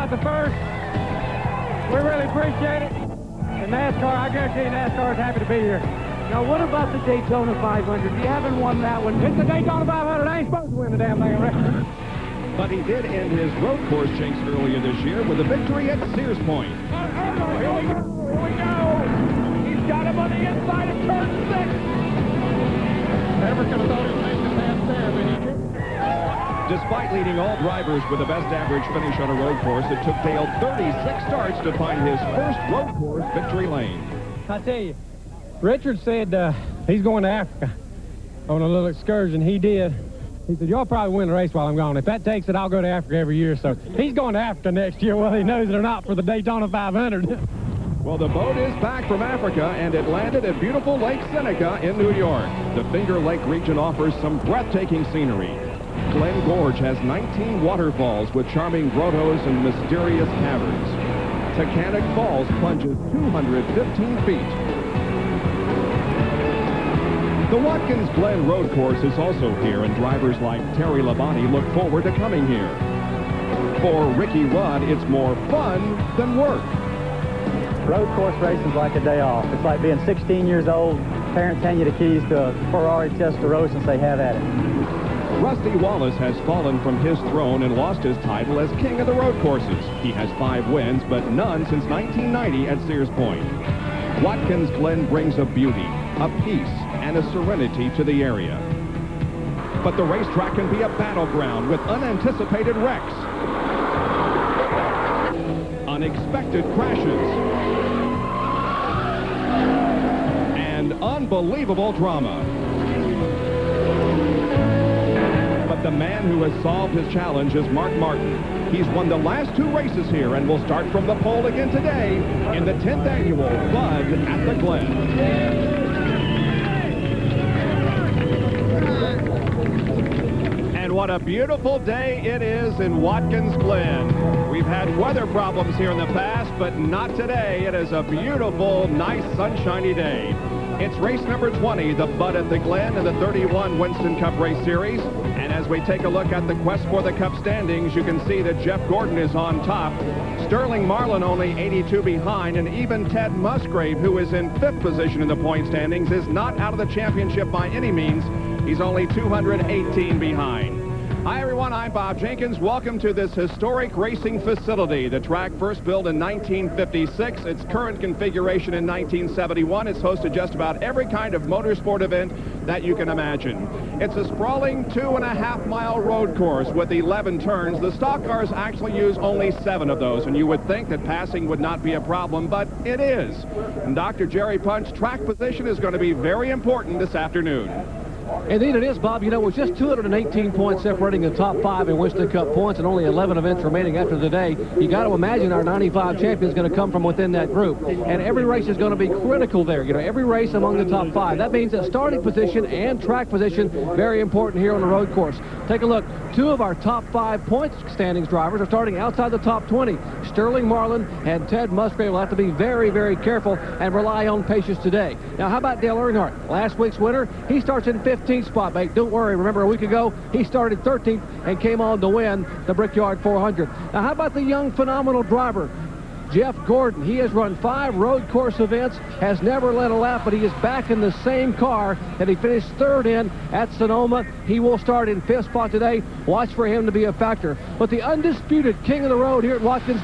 got the first. We really appreciate it. And NASCAR, I guarantee you NASCAR is happy to be here. Now, what about the Daytona 500? You haven't won that one. It's the Daytona 500. I ain't supposed to win the damn thing, right? But he did end his road course jinx earlier this year with a victory at Sears Point. Here we go. Here we go. He's got him on the inside of turn 6. Never could have thought he would make the pass there, but he did. Despite leading all drivers with the best average finish on a road course, it took Dale 36 starts to find his first road course victory lane. I tell you, Richard said he's going to Africa on a little excursion. He did. He said, y'all probably win the race while I'm gone. If that takes it, I'll go to Africa every year. So he's going to Africa next year. Well, he knows they're not for the Daytona 500. Well, the boat is back from Africa, and it landed at beautiful Lake Seneca in New York. The Finger Lake region offers some breathtaking scenery. Glen Gorge has 19 waterfalls with charming grottos and mysterious caverns. Tacanic Falls plunges 215 feet. The Watkins Glen Road Course is also here, and drivers like Terry Labonte look forward to coming here. For Ricky Rudd, it's more fun than work. Road course racing is like a day off. It's like being 16 years old, parents hand you the keys to a Ferrari Testarossa and say, have at it. Rusty Wallace has fallen from his throne and lost his title as king of the road courses. He has 5 wins, but none since 1990 at Sears Point. Watkins Glen brings a beauty, a peace, and a serenity to the area. But the racetrack can be a battleground with unanticipated wrecks, unexpected crashes, and unbelievable drama. But the man who has solved his challenge is Mark Martin. He's won the last 2 races here and will start from the pole again today in the 10th annual Bud at the Glen. And what a beautiful day it is in Watkins Glen. We've had weather problems here in the past, but not today. It is a beautiful, nice, sunshiny day. It's race number 20, the Bud at the Glen in the 31 Winston Cup Race Series. And as we take a look at the Quest for the Cup standings, you can see that Jeff Gordon is on top. Sterling Marlin only 82 behind, and even Ted Musgrave, who is in 5th position in the point standings, is not out of the championship by any means. He's only 218 behind. Hi, everyone. I'm Bob Jenkins. Welcome to this historic racing facility. The track first built in 1956. Its current configuration in 1971. It's hosted just about every kind of motorsport event that you can imagine. It's a sprawling 2.5-mile road course with 11 turns. The stock cars actually use only 7 of those, and you would think that passing would not be a problem, but it is. And Dr. Jerry Punch's track position is going to be very important this afternoon. Indeed it is, Bob. You know, with just 218 points separating the top 5 in Winston Cup points and only 11 events remaining after the day, you got to imagine our 95 champion is going to come from within that group. And every race is going to be critical there. You know, every race among the top 5. That means that starting position and track position, very important here on the road course. Take a look. 2 of our top 5 points standings drivers are starting outside the top 20. Sterling Marlin and Ted Musgrave will have to be very, very careful and rely on patience today. Now, how about Dale Earnhardt? Last week's winner, he starts in 15th spot, mate. Don't worry. Remember, a week ago, he started 13th and came on to win the Brickyard 400. Now, how about the young, phenomenal driver, Jeff Gordon? He has run 5 road course events, has never led a lap, but he is back in the same car that he finished 3rd in at Sonoma. He will start in 5th spot today. Watch for him to be a factor. But the undisputed king of the road here at Watkins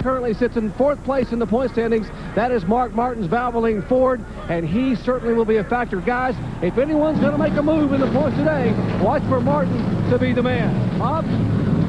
currently sits in 4th place in the point standings. That is Mark Martin's Valvoline Ford, and he certainly will be a factor. Guys, if anyone's going to make a move in the points today, watch for Martin to be the man. Bob?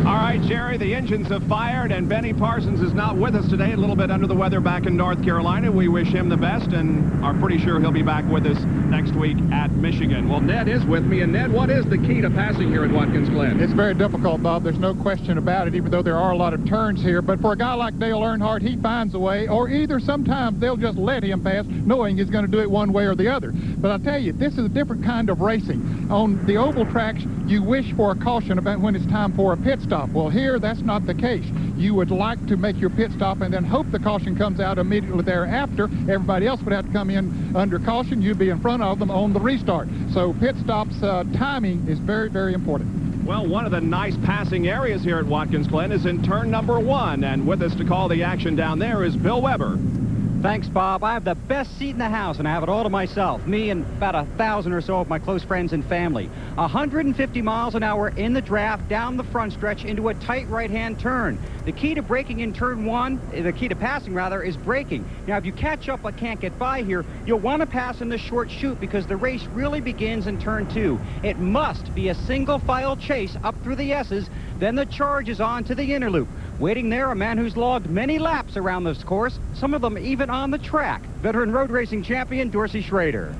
All right, Jerry, the engines have fired, and Benny Parsons is not with us today, a little bit under the weather back in North Carolina. We wish him the best and are pretty sure he'll be back with us next week at Michigan. Well, Ned is with me, and Ned, what is the key to passing here at Watkins Glen? It's very difficult, Bob. There's no question about it, even though there are a lot of turns here. But for a guy like Dale Earnhardt, he finds a way, or either sometimes they'll just let him pass, knowing he's going to do it one way or the other. But I'll tell you, this is a different kind of racing. On the oval tracks, you wish for a caution about when it's time for a pit stop. Well, here, that's not the case. You would like to make your pit stop and then hope the caution comes out immediately thereafter. Everybody else would have to come in under caution. You'd be in front of them on the restart. So pit stops timing is very, very important. Well, one of the nice passing areas here at Watkins Glen is in turn number 1, and with us to call the action down there is Bill Weber. Thanks, Bob. I have the best seat in the house, and I have it all to myself. Me and about 1,000 or so of my close friends and family. 150 miles an hour in the draft, down the front stretch into a tight right-hand turn. The key to braking in turn 1, the key to passing, rather, is braking. Now, if you catch up but can't get by here, you'll want to pass in the short chute because the race really begins in turn 2. It must be a single-file chase up through the S's, then the charge is on to the inner loop. Waiting there, a man who's logged many laps around this course, some of them even on the track. Veteran road racing champion Dorsey Schrader.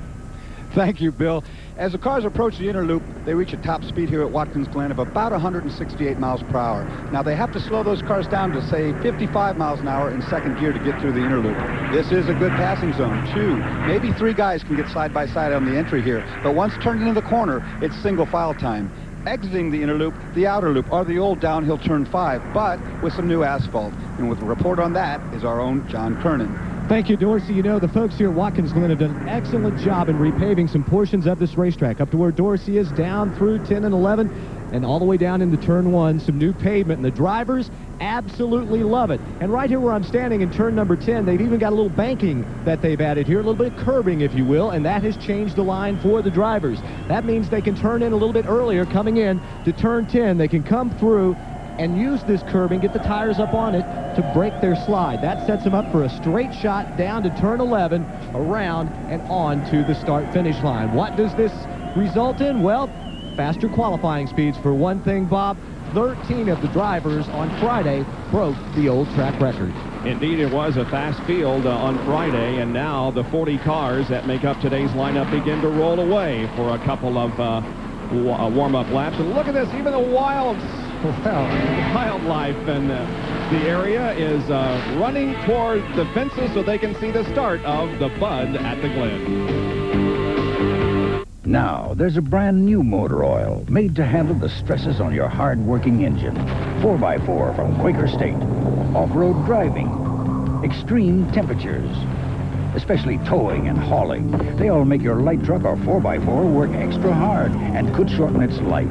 Thank you, Bill. As the cars approach the inner loop, they reach a top speed here at Watkins Glen of about 168 miles per hour. Now, they have to slow those cars down to, say, 55 miles an hour in second gear to get through the inner loop. This is a good passing zone. 2, maybe 3 guys can get side by side on the entry here, but once turned into the corner, it's single file time. Exiting the inner loop, the outer loop, or the old downhill turn 5, but with some new asphalt. And with a report on that is our own John Kernan. Thank you, Dorsey. You know, the folks here at Watkins Glen have done an excellent job in repaving some portions of this racetrack. Up to where Dorsey is, down through 10 and 11, and all the way down into turn 1, some new pavement. And the drivers absolutely love it. And right here where I'm standing in turn number 10, they've even got a little banking that they've added here, a little bit of curbing, if you will, and that has changed the line for the drivers. That means they can turn in a little bit earlier coming in to turn 10. They can come through and use this curbing, get the tires up on it to break their slide. That sets them up for a straight shot down to turn 11, around and on to the start-finish line. What does this result in? Well, faster qualifying speeds for one thing, Bob. 13 of the drivers on Friday broke the old track record. Indeed, it was a fast field on Friday, and now the 40 cars that make up today's lineup begin to roll away for a couple of warm-up laps. And look at this, even the wildlife and the area is running toward the fences so they can see the start of the Bud at the Glen. Now, there's a brand new motor oil made to handle the stresses on your hard-working engine. 4x4 from Quaker State. Off-road driving. Extreme temperatures. Especially towing and hauling. They all make your light truck or 4x4 work extra hard and could shorten its life.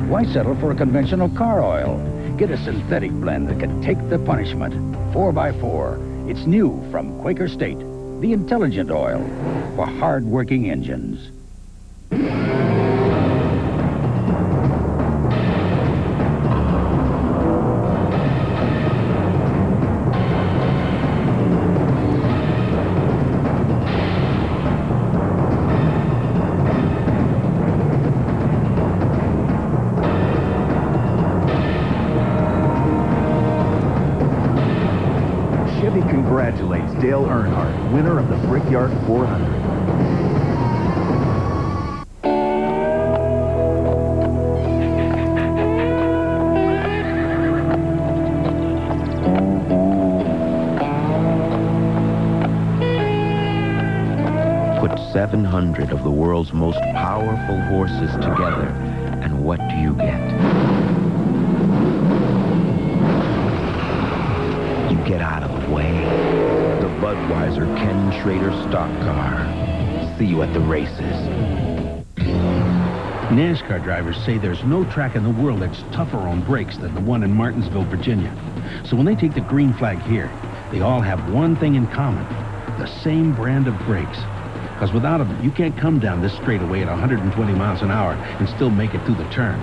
Why settle for a conventional car oil? Get a synthetic blend that can take the punishment. 4x4. It's new from Quaker State. The intelligent oil for hard-working engines. Chevy congratulates Dale Earnhardt, winner of the Brickyard 400. Put 700 of the world's most powerful horses together, and what do you get? You get out of the way. The Budweiser Ken Schrader stock car. See you at the races. NASCAR drivers say there's no track in the world that's tougher on brakes than the one in Martinsville, Virginia. So when they take the green flag here, they all have one thing in common, the same brand of brakes. Because without them, you can't come down this straightaway at 120 miles an hour and still make it through the turn.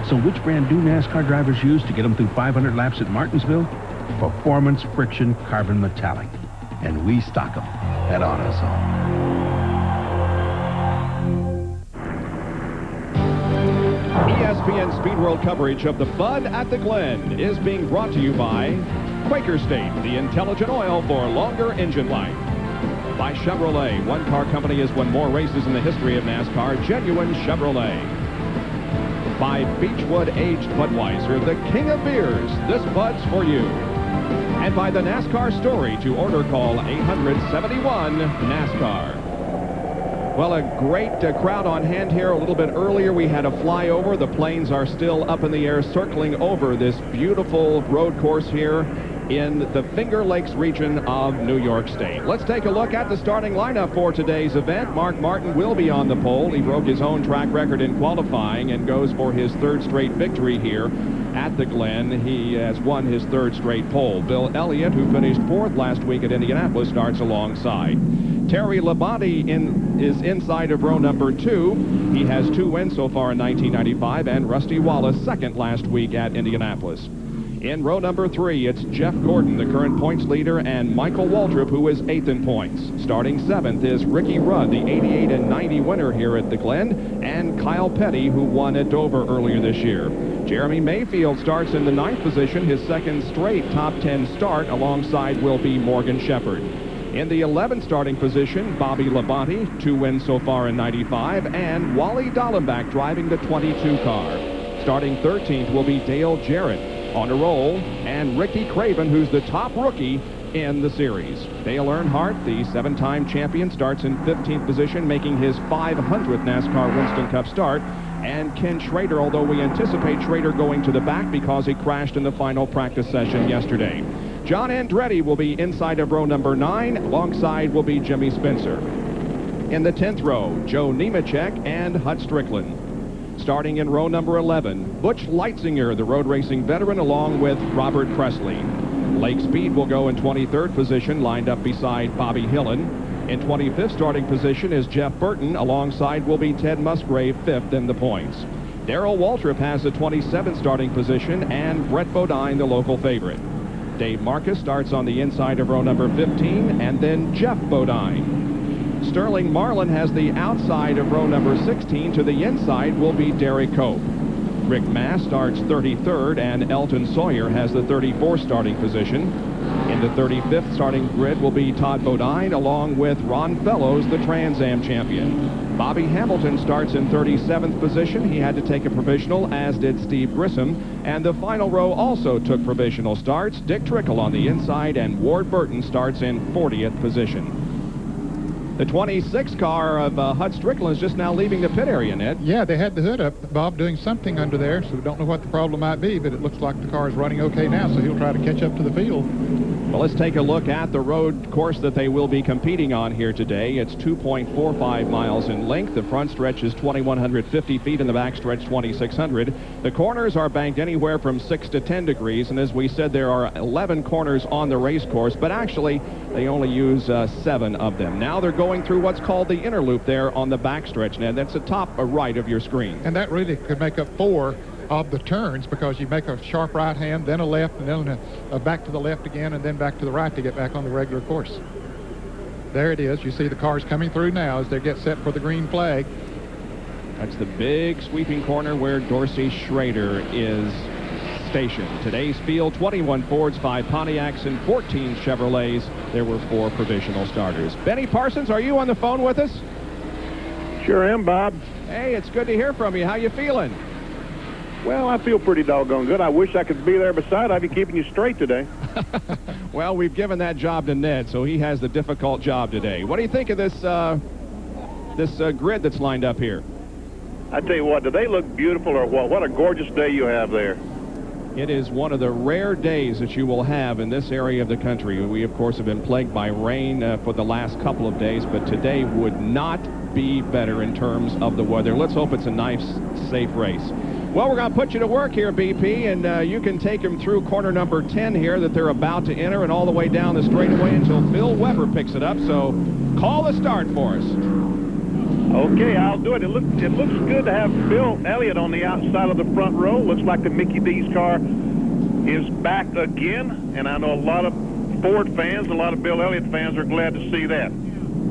So which brand do NASCAR drivers use to get them through 500 laps at Martinsville? Performance Friction Carbon Metallic. And we stock them at AutoZone. ESPN Speed World coverage of the Bud at the Glen is being brought to you by Quaker State, the intelligent oil for longer engine life. By Chevrolet, one car company has won more races in the history of NASCAR, genuine Chevrolet. By Beechwood Aged Budweiser, the king of beers, this Bud's for you. And by the NASCAR Story, to order call 871-NASCAR. Well, a great crowd on hand here. A little bit earlier, we had a flyover. The planes are still up in the air, circling over this beautiful road course here in the Finger Lakes region of New York State. Let's take a look at the starting lineup for today's event. Mark Martin will be on the pole. He broke his own track record in qualifying and goes for his third straight victory here at the Glen. He has won his third straight pole. Bill Elliott, who finished fourth last week at Indianapolis, starts alongside. Terry Labonte is inside of row number 2. He has 2 wins so far in 1995, and Rusty Wallace second last week at Indianapolis. In row number 3, it's Jeff Gordon, the current points leader, and Michael Waltrip, who is 8th in points. Starting 7th is Ricky Rudd, the 88 and 90 winner here at the Glen, and Kyle Petty, who won at Dover earlier this year. Jeremy Mayfield starts in the 9th position, his second straight top 10 start. Alongside will be Morgan Shepherd. In the 11th starting position, Bobby Labonte, 2 wins so far in 95, and Wally Dallenbach driving the 22 car. Starting 13th will be Dale Jarrett on a roll, and Ricky Craven, who's the top rookie in the series. Dale Earnhardt, the 7-time champion, starts in 15th position, making his 500th NASCAR Winston Cup start. And Ken Schrader, although we anticipate Schrader going to the back because he crashed in the final practice session yesterday. John Andretti will be inside of row number 9. Alongside will be Jimmy Spencer. In the 10th row, Joe Nemechek and Hut Strickland. Starting in row number 11, Butch Leitzinger, the road racing veteran, along with Robert Presley. Lake Speed will go in 23rd position, lined up beside Bobby Hillen. In 25th starting position is Jeff Burton. Alongside will be Ted Musgrave, 5th in the points. Darrell Waltrip has the 27th starting position, and Brett Bodine, the local favorite. Dave Marcus starts on the inside of row number 15, and then Jeff Bodine. Sterling Marlin has the outside of row number 16. To the inside will be Derek Cope. Rick Mass starts 33rd, and Elton Sawyer has the 34th starting position. In the 35th starting grid will be Todd Bodine, along with Ron Fellows, the Trans Am champion. Bobby Hamilton starts in 37th position. He had to take a provisional, as did Steve Grissom. And the final row also took provisional starts. Dick Trickle on the inside, and Ward Burton starts in 40th position. The 26 car of Hut Strickland is just now leaving the pit area, Ned. Yeah, they had the hood up, Bob, doing something under there, so we don't know what the problem might be, but it looks like the car is running okay now, so he'll try to catch up to the field. Well, let's take a look at the road course that they will be competing on here today. It's 2.45 miles in length. The front stretch is 2,150 feet and the back stretch 2,600. The corners are banked anywhere from 6 to 10 degrees, and as we said, there are 11 corners on the race course, but actually they only use 7 of them. Now they're going through what's called the inner loop there on the back stretch, Ned. That's the top right of your screen. And that really could make up 4 of the turns, because you make a sharp right hand, then a left, and then back to the left again, and then back to the right to get back on the regular course. There it is. You see the cars coming through now as they get set for the green flag. That's the big sweeping corner where Dorsey Schrader is stationed. Today's field, 21 Fords, 5 Pontiacs, and 14 Chevrolets. There were 4 provisional starters. Benny Parsons, are you on the phone with us? Sure am, Bob. Hey, it's good to hear from you. How you feeling? Well, I feel pretty doggone good. I wish I could be there beside. I'd be keeping you straight today. Well, we've given that job to Ned, so he has the difficult job today. What do you think of this grid that's lined up here? I tell you what, do they look beautiful or what? What a gorgeous day you have there. It is one of the rare days that you will have in this area of the country. We, of course, have been plagued by rain for the last couple of days, but today would not be better in terms of the weather. Let's hope it's a nice, safe race. Well, we're going to put you to work here, BP, and you can take them through corner number 10 here that they're about to enter, and all the way down the straightaway until Bill Weber picks it up. So call the start for us. Okay, I'll do it. It looks good to have Bill Elliott on the outside of the front row. Looks like the Mickey D's car is back again, and I know a lot of Ford fans, a lot of Bill Elliott fans are glad to see that.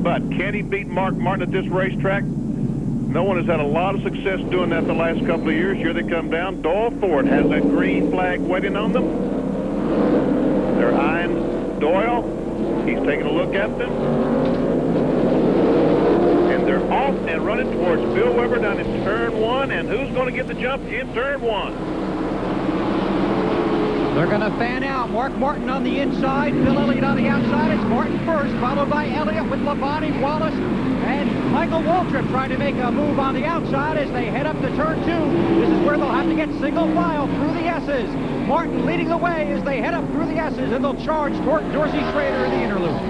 But can he beat Mark Martin at this racetrack? No one has had a lot of success doing that the last couple of years. Here they come down. Doyle Ford has that green flag waiting on them. They're eyeing Doyle. He's taking a look at them. And they're off and running towards Bill Weber down in turn 1. And who's going to get the jump in turn 1? They're going to fan out. Mark Martin on the inside, Bill Elliott on the outside. It's Martin first, followed by Elliott with Labonte, Wallace, and Michael Waltrip trying to make a move on the outside as they head up to turn 2. This is where they'll have to get single file through the S's. Martin leading the way as they head up through the S's, and they'll charge toward Dorsey Schrader in the inner loop.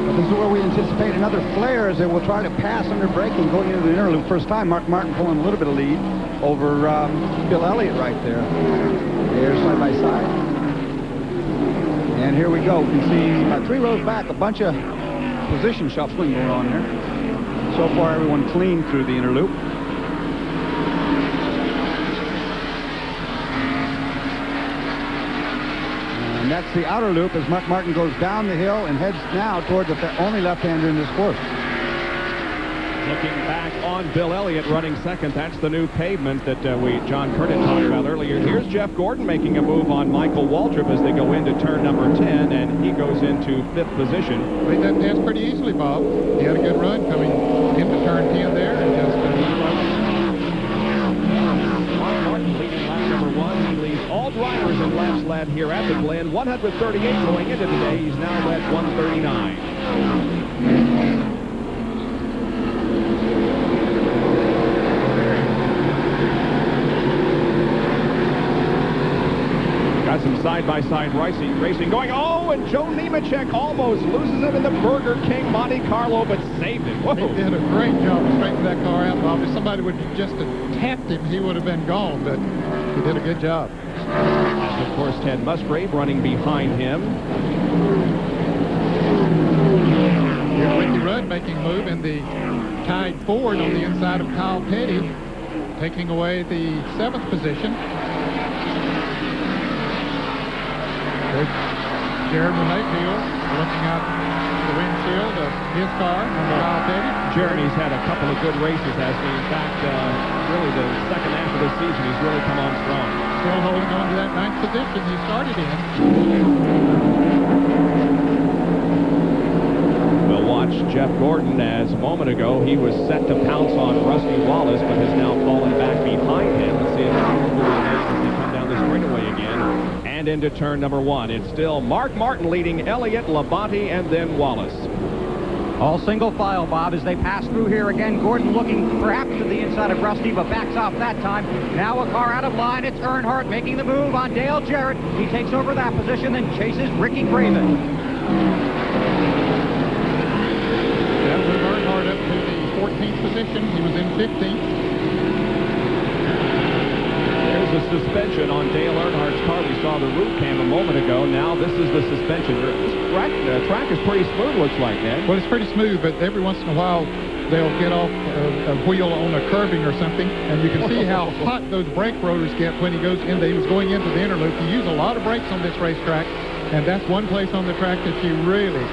But this is where we anticipate another flare as they will try to pass under braking going into the inner loop. First time, Mark Martin pulling a little bit of lead over Bill Elliott right there. They're side by side. And here we go. We can see 3 rows back, a bunch of position shuffling going on there. So far, everyone clean through the inner loop. And that's the outer loop as Mark Martin goes down the hill and heads now towards the only left-hander in this course. Looking back on Bill Elliott running second. That's the new pavement that John Curtin talked about earlier. Here's Jeff Gordon making a move on Michael Waltrip as they go into turn number 10, and he goes into 5th position. Made that pass pretty easily, Bob. He had a good run coming into turn 10 there. And just, Mark Martin leading lap number 1. He leads all drivers in laps led here at the Glen. 138 going into today. He's now led 139. Some side-by-side racing going. Oh, and Joe Nemechek almost loses it in the Burger King Monte Carlo, but saved it. Whoa. He did a great job to straighten that car out, Bob. If somebody would just have tapped him, he would have been gone, but he did a good job. And, of course, Ted Musgrave running behind him. Here's Ricky Rudd making a move in the tied Ford on the inside of Kyle Petty, taking away the 7th position. Jeremy Mayfield looking out the windshield of his car on Kyle Petty. Jeremy's had a couple of good races, hasn't he? In fact, really the second half of the season, he's really come on strong. Still holding on to that 9th position he started in. We'll watch Jeff Gordon as a moment ago he was set to pounce on Rusty Wallace, but has now fallen back behind him. Let's see if he come down the straightaway again. And into turn number 1. It's still Mark Martin leading Elliott, Labonte, and then Wallace. All single file, Bob, as they pass through here again. Gordon looking perhaps to the inside of Rusty, but backs off that time. Now a car out of line. It's Earnhardt making the move on Dale Jarrett. He takes over that position, then chases Ricky Craven. That was Earnhardt up to the 14th position. He was in 15th. The suspension on Dale Earnhardt's car. We saw the roof cam a moment ago. Now this is the suspension. This track is pretty smooth, looks like, Ned. Well, it's pretty smooth, but every once in a while they'll get off a wheel on a curving or something, and you can see how hot those brake rotors get when he was going into the inner loop. You use a lot of brakes on this racetrack, and that's one place on the track that you really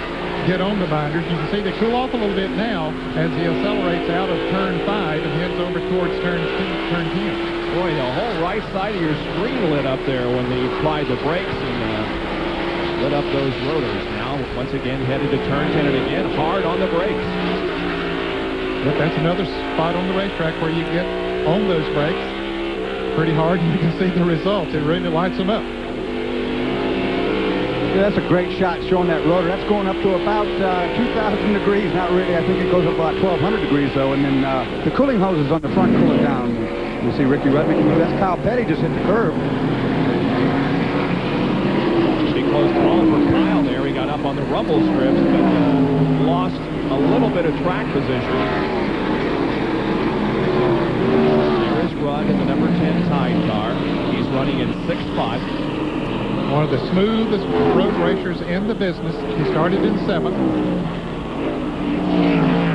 get on the binders. You can see they cool off a little bit now as he accelerates out of turn 5 and heads over towards turn 10. Boy, the whole right side of your screen lit up there when they applied the brakes and lit up those rotors. Now, once again, headed to turn 10 and again, hard on the brakes. But that's another spot on the racetrack where you get on those brakes pretty hard, and you can see the results. It really lights them up. Yeah, that's a great shot showing that rotor. That's going up to about 2,000 degrees. Not really. I think it goes up about 1,200 degrees, though. And then the cooling hoses on the front cool it down. You see Ricky Rudd making the move. That's Kyle Petty just hit the curb. Pretty close call for Kyle there. He got up on the rumble strips, but lost a little bit of track position. There is Rudd in the number 10 Tide car. He's running in 6th spot. One of the smoothest road racers in the business. He started in 7th.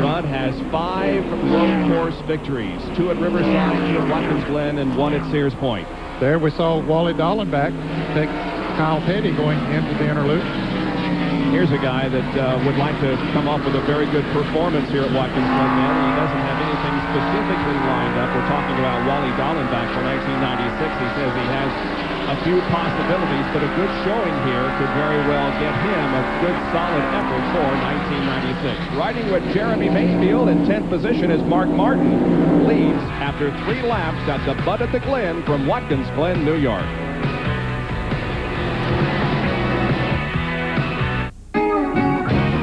Rudd has 5 road course victories, 2 at Riverside, 2 at Watkins Glen, and 1 at Sears Point. There we saw Wally Dallenbach take Kyle Petty going into the inner loop. Here's a guy that would like to come off with a very good performance here at Watkins Glen. He doesn't have anything specifically lined up. We're talking about Wally Dallenbach for 1996. He says he has a few possibilities, but a good showing here could very well get him a good solid effort for 1996. Riding with Jeremy Mayfield in 10th position as Mark Martin leads after 3 laps at the Bud at the Glen from Watkins Glen, New York.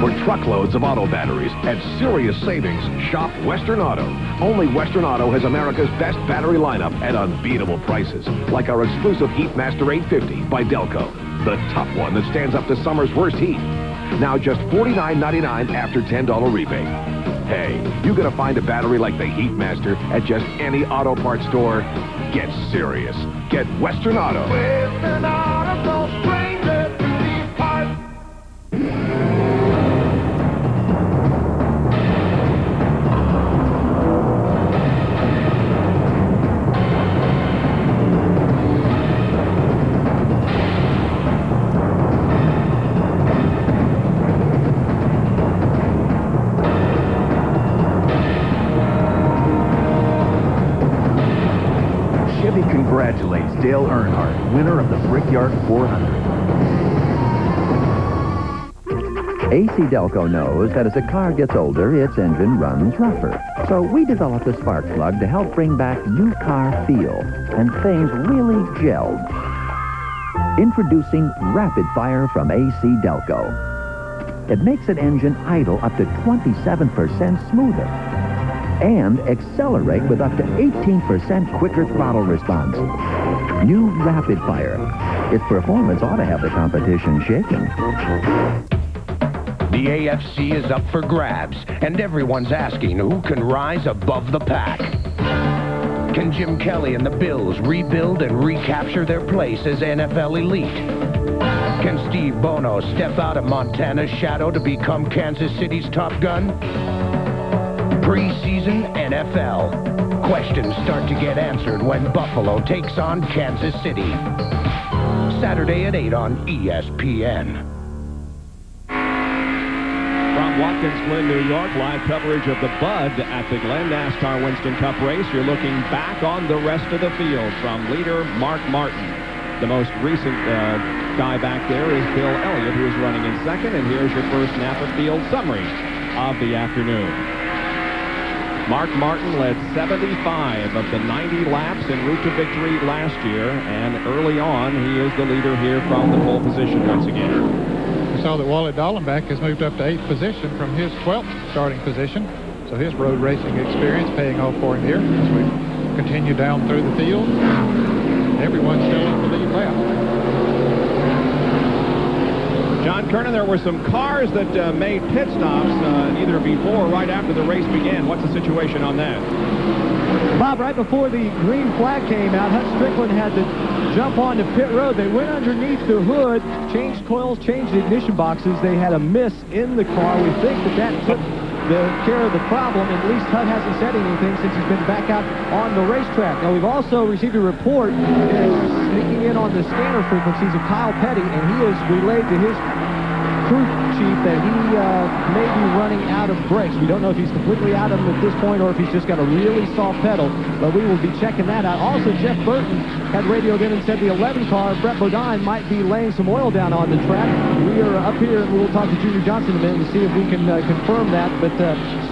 For truckloads of auto batteries at serious savings. Shop Western Auto. Only Western Auto has America's best battery lineup at unbeatable prices, like our exclusive Heatmaster 850 by Delco, the tough one that stands up to summer's worst heat. Now just $49.99 after $10 rebate. Hey, you gonna find a battery like the Heatmaster at just any auto parts store? Get serious. Get Western Auto. Western Auto, no stranger to these parts. Congratulates Dale Earnhardt, winner of the Brickyard 400. AC Delco knows that as a car gets older, its engine runs rougher. So we developed a spark plug to help bring back new car feel, and things really gelled. Introducing Rapid Fire from AC Delco. It makes an engine idle up to 27% smoother and accelerate with up to 18% quicker throttle response. New Rapid Fire. Its performance ought to have the competition shaken. The AFC is up for grabs, and everyone's asking who can rise above the pack. Can Jim Kelly and the Bills rebuild and recapture their place as NFL elite? Can Steve Bono step out of Montana's shadow to become Kansas City's top gun? Preseason NFL. Questions start to get answered when Buffalo takes on Kansas City. Saturday at 8 on ESPN. From Watkins, Glen, New York, live coverage of the Bud at the Glen NASCAR Winston Cup race. You're looking back on the rest of the field from leader Mark Martin. The most recent guy back there is Bill Elliott, who is running in second. And here's your first Napa Field summary of the afternoon. Mark Martin led 75 of the 90 laps en route to victory last year, and early on, he is the leader here from the pole position once again. We saw that Wally Dallenbach has moved up to 8th position from his 12th starting position, so his road racing experience paying off for him here as we continue down through the field. Everyone's still in the lead lap. John Kernan, there were some cars that made pit stops either before or right after the race began. What's the situation on that? Bob, right before the green flag came out, Hut Strickland had to jump onto pit road. They went underneath the hood, changed coils, changed the ignition boxes. They had a miss in the car. We think that took care of the problem. At least Hut hasn't said anything since he's been back out on the racetrack. Now, we've also received a report sneaking in on the scanner frequencies of Kyle Petty, and he has relayed to his crew chief that he may be running out of brakes. We don't know if he's completely out of them at this point or if he's just got a really soft pedal, but we will be checking that out. Also, Jeff Burton had radioed in and said the 11 car, Brett Bodine, might be laying some oil down on the track. We are up here and we'll talk to Junior Johnson in a minute and see if we can confirm that, but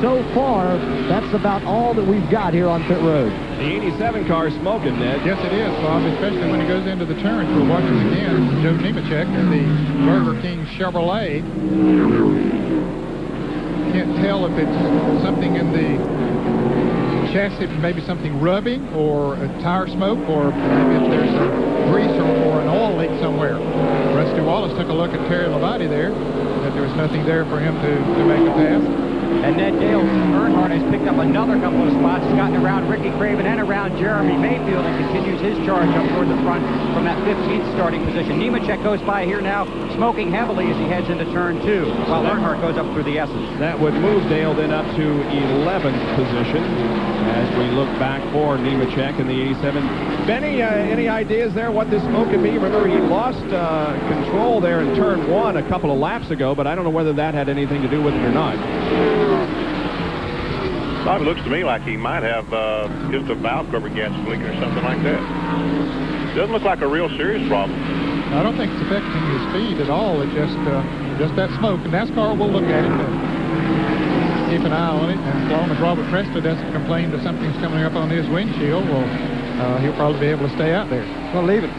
so far, that's about all that we've got here on pit road. The 87 car is smoking, Ned. Yes, it is, Bob, especially when he goes into the turns. We're watching again Joe Nemechek in the Burger King Chevrolet. Can't tell if it's something in the chassis, maybe something rubbing or a tire smoke, or maybe if there's some grease or an oil leak somewhere. Rusty Wallace took a look at Terry Labate there, that there was nothing there for him to make a pass. And Ned Dale Earnhardt has picked up another couple of spots. He's gotten around Ricky Craven and around Jeremy Mayfield and continues his charge up toward the front from that 15th starting position. Nemechek goes by here now, smoking heavily as he heads into turn 2, while Earnhardt goes up through the S's. That would move Dale then up to 11th position as we look back for Nemechek in the 87. Benny, any ideas there what this smoke could be? Remember, he lost control there in turn 1 a couple of laps ago, but I don't know whether that had anything to do with it or not. Bob, it looks to me like he might have just a valve cover gas leaking or something like that. Doesn't look like a real serious problem. I don't think it's affecting his speed at all. It's just that smoke. And NASCAR will look at it and keep an eye on it. And as long as Robert Presta doesn't complain that something's coming up on his windshield, well, he'll probably be able to stay out there. Well, leave it.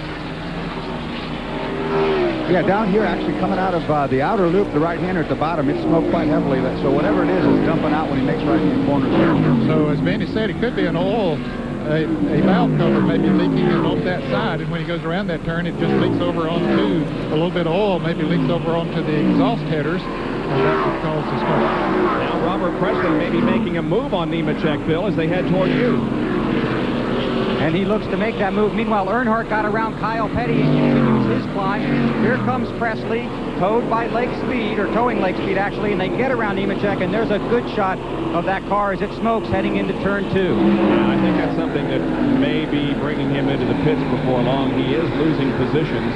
Yeah, down here, actually coming out of the outer loop, the right-hander at the bottom, it smoked quite heavily. So whatever it is dumping out when he makes right-hand corners there. So as Benny said, it could be an oil, a valve cover maybe leaking in off that side, and when he goes around that turn, it just leaks over onto a little bit of oil, maybe leaks over onto the exhaust headers, and that would cause the smoke. Now Robert Presley may be making a move on Nemechek, Bill, as they head toward you. And he looks to make that move. Meanwhile, Earnhardt got around Kyle Petty and continues his climb. Here comes Presley, towed by Lake Speed, or towing Lake Speed, actually, and they get around Nemechek, and there's a good shot of that car as it smokes heading into turn 2. Yeah, I think that's something that may be bringing him into the pits before long. He is losing positions.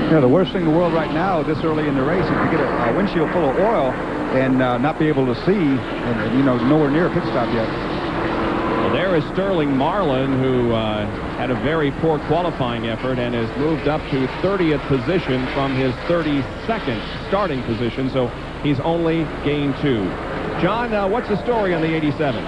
You know, the worst thing in the world right now, this early in the race, is to get a windshield full of oil and not be able to see, and you know, nowhere near a pit stop yet. Well, there is Sterling Marlin, who had a very poor qualifying effort and has moved up to 30th position from his 32nd starting position, so he's only gained 2. John, what's the story on the 87?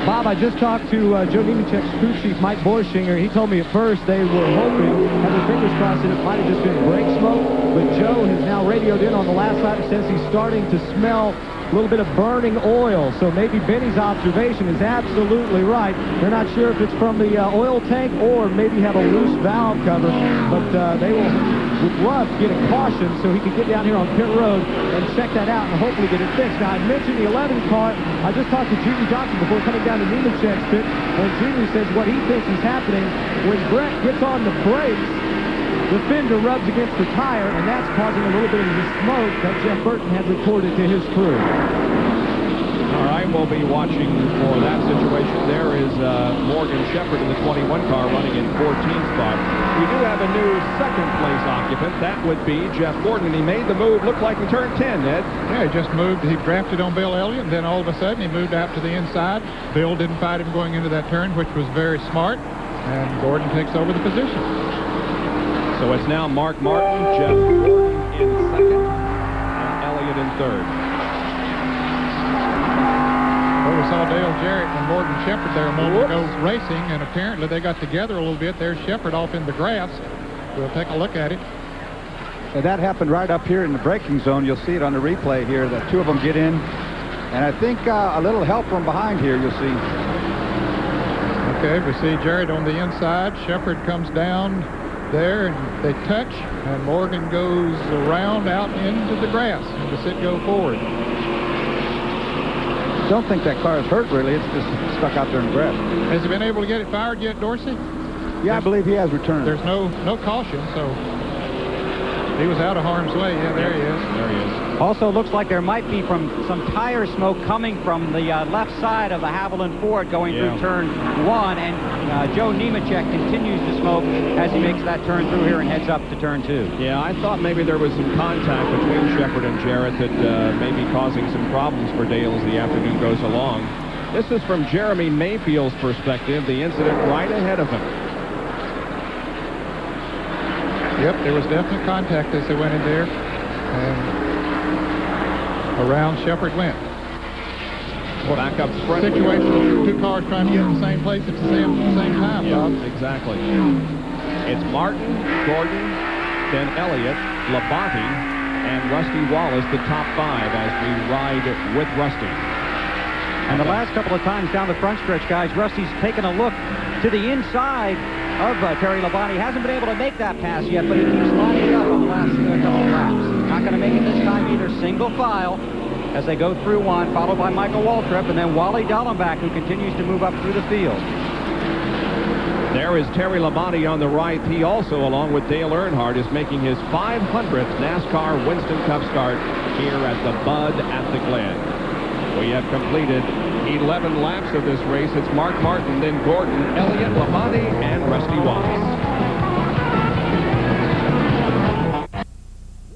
Bob, I just talked to Joe Nemechek's crew chief, Mike Borschinger. He told me at first they were hoping, had their fingers crossed, that it might have just been brake smoke, but Joe has now radioed in on the last lap and says he's starting to smell a little bit of burning oil. So maybe Benny's observation is absolutely right. They're not sure if it's from the oil tank or maybe have a loose valve cover, but they would love to get a caution so he could get down here on pit road and check that out and hopefully get it fixed. Now, I mentioned the 11 car. I just talked to Jimmy Johnson before coming down to Nemechek's pit, and Jimmy says what he thinks is happening when Brett gets on the brakes, the fender rubs against the tire, and that's causing a little bit of the smoke that Jeff Burton had reported to his crew. All right, we'll be watching for that situation. There is Morgan Shepherd in the 21 car running in 14th spot. We do have a new second-place occupant. That would be Jeff Gordon, and he made the move look like in turn 10, Ned. Yeah, he just moved. He drafted on Bill Elliott, and then all of a sudden he moved out to the inside. Bill didn't fight him going into that turn, which was very smart, and Gordon takes over the position. So it's now Mark Martin, Jeff Gordon in second, and Elliott in third. Well, we saw Dale Jarrett and Morgan Shepherd there a moment ago racing, and apparently they got together a little bit. There's Shepherd off in the grass. We'll take a look at it. And that happened right up here in the braking zone. You'll see it on the replay here. The two of them get in, and I think a little help from behind here, you'll see. Okay, we see Jarrett on the inside. Shepherd comes down there, and they touch, and Morgan goes around out into the grass, and the sit go forward. Don't think that car is hurt, really. It's just stuck out there in the grass. Has he been able to get it fired yet, Dorsey? Yeah, I believe he has returned. There's no caution, so he was out of harm's way. Yeah, there he is. There he is. Also looks like there might be some tire smoke coming from the left side of the Haviland Ford going through turn 1, and Joe Nemechek continues to smoke as he makes that turn through here and heads up to turn 2. Yeah, I thought maybe there was some contact between Shepherd and Jarrett that may be causing some problems for Dale as the afternoon goes along. This is from Jeremy Mayfield's perspective, the incident right ahead of him. Yep, there was definite contact as they went in there, and around Shepherd went. Back up front. Situation, two cars trying to get in the same place at the same time, yeah, Bob. Exactly. It's Martin, Gordon, then Elliott, Labonte, and Rusty Wallace, the top 5 as we ride with Rusty. And the last couple of times down the front stretch, guys, Rusty's taken a look to the inside of Terry Labonte. Hasn't been able to make that pass yet, but he keeps lining up on the last couple of laps. Not going to make it this time either. Single file as they go through one, followed by Michael Waltrip, and then Wally Dallenbach, who continues to move up through the field. There is Terry Labonte on the right. He also, along with Dale Earnhardt, is making his 500th NASCAR Winston Cup start here at the Bud at the Glen. We have completed 11 laps of this race. It's Mark Martin, then Gordon, Elliott, Labonte, and Rusty Wallace.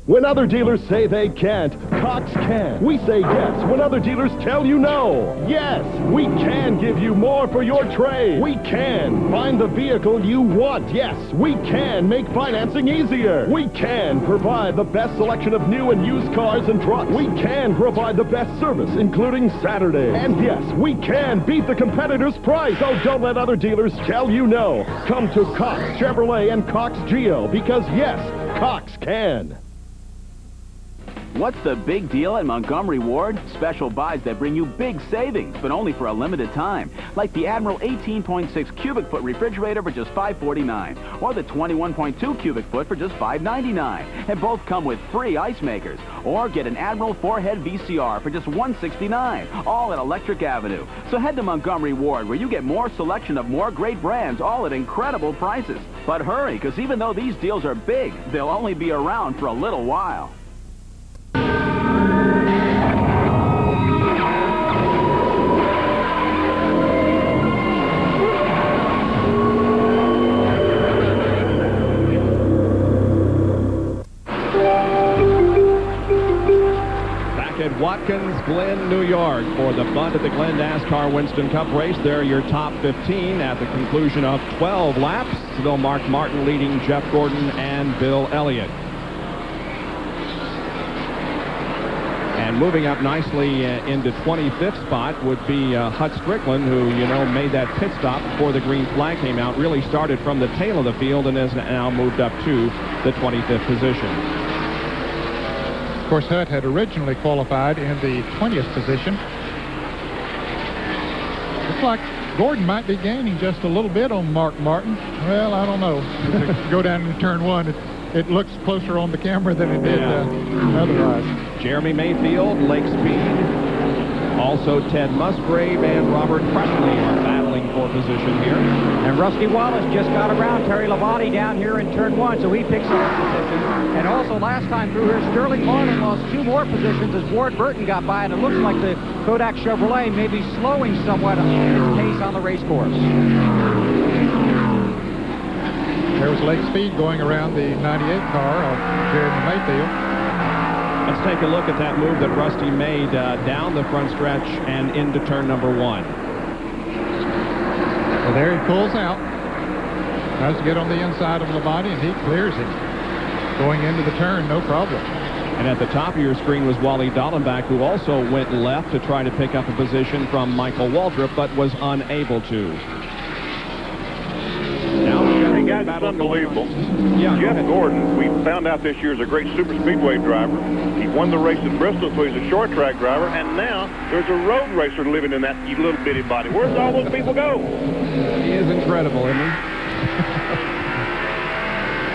When other dealers say they can't, Cox can. We say yes when other dealers tell you no. Yes, we can give you more for your trade. We can find the vehicle you want. Yes, we can make financing easier. We can provide the best selection of new and used cars and trucks. We can provide the best service, including Saturdays. And yes, we can beat the competitor's price. So don't let other dealers tell you no. Come to Cox Chevrolet and Cox Geo because yes, Cox can. What's the big deal at Montgomery Ward? Special buys that bring you big savings, but only for a limited time. Like the Admiral 18.6 cubic foot refrigerator for just $549, or the 21.2 cubic foot for just $599. And both come with free ice makers. Or get an Admiral 4-head VCR for just $169, all at Electric Avenue. So head to Montgomery Ward, where you get more selection of more great brands, all at incredible prices. But hurry, because even though these deals are big, they'll only be around for a little while. Watkins, Glen, New York for the bunt at the Glen NASCAR Winston Cup race. There are your top 15 at the conclusion of 12 laps. Still Mark Martin leading Jeff Gordon and Bill Elliott. And moving up nicely into 25th spot would be Hut Strickland, who, you know, made that pit stop before the green flag came out. Really started from the tail of the field and has now moved up to the 25th position. Of course, Hut had originally qualified in the 20th position. Looks like Gordon might be gaining just a little bit on Mark Martin. Well, I don't know. Go down into turn one, it looks closer on the camera than it did otherwise. Jeremy Mayfield, Lake Speed. Also Ted Musgrave and Robert Presley are battling for position here. And Rusty Wallace just got around Terry Labonte down here in turn one, so he picks up position. And also last time through here, Sterling Marlin lost 2 more positions as Ward Burton got by, and it looks like the Kodak Chevrolet may be slowing somewhat in its pace on the race course. There was Lake Speed going around the 98 car of Jeremy Mayfield. Let's take a look at that move that Rusty made down the front stretch and into turn number 1. Well, there he pulls out. Tries to get on the inside of Labonte, and he clears it. Going into the turn, no problem. And at the top of your screen was Wally Dallenbach, who also went left to try to pick up a position from Michael Waltrip, but was unable to. Now, hey guys, it's unbelievable. Yeah, Jeff Gordon, we found out this year is a great super speedway driver. He won the race at Bristol, so he's a short track driver, and now there's a road racer living in that little bitty body. Where does all those people go? He is incredible, isn't he?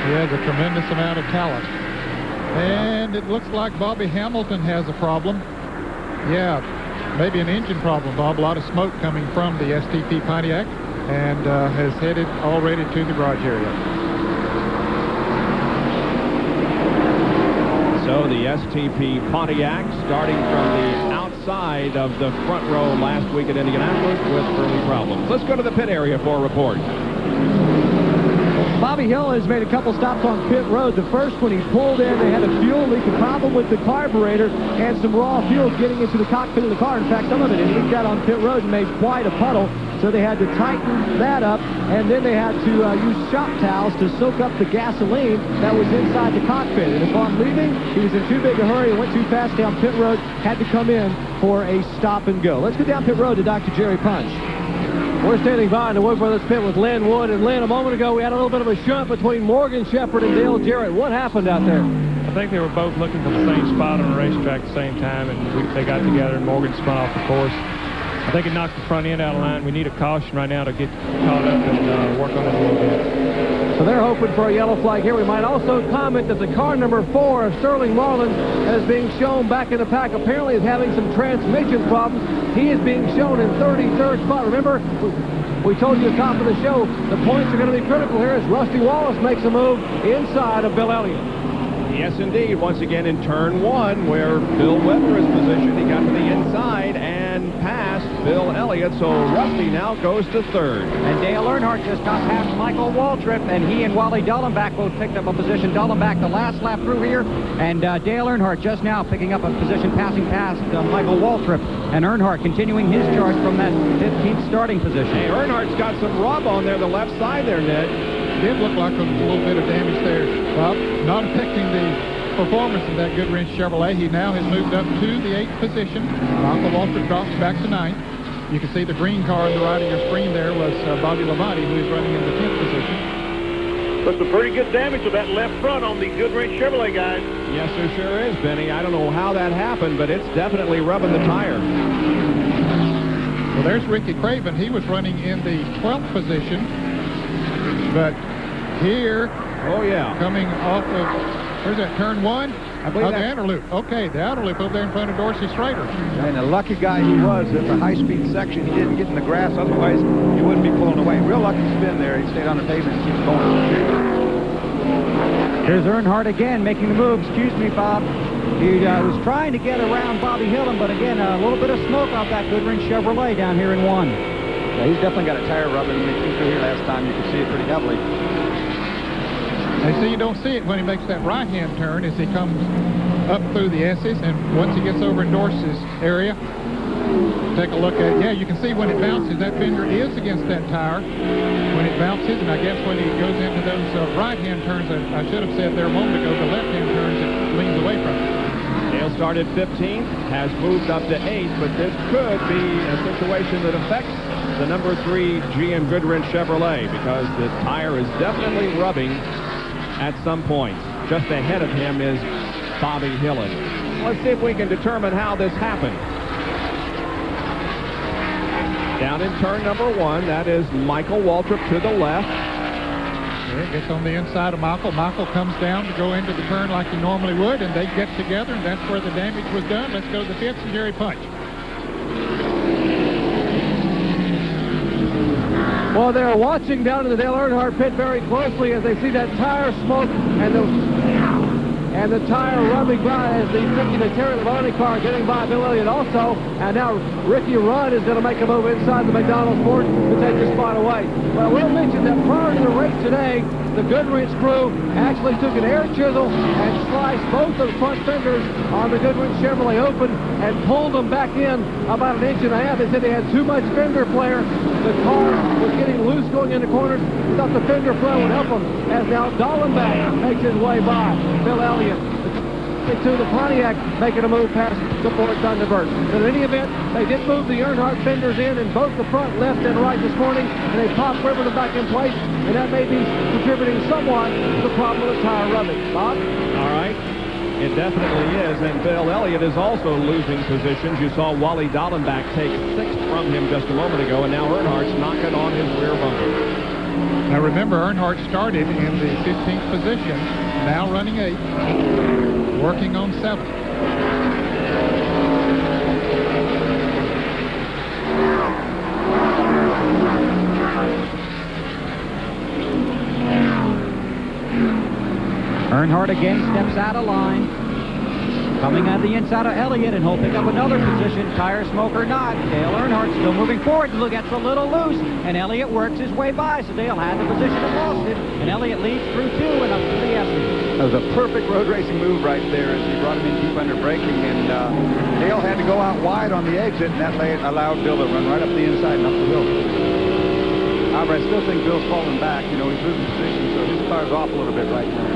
He has a tremendous amount of talent. And it looks like Bobby Hamilton has a problem. Yeah, maybe an engine problem, Bob. A lot of smoke coming from the STP Pontiac, and has headed already to the garage area. So the STP Pontiac starting from the outside of the front row last week at Indianapolis with early problems. Let's go to the pit area for a report. Bobby Hill has made a couple stops on pit road. The first, when he pulled in, they had a fuel leak, a problem with the carburetor, and some raw fuel getting into the cockpit of the car. In fact, some of it had leaked out on pit road and made quite a puddle. So they had to tighten that up, and then they had to use shop towels to soak up the gasoline that was inside the cockpit. And upon leaving, he was in too big a hurry and went too fast down pit road, had to come in for a stop and go. Let's go down pit road to Dr. Jerry Punch. We're standing by in the Wood Brothers pit with Len Wood. And Len, a moment ago, we had a little bit of a shunt between Morgan Shepherd and Dale Jarrett. What happened out there? I think they were both looking for the same spot on the racetrack at the same time, and they got together, and Morgan spun off the course. I think it knocked the front end out of line. We need a caution right now to get caught up and work on it a little bit. So they're hoping for a yellow flag here. We might also comment that the car number 4 of Sterling Marlin is being shown back in the pack. Apparently is having some transmission problems. He is being shown in 33rd spot. Remember, we told you at the top of the show, the points are going to be critical here as Rusty Wallace makes a move inside of Bill Elliott. Yes, indeed. Once again in turn one, where Bill Weber is positioned. He got to the inside and passed Bill Elliott, so Rusty now goes to third. And Dale Earnhardt just got past Michael Waltrip, and he and Wally Dallenbach both picked up a position. Dallenbach the last lap through here, and Dale Earnhardt just now picking up a position, passing past Michael Waltrip. And Earnhardt continuing his charge from that 15th starting position. Hey, Earnhardt's got some rub on there, the left side there, Ned. Did look like a little bit of damage there, Bob. Not affecting the performance of that Goodwrench Chevrolet. He now has moved up to the 8th position. Michael Waltrip drops back to 9th. You can see the green car on the right of your screen there was Bobby Labonte, who is running in the 10th position. But some pretty good damage to that left front on the Goodwrench Chevrolet, guys. Yes, there sure is, Benny. I don't know how that happened, but it's definitely rubbing the tire. Well, there's Ricky Craven. He was running in the 12th position. But here, coming off of, where's that, turn 1? I believe the outer loop. Okay, the outer loop over there in front of Dorsey Schrader. And a lucky guy he was at the high-speed section. He didn't get in the grass, otherwise he wouldn't be pulling away. Real lucky spin there. He stayed on the pavement and keeps going. Here's Earnhardt again making the move. Excuse me, Bob. He was trying to get around Bobby Hillin, but again, a little bit of smoke off that Goodwrench Chevrolet down here in 1. Yeah, he's definitely got a tire rubbing. When he came through here last time, you could see it pretty heavily. They say you don't see it when he makes that right-hand turn as he comes up through the S's, and once he gets over in Dorsey's area, take a look at it. Yeah, you can see when it bounces, that fender is against that tire when it bounces, and I guess when he goes into those right-hand turns, I should have said there a moment ago, the left-hand turns, it leans away from it. Dale started 15th, has moved up to 8th, but this could be a situation that affects the number 3 GM Goodwrench Chevrolet, because the tire is definitely rubbing at some points. Just ahead of him is Bobby Hillin. Let's see if we can determine how this happened. Down in turn number 1, that is Michael Waltrip to the left. Yeah, gets on the inside of Michael. Michael comes down to go into the turn like he normally would, and they get together, and that's where the damage was done. Let's go to the pits and Jerry Punch. Well, they're watching down in the Dale Earnhardt pit very closely as they see that tire smoke and the tire rubbing by as the Terry Labonte car getting by Bill Elliott also. And now Ricky Rudd is going to make a move inside the McDonald's board to take the spot away. But I will mention that prior to the race today, the Goodwrench crew actually took an air chisel and sliced both of the front fenders on the Goodwrench Chevrolet open and pulled them back in about 1.5 inches. They said they had too much fender flare. The car was getting loose going into corners. They thought the fender flare would help them. As now Dallenbach makes his way by Bill Elliott to the Pontiac, making a move past the Ford Thunderbird. But in any event, they did move the Earnhardt fenders in both the front, left, and right this morning, and they popped River back in place, and that may be contributing somewhat to the problem of the tire rubbing. Bob? All right. It definitely is, and Bill Elliott is also losing positions. You saw Wally Dallenbach take 6th from him just a moment ago, and now Earnhardt's knocking on his rear bumper. Now remember, Earnhardt started in the 15th position, now running 8th, working on 7th. Earnhardt again steps out of line. Coming on the inside of Elliott, and he'll pick up another position, tire smoke or not. Dale Earnhardt still moving forward. Look, gets a little loose, and Elliott works his way by, so Dale had the position and lost it, and Elliott leads through 2 and up to the S's. That was a perfect road racing move right there as he brought him in deep under braking, and Dale had to go out wide on the exit, and that allowed Bill to run right up the inside and up the hill. However, I still think Bill's falling back. You know, he's losing position, so his car's off a little bit right now.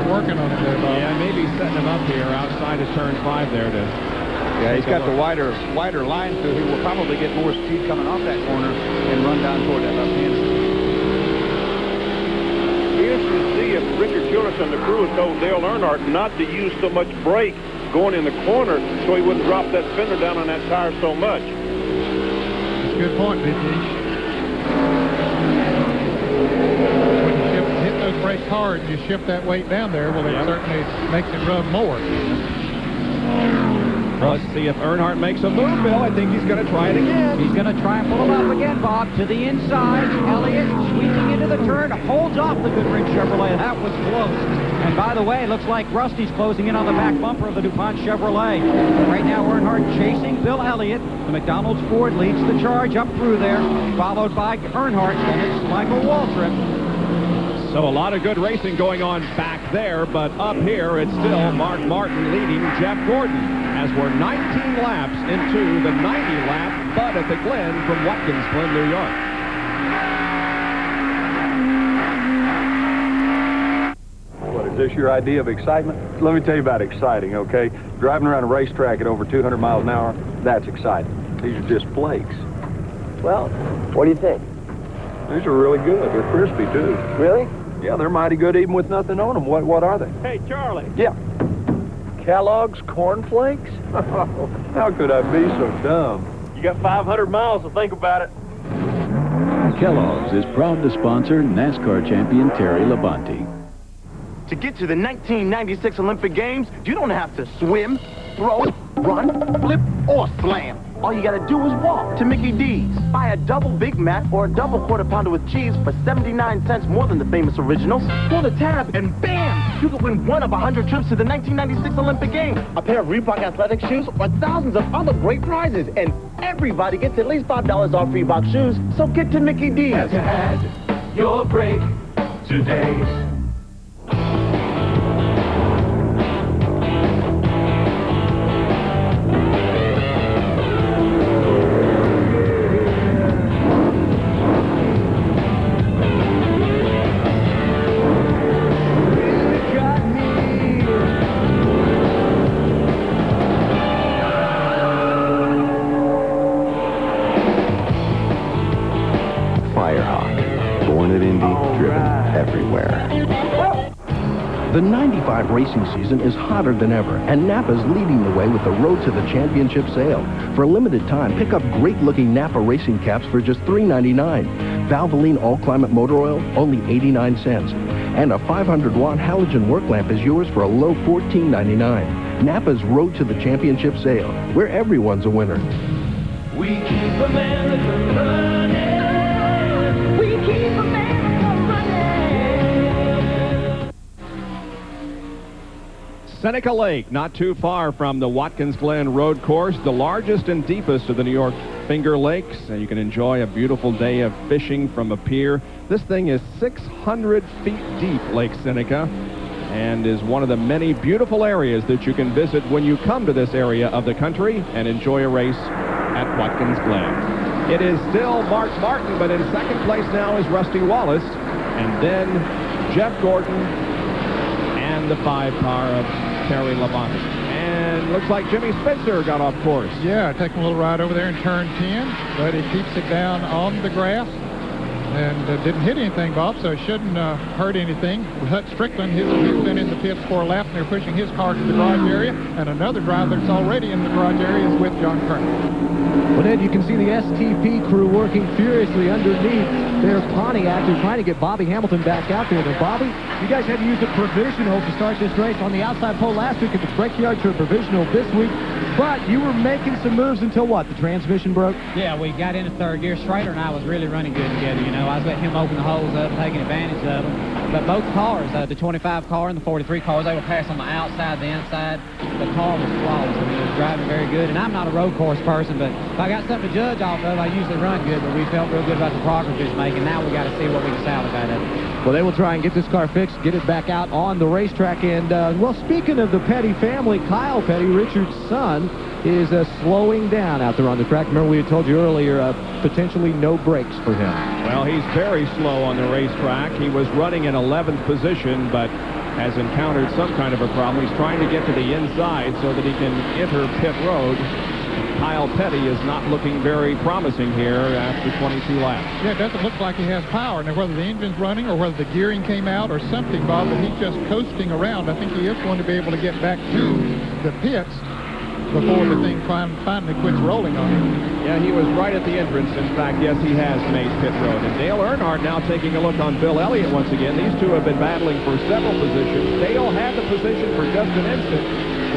Working on it there, Bob. Yeah, maybe setting him up here outside of turn 5 there to... Yeah, he's got the wider line, so he will probably get more speed coming off that corner and run down toward that left hand. Be interested to see if Richard Juris and the crew had told Dale Earnhardt not to use so much brake going in the corner so he wouldn't drop that fender down on that tire so much. That's a good point, BT. Brake hard, you shift that weight down there, well, it certainly makes it rub more. Let's see if Earnhardt makes a move, Bill. I think he's going to try it again. He's going to try and pull him up again, Bob, to the inside. Elliott sweeping into the turn, holds off the Goodrich Chevrolet. That was close. And by the way, it looks like Rusty's closing in on the back bumper of the DuPont Chevrolet. Right now, Earnhardt chasing Bill Elliott. The McDonald's Ford leads the charge up through there, followed by Earnhardt, and it's Michael Waltrip. So a lot of good racing going on back there, but up here it's still Mark Martin leading Jeff Gordon, as we're 19 laps into the 90-lap Bud at the Glen from Watkins Glen, New York. What, is this your idea of excitement? Let me tell you about exciting, okay? Driving around a racetrack at over 200 miles an hour, that's exciting. These are just flakes. Well, what do you think? These are really good. They're crispy, too. Really? Yeah, they're mighty good even with nothing on them. What are they? Hey, Charlie. Yeah. Kellogg's Corn Flakes? How could I be so dumb? You got 500 miles to think about it. Kellogg's is proud to sponsor NASCAR champion Terry Labonte. To get to the 1996 Olympic Games, you don't have to swim, throw, run, flip, or slam. All you gotta do is walk to Mickey D's. Buy a double Big Mac or a double quarter pounder with cheese for 79 cents more than the famous originals. Pull the tab and bam! You could win one of 100 trips to the 1996 Olympic Games. A pair of Reebok athletic shoes or thousands of other great prizes. And everybody gets at least $5 off Reebok shoes. So get to Mickey D's. Have you had your break today? The 95 racing season is hotter than ever, and Napa's leading the way with the Road to the Championship sale. For a limited time, pick up great-looking Napa racing caps for just $3.99. Valvoline all-climate motor oil, only 89 cents. And a 500-watt halogen work lamp is yours for a low $14.99. Napa's Road to the Championship sale, where everyone's a winner. We keep America running. We keep America running. Seneca Lake, not too far from the Watkins Glen Road Course, the largest and deepest of the New York Finger Lakes, and you can enjoy a beautiful day of fishing from a pier. This thing is 600 feet deep, Lake Seneca, and is one of the many beautiful areas that you can visit when you come to this area of the country and enjoy a race at Watkins Glen. It is still Mark Martin, but in second place now is Rusty Wallace, and then Jeff Gordon and the 5-car of Terry Labonte. And looks like Jimmy Spencer got off course. Yeah, taking a little ride over there in turn 10, but he keeps it down on the grass and didn't hit anything, Bob, so it shouldn't hurt anything. Hut Strickland, he's been in the pits for a lap, and they're pushing his car to the garage area, and another driver that's already in the garage area is with John Kerner. Well, Ed, you can see the STP crew working furiously underneath their Pontiac. They're trying to get Bobby Hamilton back out there. Now, Bobby, you guys had to use a provisional to start this race on the outside pole last week at the Brickyard to a provisional this week. But you were making some moves until what? The transmission broke? Yeah, we got into third gear. Schrader and I was really running good together, you know. I was letting him open the holes up, taking advantage of them. But both cars, the 25 car and the 43 car, they were passing on the outside, the inside. The car was flawless. I mean, it was driving very good. And I'm not a road course person, but if I got something to judge off of, I usually run good. But we felt real good about the progress we was making. Now we got to see what we can salvage out of it. Well, they will try and get this car fixed, get it back out on the racetrack. And, well, speaking of the Petty family, Kyle Petty, Richard's son, is slowing down out there on the track. Remember, we had told you earlier, potentially no brakes for him. Well, he's very slow on the racetrack. He was running in 11th position, but has encountered some kind of a problem. He's trying to get to the inside so that he can enter pit road. Kyle Petty is not looking very promising here after 22 laps. Yeah, it doesn't look like he has power. Now, whether the engine's running or whether the gearing came out or something, Bob, but he's just coasting around. I think he is going to be able to get back to the pits before the thing finally quits rolling on him. Yeah, he was right at the entrance. In fact, yes, he has made pit road. And Dale Earnhardt now taking a look on Bill Elliott once again. These two have been battling for several positions. Dale had the position for just an instant,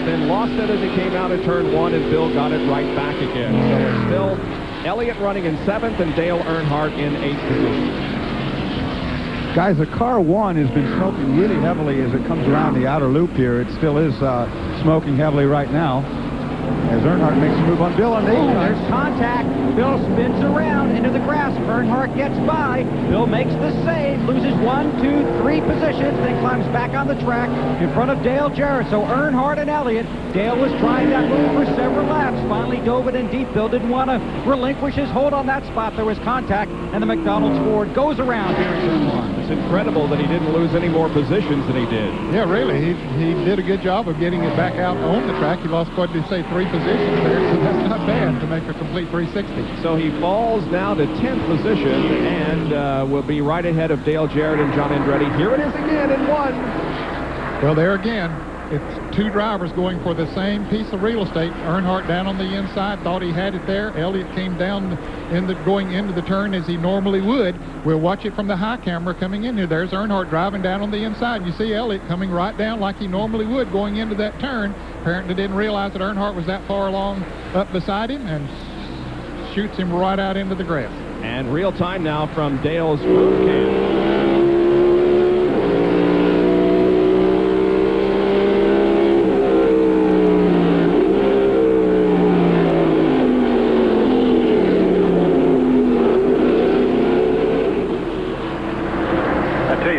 but then lost it as he came out of turn 1, and Bill got it right back again. So it's still Elliott running in 7th and Dale Earnhardt in 8th position. Guys, the car 1 has been smoking really heavily as it comes around the outer loop here. It still is smoking heavily right now as Earnhardt makes a move on Bill on the There's contact. Bill spins around into the grass. Earnhardt gets by. Bill makes the save, loses 1, 2, 3 positions, then climbs back on the track in front of Dale Jarrett. So Earnhardt and Elliott. Dale was trying that move for several laps. Finally dove it in deep. Bill didn't want to relinquish his hold on that spot. There was contact, and the McDonald's Ford goes around here in turn 1. It's incredible that he didn't lose any more positions than he did. Yeah, really. He did a good job of getting it back out on the track. He lost, what did he say, 3 positions there, so that's not bad to make a complete 360. So he falls now to 10th position and will be right ahead of Dale Jarrett and John Andretti. Here it is again in 1. Well, there again, it's 2 drivers going for the same piece of real estate. Earnhardt down on the inside, thought he had it there. Elliott came down going into the turn as he normally would. We'll watch it from the high camera coming in here. There's Earnhardt driving down on the inside. You see Elliott coming right down like he normally would going into that turn. Apparently didn't realize that Earnhardt was that far along up beside him and shoots him right out into the grass. And real time now from Dale's boot camp.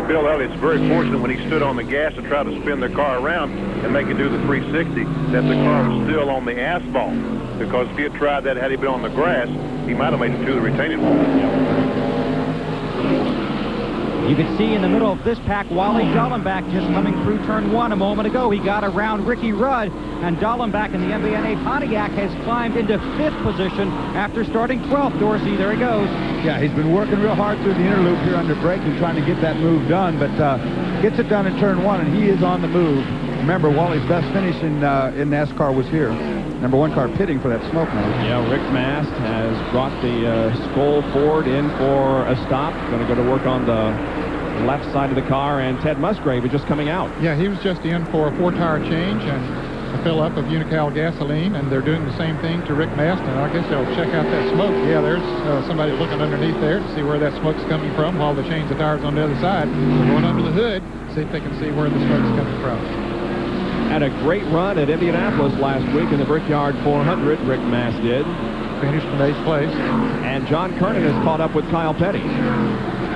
Bill Elliott's very fortunate when he stood on the gas to try to spin the car around and make it do the 360, that the car was still on the asphalt. Because if he had tried that, had he been on the grass, he might have made it to the retaining wall. You can see in the middle of this pack, Wally Dallenbach just coming through turn 1 a moment ago. He got around Ricky Rudd, and Dallenbach in the MBNA Pontiac has climbed into 5th position after starting 12th. Dorsey, there he goes. Yeah, he's been working real hard through the inner loop here under braking, trying to get that move done, but gets it done in turn 1, and he is on the move. Remember, Wally's best finish in NASCAR was here. Number 1 car pitting for that smoke now. Yeah, Rick Mast has brought the Skoll Ford in for a stop. Going to go to work on the left side of the car, and Ted Musgrave is just coming out. Yeah, he was just in for a 4-tire change and a fill-up of Unical gasoline, and they're doing the same thing to Rick Mast, and I guess they'll check out that smoke. Yeah, there's somebody looking underneath there to see where that smoke's coming from while they change the tires on the other side. They're going under the hood, see if they can see where the smoke's coming from. Had a great run at Indianapolis last week in the Brickyard 400, Rick Mast did. Finished in 8th place. And John Kernan has caught up with Kyle Petty.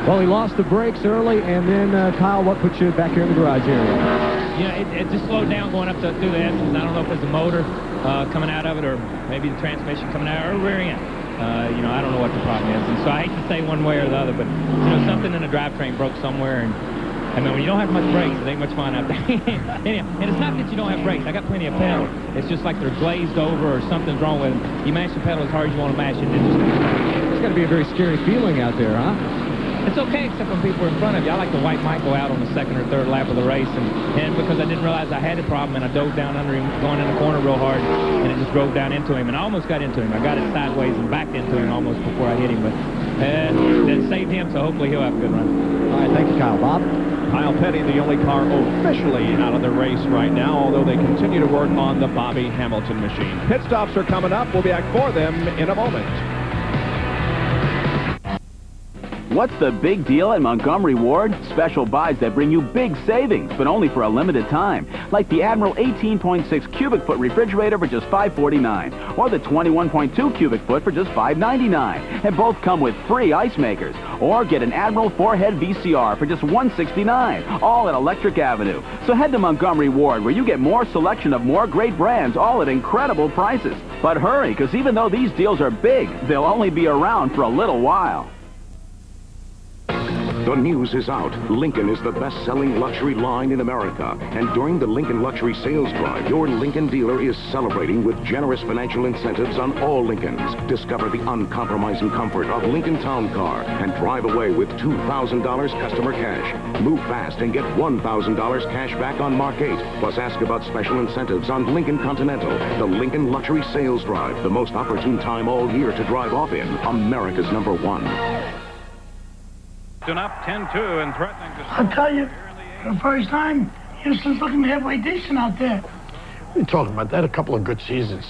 Well, he lost the brakes early, and then, Kyle, what put you back here in the garage area? You know, it just slowed down going up through the engines. I don't know if it's the motor coming out of it, or maybe the transmission coming out, or rear end. You know, I don't know what the problem is. And so I hate to say one way or the other, but, you know, something in the drivetrain broke somewhere, and I mean, when you don't have much brakes, it ain't much fun out there. Anyhow, and it's not that you don't have brakes. I got plenty of pedals. It's just like they're glazed over or something's wrong with them. You mash the pedal as hard as you want to mash it, and it just It's got to be a very scary feeling out there, huh? It's okay, except when people are in front of you. I like to wipe Michael out on the 2nd or 3rd lap of the race, and because I didn't realize I had a problem, and I dove down under him, going in the corner real hard, and it just drove down into him, and I almost got into him. I got it sideways and backed into him almost before I hit him, but that saved him, so hopefully he'll have a good run. All right, thank you, Kyle. Bob? Kyle Petty, the only car officially out of the race right now, although they continue to work on the Bobby Hamilton machine. Pit stops are coming up. We'll be back for them in a moment. What's the big deal at Montgomery Ward? Special buys that bring you big savings, but only for a limited time. Like the Admiral 18.6 cubic foot refrigerator for just $5.49, or the 21.2 cubic foot for just $5.99. And both come with free ice makers. Or get an Admiral 4-head VCR for just $169, all at Electric Avenue. So head to Montgomery Ward, where you get more selection of more great brands, all at incredible prices. But hurry, because even though these deals are big, they'll only be around for a little while. The news is out. Lincoln is the best-selling luxury line in America. And during the Lincoln Luxury Sales Drive, your Lincoln dealer is celebrating with generous financial incentives on all Lincolns. Discover the uncompromising comfort of Lincoln Town Car and drive away with $2,000 customer cash. Move fast and get $1,000 cash back on Mark 8. Plus, ask about special incentives on Lincoln Continental. The Lincoln Luxury Sales Drive, the most opportune time all year to drive off in. America's #1. Up 10-2 and threatening to... I'll tell you, for the first time, Houston's looking halfway decent out there. What are you talking about? They had a couple of good seasons.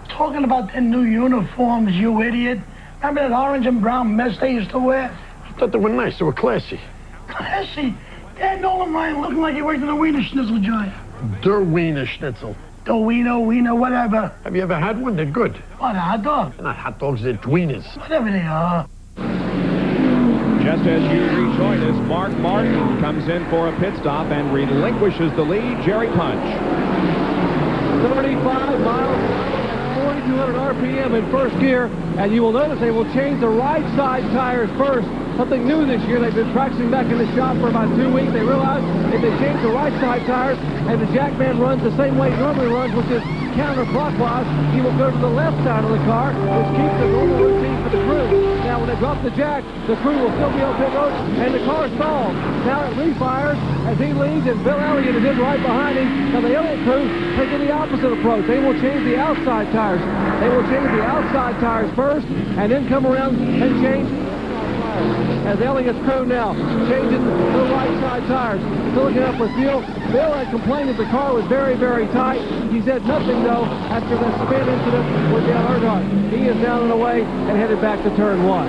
Talking about their new uniforms, you idiot. Remember that orange and brown mess they used to wear? I thought they were nice. They were classy. Classy? Yeah, Nolan Ryan looking like he worked in a Wiener Schnitzel joint. Der Wiener Schnitzel. The Wiener, whatever. Have you ever had one? They're good. What, a hot dog? They're not hot dogs, they're wieners. Whatever they are. Just as you rejoin us, Mark Martin comes in for a pit stop and relinquishes the lead. Jerry Punch. 35 miles, 4,200 RPM in first gear, and you will notice they will change the right side tires first. Something new this year. They've been practicing back in the shop for about 2 weeks. They realized if they change the right side tires and the Jackman runs the same way he normally runs, which is counterclockwise, he will go to the left side of the car, which keeps the normal routine for the crew. Now, when they drop the jack, the crew will still be on pit road, and the car stalls. Now it refires as he leads, and Bill Elliott is in right behind him. Now, the Elliott crew taking the opposite approach. They will change the outside tires. They will change the outside tires first, and then come around and change as Elliott's crew now changing the right side tires, filling it up with fuel. Bill had complained that the car was very, very tight. He said nothing, though, after the spin incident with Dale Earnhardt. He is down and away and headed back to turn 1.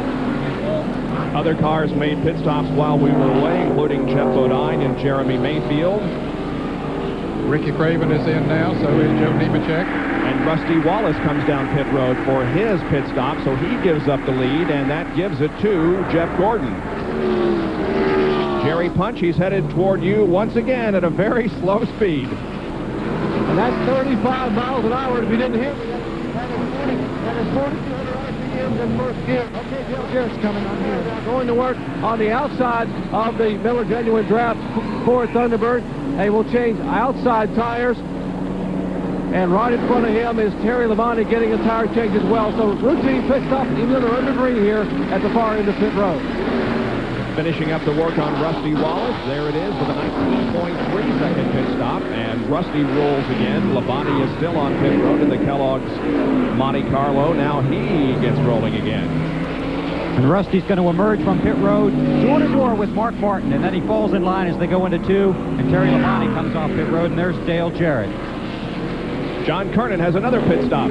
Other cars made pit stops while we were away, including Jeff Bodine and Jeremy Mayfield. Ricky Craven is in now, so is Joe Nemechek. And Rusty Wallace comes down pit road for his pit stop, so he gives up the lead, and that gives it to Jeff Gordon. Jerry Punch, he's headed toward you once again at a very slow speed. And that's 35 miles an hour. If you didn't hear me, that is 4,200 RPMs in first gear. Okay, Dale Jarrett's coming on here. Now going to work on the outside of the Miller Genuine Draft Ford Thunderbird. They will change outside tires. And right in front of him is Terry Labonte getting a tire change as well. So routine pit stop, even though they're under green here at the far end of pit road. Finishing up the work on Rusty Wallace. There it is with a 19.3 second pit stop. And Rusty rolls again. Labonte is still on pit road in the Kellogg's Monte Carlo. Now he gets rolling again. And Rusty's going to emerge from pit road door to door with Mark Martin. And then he falls in line as they go into 2. And Terry Labonte comes off pit road. And there's Dale Jarrett. John Kernan has another pit stop.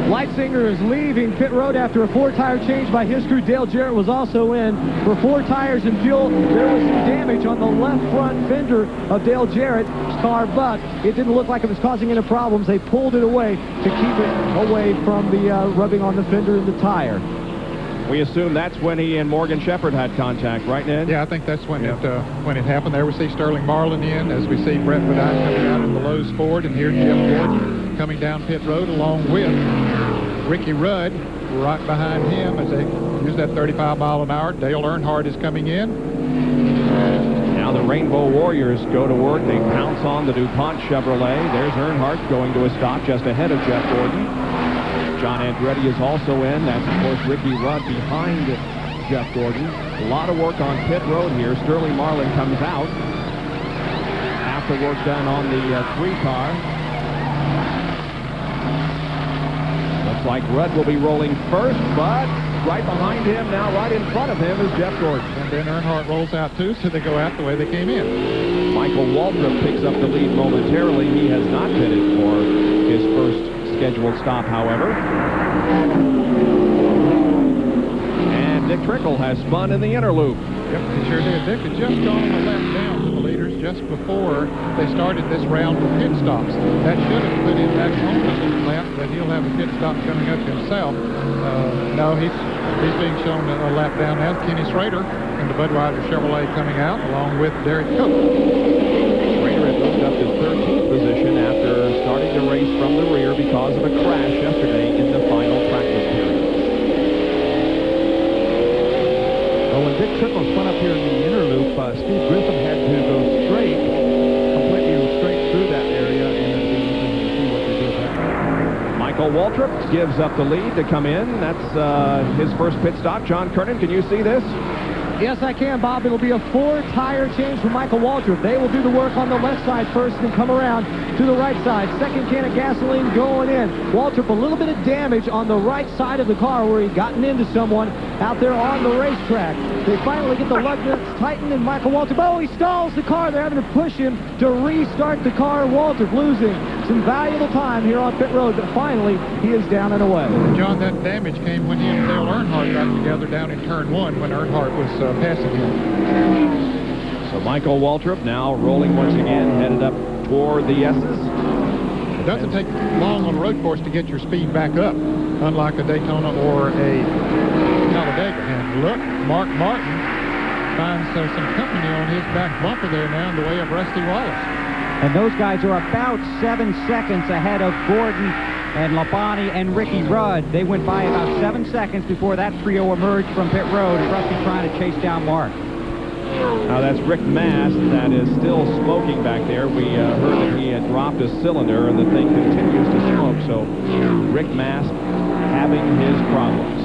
Leitzinger is leaving pit road after a 4-tire change by his crew. Dale Jarrett was also in for 4 tires and fuel. There was some damage on the left front fender of Dale Jarrett's car, but it didn't look like it was causing any problems. They pulled it away to keep it away from the rubbing on the fender and the tire. We assume that's when he and Morgan Shepherd had contact, right, Ned? Yeah, I think that's when it happened. There we see Sterling Marlin in, as we see Brett Bodine coming out in the Lowe's Ford, and here's Jeff Gordon coming down pit road along with Ricky Rudd right behind him as they use that 35 mile an hour. Dale Earnhardt is coming in. Now the Rainbow Warriors go to work. They pounce on the DuPont Chevrolet. There's Earnhardt going to a stop just ahead of Jeff Gordon. John Andretti is also in. That's, of course, Ricky Rudd behind Jeff Gordon. A lot of work on pit road here. Sterling Marlin comes out after work done on the 3-car. Looks like Rudd will be rolling first, but right behind him, now right in front of him, is Jeff Gordon. And then Earnhardt rolls out too, so they go out the way they came in. Michael Waltrip picks up the lead momentarily. He has not pitted for his first scheduled stop, however. And Dick Trickle has spun in the inner loop. Yep, he sure did. Dick had just gone on the lap down to the leaders just before they started this round of pit stops. That should have put him back on the lead lap, but he'll have a pit stop coming up himself. No, he's being shown a lap down now. Kenny Schrader in the Budweiser Chevrolet coming out, along with Derek Cook. Schrader had moved up to 13th position after starting the race from the rear because of a crash yesterday in the final practice period. Well, when Dick Trickle spun up here in the inner loop, Steve Griffin had to go completely straight through that area, and then be able to see what they did there. Michael Waltrip gives up the lead to come in. That's his first pit stop. John Kernan, can you see this? Yes, I can, Bob. It'll be a 4-tire change for Michael Waltrip. They will do the work on the left side first and come around to the right side. Second can of gasoline going in. Waltrip, a little bit of damage on the right side of the car where he'd gotten into someone out there on the racetrack. They finally get the lug nuts tightened, and Michael Waltrip, oh, he stalls the car. They're having to push him to restart the car. Waltrip losing some valuable time here on pit road, but finally he is down and away. John, that damage came when he and Dale Earnhardt got together down in turn 1 when Earnhardt was passing him. So Michael Waltrip now rolling once again, headed up toward the S's. It doesn't take long on a road course to get your speed back up, unlike a Daytona or a Talladega. And look, Mark Martin finds some company on his back bumper there now in the way of Rusty Wallace. And those guys are about 7 seconds ahead of Gordon and Labonte and Ricky Rudd. They went by about 7 seconds before that trio emerged from pit road, and Rusty trying to chase down Mark. Now that's Rick Mast that is still smoking back there. We heard that he had dropped a cylinder and the thing continues to smoke. So Rick Mast having his problems.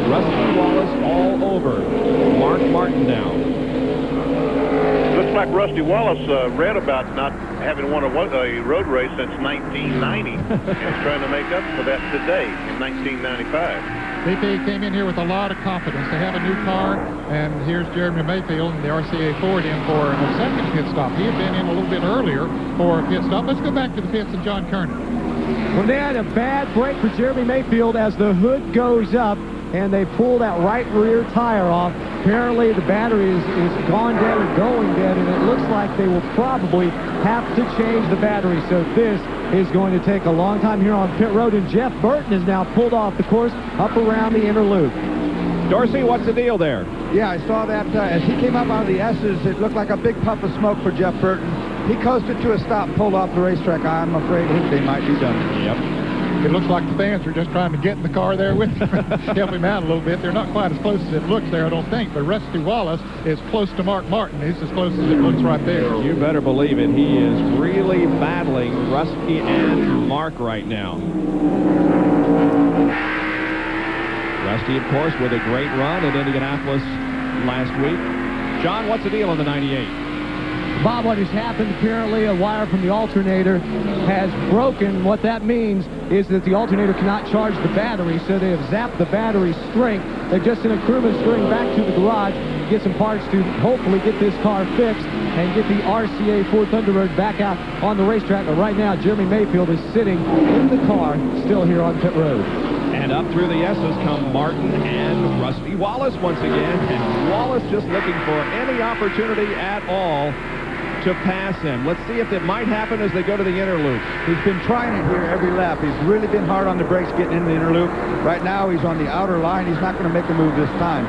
Rusty Wallace all over. Mark Martin now. Looks like Rusty Wallace read about not having won a road race since 1990 and is trying to make up for that today in 1995. BP came in here with a lot of confidence. They have a new car, and here's Jeremy Mayfield and the RCA Ford in for a second pit stop. He had been in a little bit earlier for a pit stop. Let's go back to the pits and John Kerner. Well, they had a bad break for Jeremy Mayfield as the hood goes up, and they pull that right rear tire off. Apparently the battery is gone dead or going dead, and it looks like they will probably have to change the battery. So this is going to take a long time here on pit road, and Jeff Burton is now pulled off the course up around the inner loop. Dorsey, what's the deal there? Yeah, I saw that as he came up out of the S's, it looked like a big puff of smoke for Jeff Burton. He coasted to a stop, pulled off the racetrack. I'm afraid they might be done. Yep. It looks like the fans are just trying to get in the car there with him, help him out a little bit. They're not quite as close as it looks there, I don't think, but Rusty Wallace is close to Mark Martin. He's as close as it looks right there. You better believe it. He is really battling Rusty and Mark right now. Rusty, of course, with a great run at Indianapolis last week. John, what's the deal on the 98? Bob, what has happened, apparently a wire from the alternator has broken. What that means is that the alternator cannot charge the battery, so they have zapped the battery strength. They've just sent a crewman scurrying back to the garage to get some parts to hopefully get this car fixed and get the RCA Ford Thunderbird back out on the racetrack. But right now, Jeremy Mayfield is sitting in the car still here on pit road. And up through the S's come Martin and Rusty Wallace once again. And Wallace just looking for any opportunity at all to pass him. Let's see if it might happen as they go to the inner loop. He's been trying it here every lap. He's really been hard on the brakes getting in the inner loop. Right now, he's on the outer line. He's not going to make a move this time.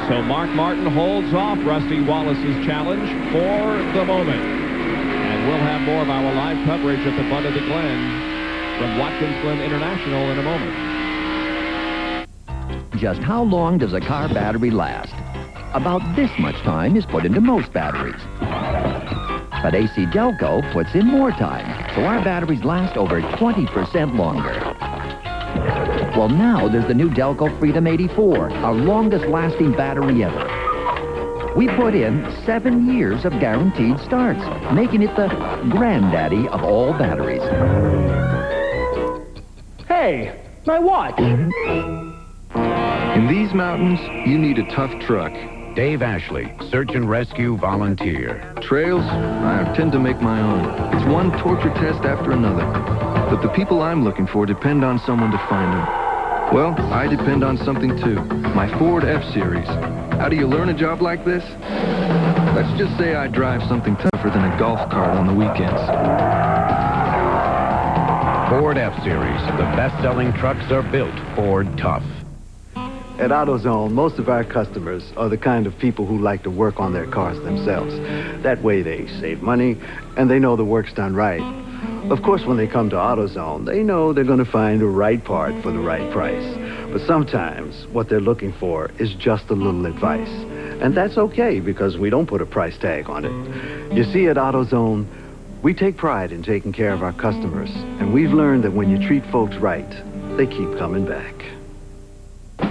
So Mark Martin holds off Rusty Wallace's challenge for the moment. And we'll have more of our live coverage at the butt of the Glen from Watkins Glen International in a moment. Just how long does a car battery last? About this much time is put into most batteries. But AC Delco puts in more time, so our batteries last over 20% longer. Well, now there's the new Delco Freedom 84, our longest-lasting battery ever. We put in 7 years of guaranteed starts, making it the granddaddy of all batteries. Hey, my watch! In these mountains, you need a tough truck. Dave Ashley, Search and Rescue Volunteer. Trails, I tend to make my own. It's one torture test after another. But the people I'm looking for depend on someone to find them. Well, I depend on something too. My Ford F-Series. How do you learn a job like this? Let's just say I drive something tougher than a golf cart on the weekends. Ford F-Series. The best-selling trucks are built Ford tough. At AutoZone, most of our customers are the kind of people who like to work on their cars themselves. That way they save money, and they know the work's done right. Of course, when they come to AutoZone, they know they're going to find the right part for the right price. But sometimes, what they're looking for is just a little advice. And that's okay, because we don't put a price tag on it. You see, at AutoZone, we take pride in taking care of our customers, and we've learned that when you treat folks right, they keep coming back.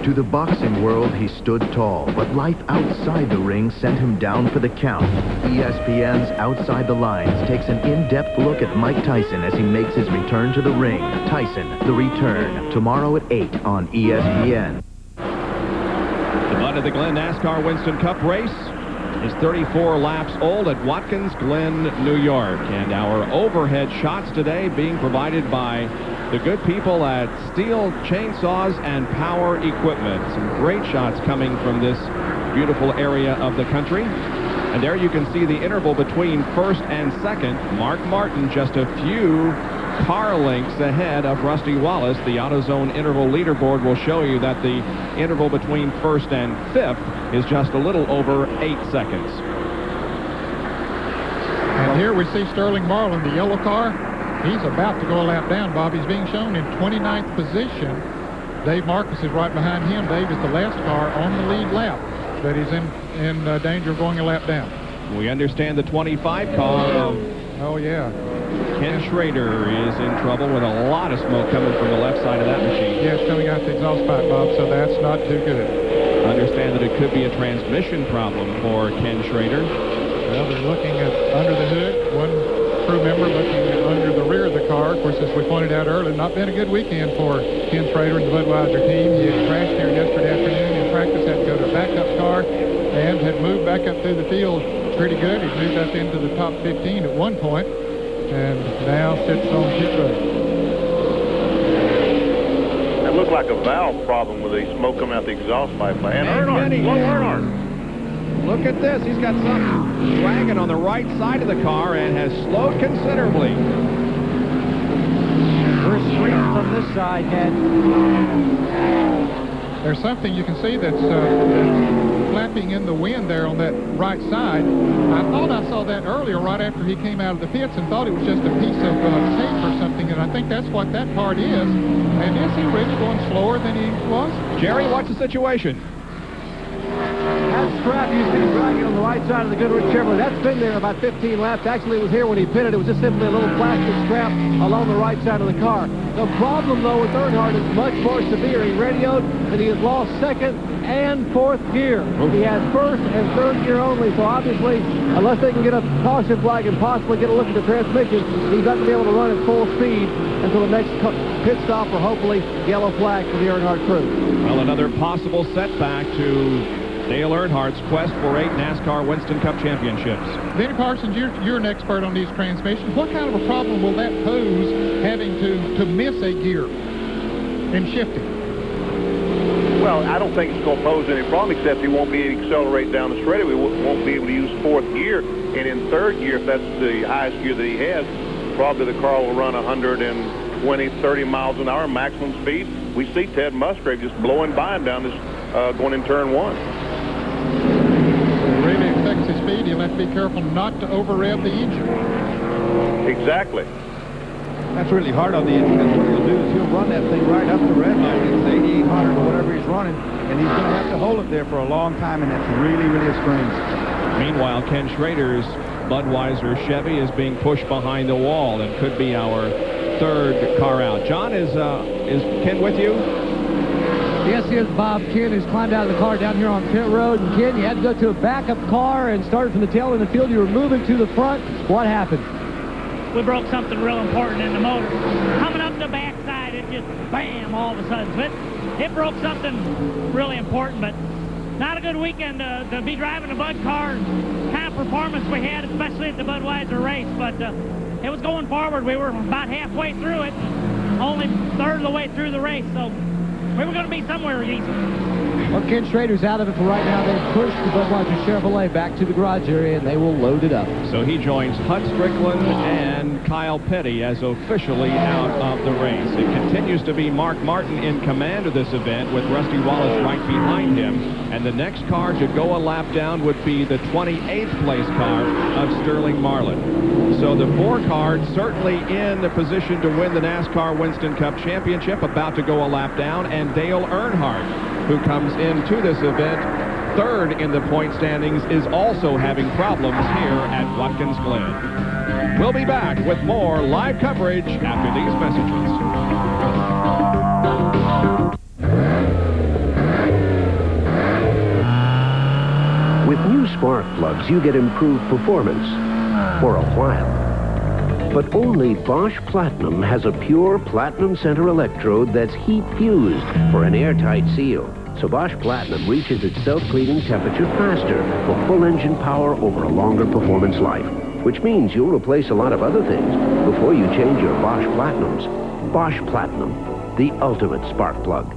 To the boxing world, he stood tall, but life outside the ring sent him down for the count. ESPN's Outside the Lines takes an in-depth look at Mike Tyson as he makes his return to the ring. Tyson, The Return, tomorrow at 8 on ESPN. The mud of the Glen NASCAR Winston Cup race is 34 laps old at Watkins, Glen, New York. And our overhead shots today being provided by the good people at Steel Chainsaws and Power Equipment. Some great shots coming from this beautiful area of the country. And there you can see the interval between first and second. Mark Martin just a few car lengths ahead of Rusty Wallace. The AutoZone interval leaderboard will show you that the interval between first and fifth is just a little over 8 seconds. And here we see Sterling Marlin, the yellow car. He's about to go a lap down, Bob. He's being shown in 29th position. Dave Marcus is right behind him. Dave is the last car on the lead lap that is in danger of going a lap down. We understand the 25 car of oh yeah, Ken Schrader is in trouble with a lot of smoke coming from the left side of that machine. Yeah, it's coming out the exhaust pipe, Bob, so that's not too good. I understand that it could be a transmission problem for Ken Schrader. Well, they're looking at under the hood. One crew member looking at under the rear of the car. Of course, as we pointed out earlier, not been a good weekend for Ken Schrader and the Budweiser team. He had crashed here yesterday afternoon in practice, had to go to a backup car, and had moved back up through the field pretty good. He's moved up into the top 15 at one point, and now sits on pit road. That looked like a valve problem with the smoke coming out the exhaust pipe. And Earnhardt, slow Earnhardt. Look at this. He's got something dragging on the right side of the car and has slowed considerably. We're streaming from this side, Ken. There's something you can see that's flapping in the wind there on that right side. I thought I saw that earlier right after he came out of the pits and thought it was just a piece of tape or something, and I think that's what that part is. And is he really going slower than he was? Jerry, what's the situation? That strap used to be dragging on the right side of the Goodrich Chevrolet. That's been there about 15 laps. Actually, it was here when he pitted. It was just simply a little plastic strap along the right side of the car. The problem, though, with Earnhardt is much more severe. He radioed that he has lost second and fourth gear. He has first and third gear only, so obviously, unless they can get a caution flag and possibly get a look at the transmission, he's not going to be able to run at full speed until the next pit stop, or hopefully yellow flag for the Earnhardt crew. Well, another possible setback to Dale Earnhardt's quest for 8 NASCAR Winston Cup championships. Benny Parsons, you're an expert on these transmissions. What kind of a problem will that pose, having to miss a gear in shifting? Well, I don't think it's going to pose any problem, except he won't be able to accelerate down the straightaway. We won't be able to use fourth gear. And in third gear, if that's the highest gear that he has, probably the car will run 120, 30 miles an hour maximum speed. We see Ted Musgrave just blowing by him down this, going in turn one. It really affects his speed. He'll have to be careful not to over-rev the engine. Exactly. That's really hard on the engine, because what he'll do is he'll run that thing right up the red line. It's 8,800 or whatever he's running, and he's going to have to hold it there for a long time, and that's really, really a strain. Meanwhile, Ken Schrader's Budweiser Chevy is being pushed behind the wall and could be our third car out. John, is Ken with you? Yes, he is, Bob. Ken has climbed out of the car down here on pit road. And Ken, you had to go to a backup car and started from the tail end of the field. You were moving to the front. What happened? We broke something real important in the motor. Coming up the backside, it just bam all of a sudden. So it broke something really important, but not a good weekend to be driving a Bud car. Kind of performance we had, especially at the Budweiser race, but it was going forward. We were about halfway through it, only third of the way through the race, so we were going to be somewhere easy. Well, Ken Schrader's out of it for right now. They've pushed the Budweiser Chevrolet back to the garage area, and they will load it up. So he joins Hut Strickland and Kyle Petty as officially out of the race. It continues to be Mark Martin in command of this event, with Rusty Wallace right behind him. And the next car to go a lap down would be the 28th place car of Sterling Marlin. So the 4 car certainly in the position to win the NASCAR Winston Cup Championship, about to go a lap down, and Dale Earnhardt, who comes into this event third in the point standings, is also having problems here at Watkins Glen. We'll be back with more live coverage after these messages. With new spark plugs, you get improved performance for a while. But only Bosch Platinum has a pure platinum center electrode that's heat-fused for an airtight seal. So Bosch Platinum reaches its self-cleaning temperature faster for full engine power over a longer performance life, which means you'll replace a lot of other things before you change your Bosch Platinums. Bosch Platinum, the ultimate spark plug.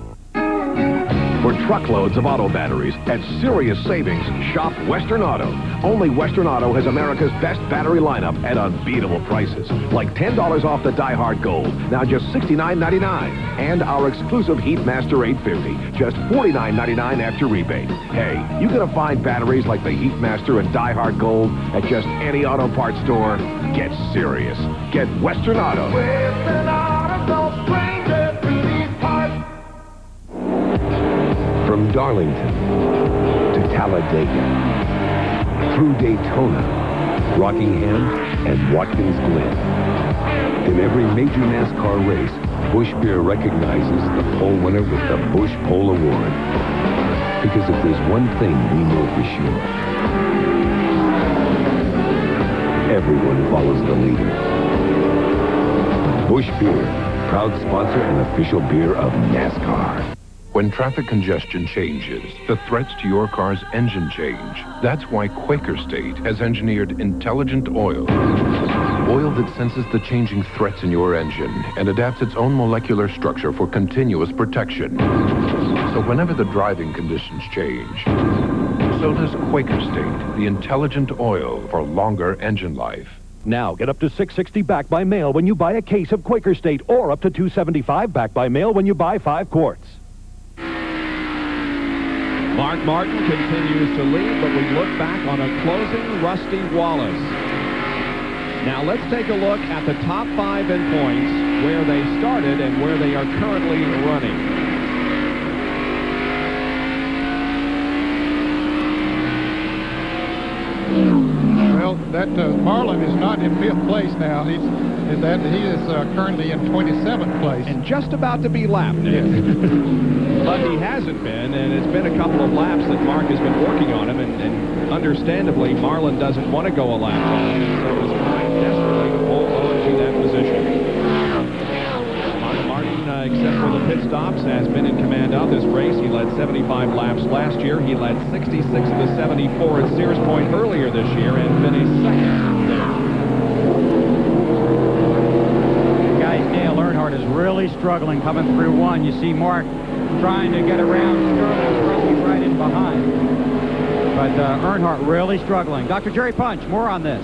For truckloads of auto batteries at serious savings, shop Western Auto. Only Western Auto has America's best battery lineup at unbeatable prices. Like $10 off the Die Hard Gold, now just $69.99. And our exclusive Heatmaster 850, just $49.99 after rebate. Hey, you gonna find batteries like the Heatmaster and Die Hard Gold at just any auto parts store? Get serious. Get Western Auto. Western Auto, no stranger to these parts. From Darlington to Talladega, through Daytona, Rockingham, and Watkins Glen. In every major NASCAR race, Busch Beer recognizes the pole winner with the Busch Pole Award. Because if there's one thing we know for sure, everyone follows the leader. Busch Beer, proud sponsor and official beer of NASCAR. When traffic congestion changes, the threats to your car's engine change. That's why Quaker State has engineered intelligent oil. Oil that senses the changing threats in your engine and adapts its own molecular structure for continuous protection. So whenever the driving conditions change, so does Quaker State, the intelligent oil for longer engine life. Now, get up to $6.60 back by mail when you buy a case of Quaker State, or up to $2.75 back by mail when you buy 5 quarts. Mark Martin continues to lead, but we look back on a closing Rusty Wallace. Now let's take a look at the top 5 in points, where they started and where they are currently running. Well, that Marlin is not in 5th place now. He is currently in 27th place. And just about to be lapped, Nick. But he hasn't been, and it's been a couple of laps that Mark has been working on him, and understandably, Marlin doesn't want to go a lap long, and so he's trying desperately to hold on to that position. Martin, except for the pit stops, has been in command of this race. He led 75 laps last year. He led 66 of the 74 at Sears Point earlier this year and finished second there. Guys, Dale Earnhardt is really struggling coming through 1. You see Mark trying to get around Sterling right in behind. But Earnhardt really struggling. Dr. Jerry Punch, more on this.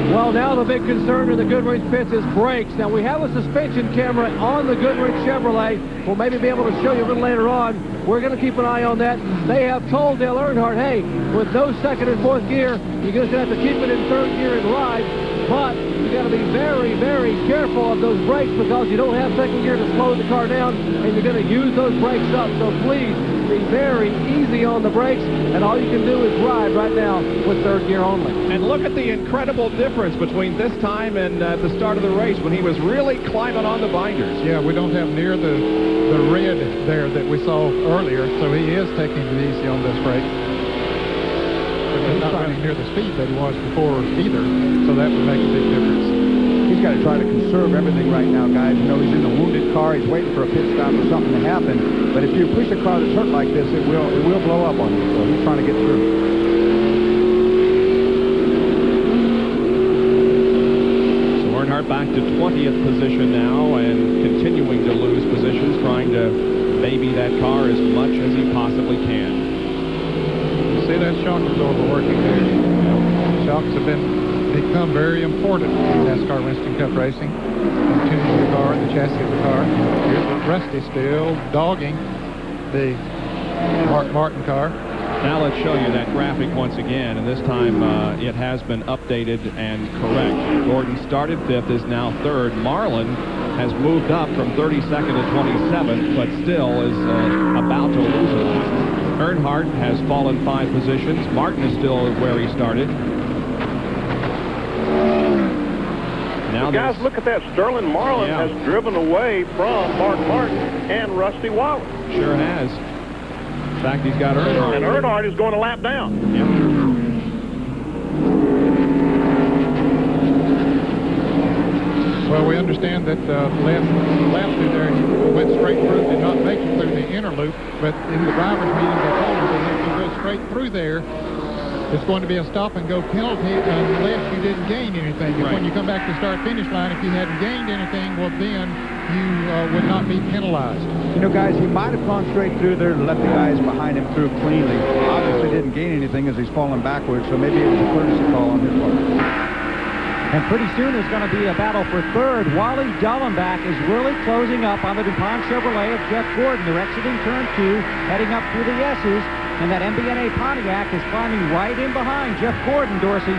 Well, now the big concern in the Goodrich pits is brakes. Now, we have a suspension camera on the Goodrich Chevrolet. We'll maybe be able to show you a little later on. We're going to keep an eye on that. They have told Dale Earnhardt, hey, with no 2nd and 4th gear, you're just going to have to keep it in 3rd gear and ride. But you got to be very, very careful of those brakes because you don't have 2nd gear to slow the car down, and you're going to use those brakes up. So please be very easy on the brakes, and all you can do is ride right now with 3rd gear only. And look at the incredible difference between this time and at the start of the race when he was really climbing on the binders. Yeah, we don't have near the red there that we saw earlier, so he is taking it easy on those brakes. But he's not running near the speed that he was before either, so that would make a big difference. He's got to try to conserve everything right now, guys. You know, he's in a wounded car. He's waiting for a pit stop or something to happen. But if you push a car that's hurt like this, it will blow up on you. So he's trying to get through. So Earnhardt back to 20th position now and continuing to lose positions, trying to baby that car as much as he possibly can. See that shock absorber working there. Shocks have become very important in NASCAR Winston Cup racing. In tuning the car and the chassis of the car. Here's Rusty still dogging the Mark Martin car. Now let's show you that graphic once again, and this time it has been updated and correct. Gordon started 5th, is now 3rd. Marlin has moved up from 32nd to 27th, but still is about to lose a lap. Earnhardt has fallen 5 positions. Martin is still where he started. Now guys, look at that. Sterling Marlin has driven away from Mark Martin and Rusty Wallace. Sure has. In fact, he's got Earnhardt. And Earnhardt is going a lap down. Yep. Well, we understand that last lap through there, he went straight through, did not make it through the inner loop, but in the driver's meeting, they told him that if you go straight through there, it's going to be a stop-and-go penalty unless you didn't gain anything. Right. When you come back to the start-finish line, if you hadn't gained anything, well, then you would not be penalized. You know, guys, he might have gone straight through there and let the guys behind him through cleanly. Obviously didn't gain anything as he's falling backwards, so maybe it was a courtesy call on his part. And pretty soon there's going to be a battle for third. Wally Dallenbach is really closing up on the DuPont Chevrolet of Jeff Gordon. They're exiting turn 2, heading up through the S's. And that MBNA Pontiac is climbing right in behind Jeff Gordon, Dorsey.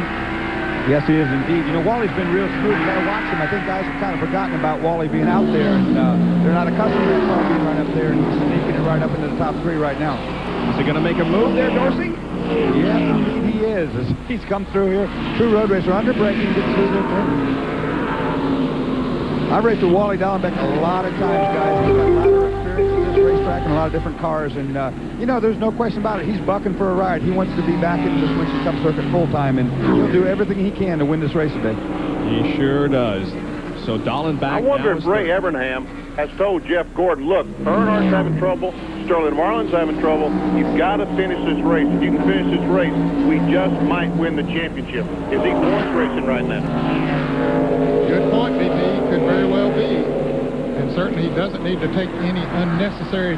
Yes, he is indeed. You know, Wally's been real smooth. You got to watch him. I think guys have kind of forgotten about Wally being out there, and they're not accustomed to that car being right up there, and he's sneaking it right up into the top 3 right now. Is he going to make a move there, Dorsey? Yes, indeed he is. As he's come through here. True road racer, under braking, gets through the turn. I've raced with Wally Dallenbach a lot of times, guys. He's got a lot of experience at this racetrack and a lot of different cars, and you know, there's no question about it. He's bucking for a ride. He wants to be back in this Winston Cup circuit full time, and he'll do everything he can to win this race today. He sure does. So Dallenbach. I wonder if Ray Evernham has told Jeff Gordon, look, Earnhardt's having trouble, Sterling Marlin's having trouble. You've got to finish this race. If you can finish this race, we just might win the championship. Is he horse racing right now? Good point, BP. Could very well be. And certainly he doesn't need to take any unnecessary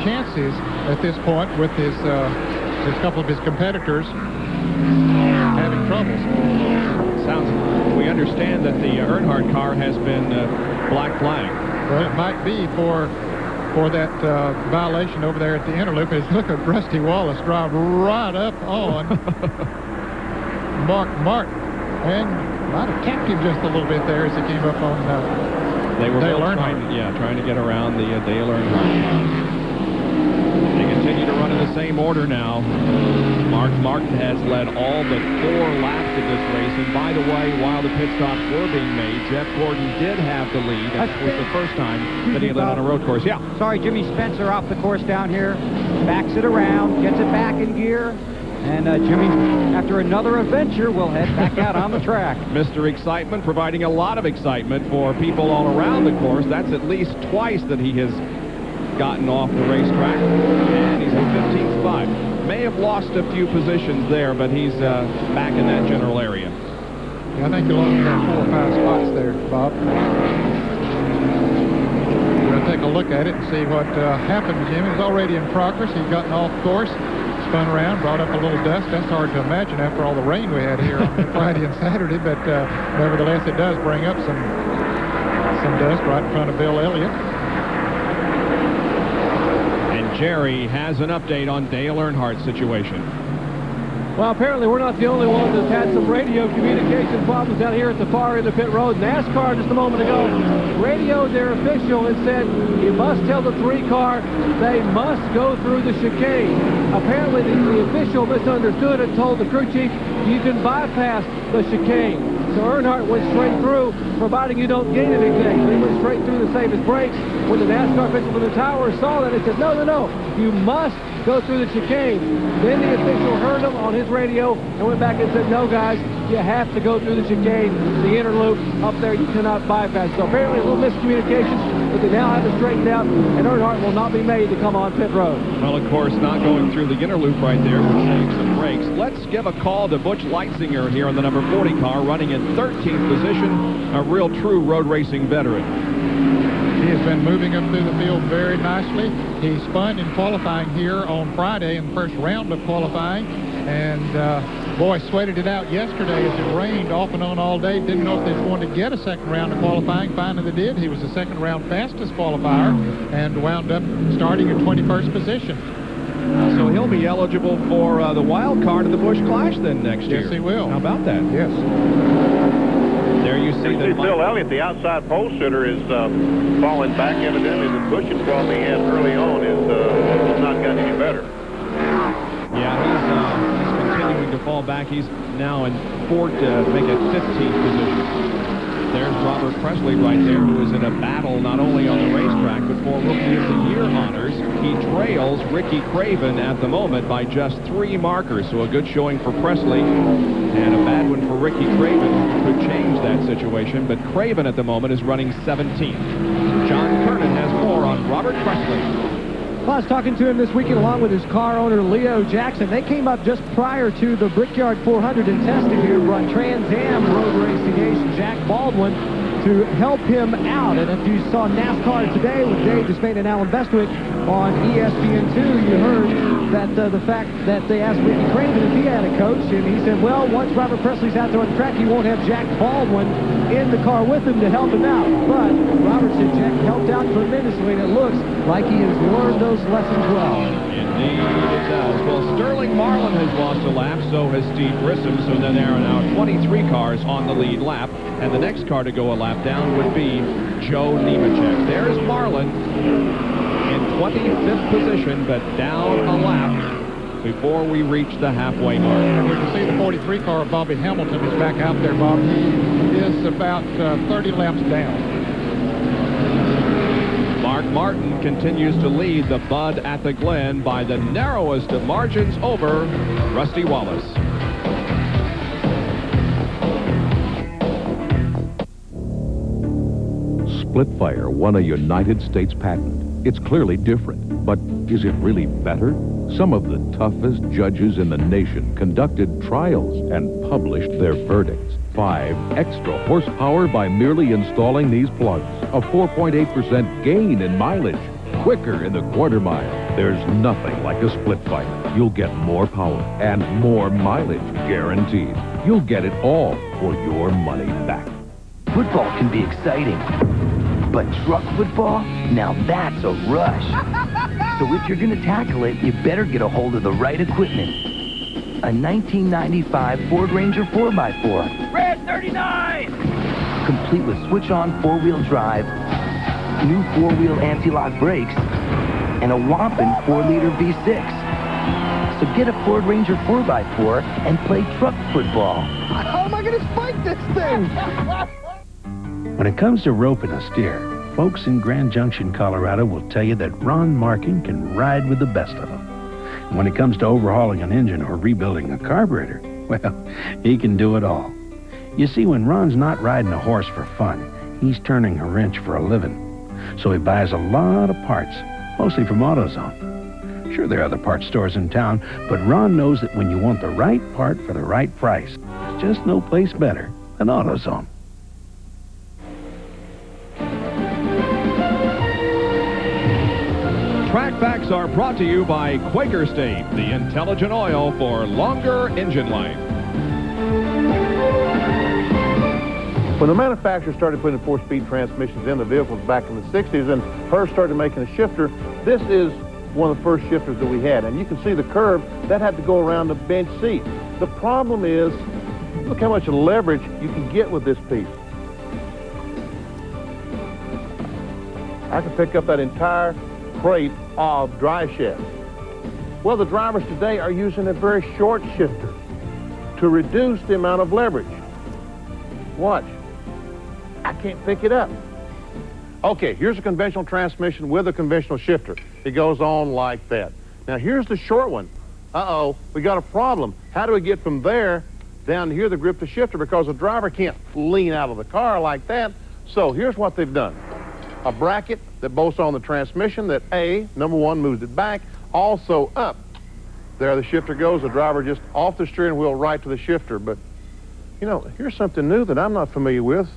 chances at this point with his couple of his competitors having troubles. We understand that the Earnhardt car has been black flagged. Well, it might be for that violation over there at the inner loop. Look at Rusty Wallace drive right up on Mark Martin, and might have tapped him just a little bit there as he came up on they were Dale Earnhardt. trying to get around the Dale Earnhardt. They continue to run in the same order now. Mark Martin has led all but 4 laps of this race. And by the way, while the pit stops were being made, Jeff Gordon did have the lead. And that was the first time that he led on a road course. Yeah. Sorry, Jimmy Spencer off the course down here. Backs it around, gets it back in gear. And Jimmy, after another adventure, will head back out on the track. Mr. Excitement, providing a lot of excitement for people all around the course. That's at least twice that he has gotten off the racetrack. And he's in 15th spot. May have lost a few positions there, but he's back in that general area. Yeah, I think he lost about 4 or 5 spots there, Bob. We're going to take a look at it and see what happened to Jimmy. It was already in progress. He'd gotten off course, spun around, brought up a little dust. That's hard to imagine after all the rain we had here on Friday and Saturday, but nevertheless, it does bring up some dust right in front of Bill Elliott. Jerry has an update on Dale Earnhardt's situation. Well, apparently we're not the only ones that's had some radio communication problems down here at the far end of pit road. NASCAR just a moment ago radioed their official and said, you must tell the 3 car they must go through the chicane. Apparently the official misunderstood and told the crew chief, you can bypass the chicane. So Earnhardt went straight through, providing you don't gain anything. He went straight through to save his brakes. When the NASCAR official from the tower saw that, he said, no, you must go through the chicane. Then the official heard him on his radio and went back and said, no, guys, you have to go through the chicane. The inner loop up there, you cannot bypass. So apparently a little miscommunication, but they now have it straightened out, and Earnhardt will not be made to come on pit road. Well, of course, not going through the inner loop right there would save some brakes. Let's give a call to Butch Leitzinger here on the number 40 car, running in 13th position, a real true road racing veteran. He has been moving up through the field very nicely. He spun in qualifying here on Friday in the first round of qualifying, and boy, sweated it out yesterday as it rained off and on all day. Didn't know if they were going to get a second round of qualifying. Finally they did. He was the second round fastest qualifier and wound up starting in 21st position. So he'll be eligible for the wild card of the Busch Clash then next year. Yes, he will. How about that? Yes. There you see that Bill Elliott, the outside pole sitter, is falling back. Evidently, the Busch's problem he had early on is not gotten any better. Yeah, he's continuing to fall back. He's now in 4th to make a 15th position. There's Rob Robert Presley right there, who is in a battle not only on the racetrack, but for Rookie of the Year honors. He trails Ricky Craven at the moment by just 3 markers, so a good showing for Presley, and a bad one for Ricky Craven. Could change that situation, but Craven at the moment is running 17th. John Kernan has more on Robert Presley. Well, I was talking to him this weekend along with his car owner, Leo Jackson. They came up just prior to the Brickyard 400 and tested here, brought Trans Am road racing ace Jack Baldwin to help him out. And if you saw NASCAR Today with Dave Despain and Alan Bestwick on ESPN2, you heard that the fact that they asked Ricky Craven if he had a coach, and he said, well, once Robert Presley's out there on the track, he won't have Jack Baldwin in the car with him to help him out. But Robert said Jack helped out tremendously, and it looks like he has learned those lessons well. Indeed it does. Well, Sterling Marlin has lost a lap, so has Steve Grissom, so then there are now 23 cars on the lead lap, and the next car to go a lap down would be Joe Nemechek. There's Marlin in 25th position, but down a lap before we reach the halfway mark. And we can see the 43 car of Bobby Hamilton is back out there, Bob. He is about 30 laps down. Mark Martin continues to lead the Bud at the Glen by the narrowest of margins over Rusty Wallace. Splitfire won a United States patent. It's clearly different, but is it really better? Some of the toughest judges in the nation conducted trials and published their verdicts. 5 extra horsepower by merely installing these plugs. A 4.8% gain in mileage. Quicker in the quarter mile. There's nothing like a Splitfire. You'll get more power and more mileage guaranteed. You'll get it all for your money back. Football can be exciting, but truck football, now that's a rush. So if you're going to tackle it, you better get a hold of the right equipment. A 1995 Ford Ranger 4x4. Red 39! Complete with switch-on 4-wheel drive, new 4-wheel anti-lock brakes, and a whopping 4-liter V6. So get a Ford Ranger 4x4 and play truck football. How am I going to spike this thing? When it comes to roping a steer, folks in Grand Junction, Colorado will tell you that Ron Markin can ride with the best of them. And when it comes to overhauling an engine or rebuilding a carburetor, well, he can do it all. You see, when Ron's not riding a horse for fun, he's turning a wrench for a living. So he buys a lot of parts, mostly from AutoZone. Sure, there are other parts stores in town, but Ron knows that when you want the right part for the right price, there's just no place better than AutoZone. Track Facts are brought to you by Quaker State, the intelligent oil for longer engine life. When the manufacturer started putting 4-speed transmissions in the vehicles back in the 60s and Hurst started making a shifter, this is one of the first shifters that we had. And you can see the curve, that had to go around the bench seat. The problem is, look how much leverage you can get with this piece. I can pick up that entire crate of drive shafts. Well, the drivers today are using a very short shifter to reduce the amount of leverage. Watch. I can't pick it up. Okay, here's a conventional transmission with a conventional shifter. It goes on like that. Now here's the short one. Uh-oh, we got a problem. How do we get from there down here to grip the shifter? Because the driver can't lean out of the car like that. So here's what they've done. A bracket that bolts on the transmission that number one, moves it back, also up. There the shifter goes, the driver just off the steering wheel right to the shifter. But, you know, here's something new that I'm not familiar with,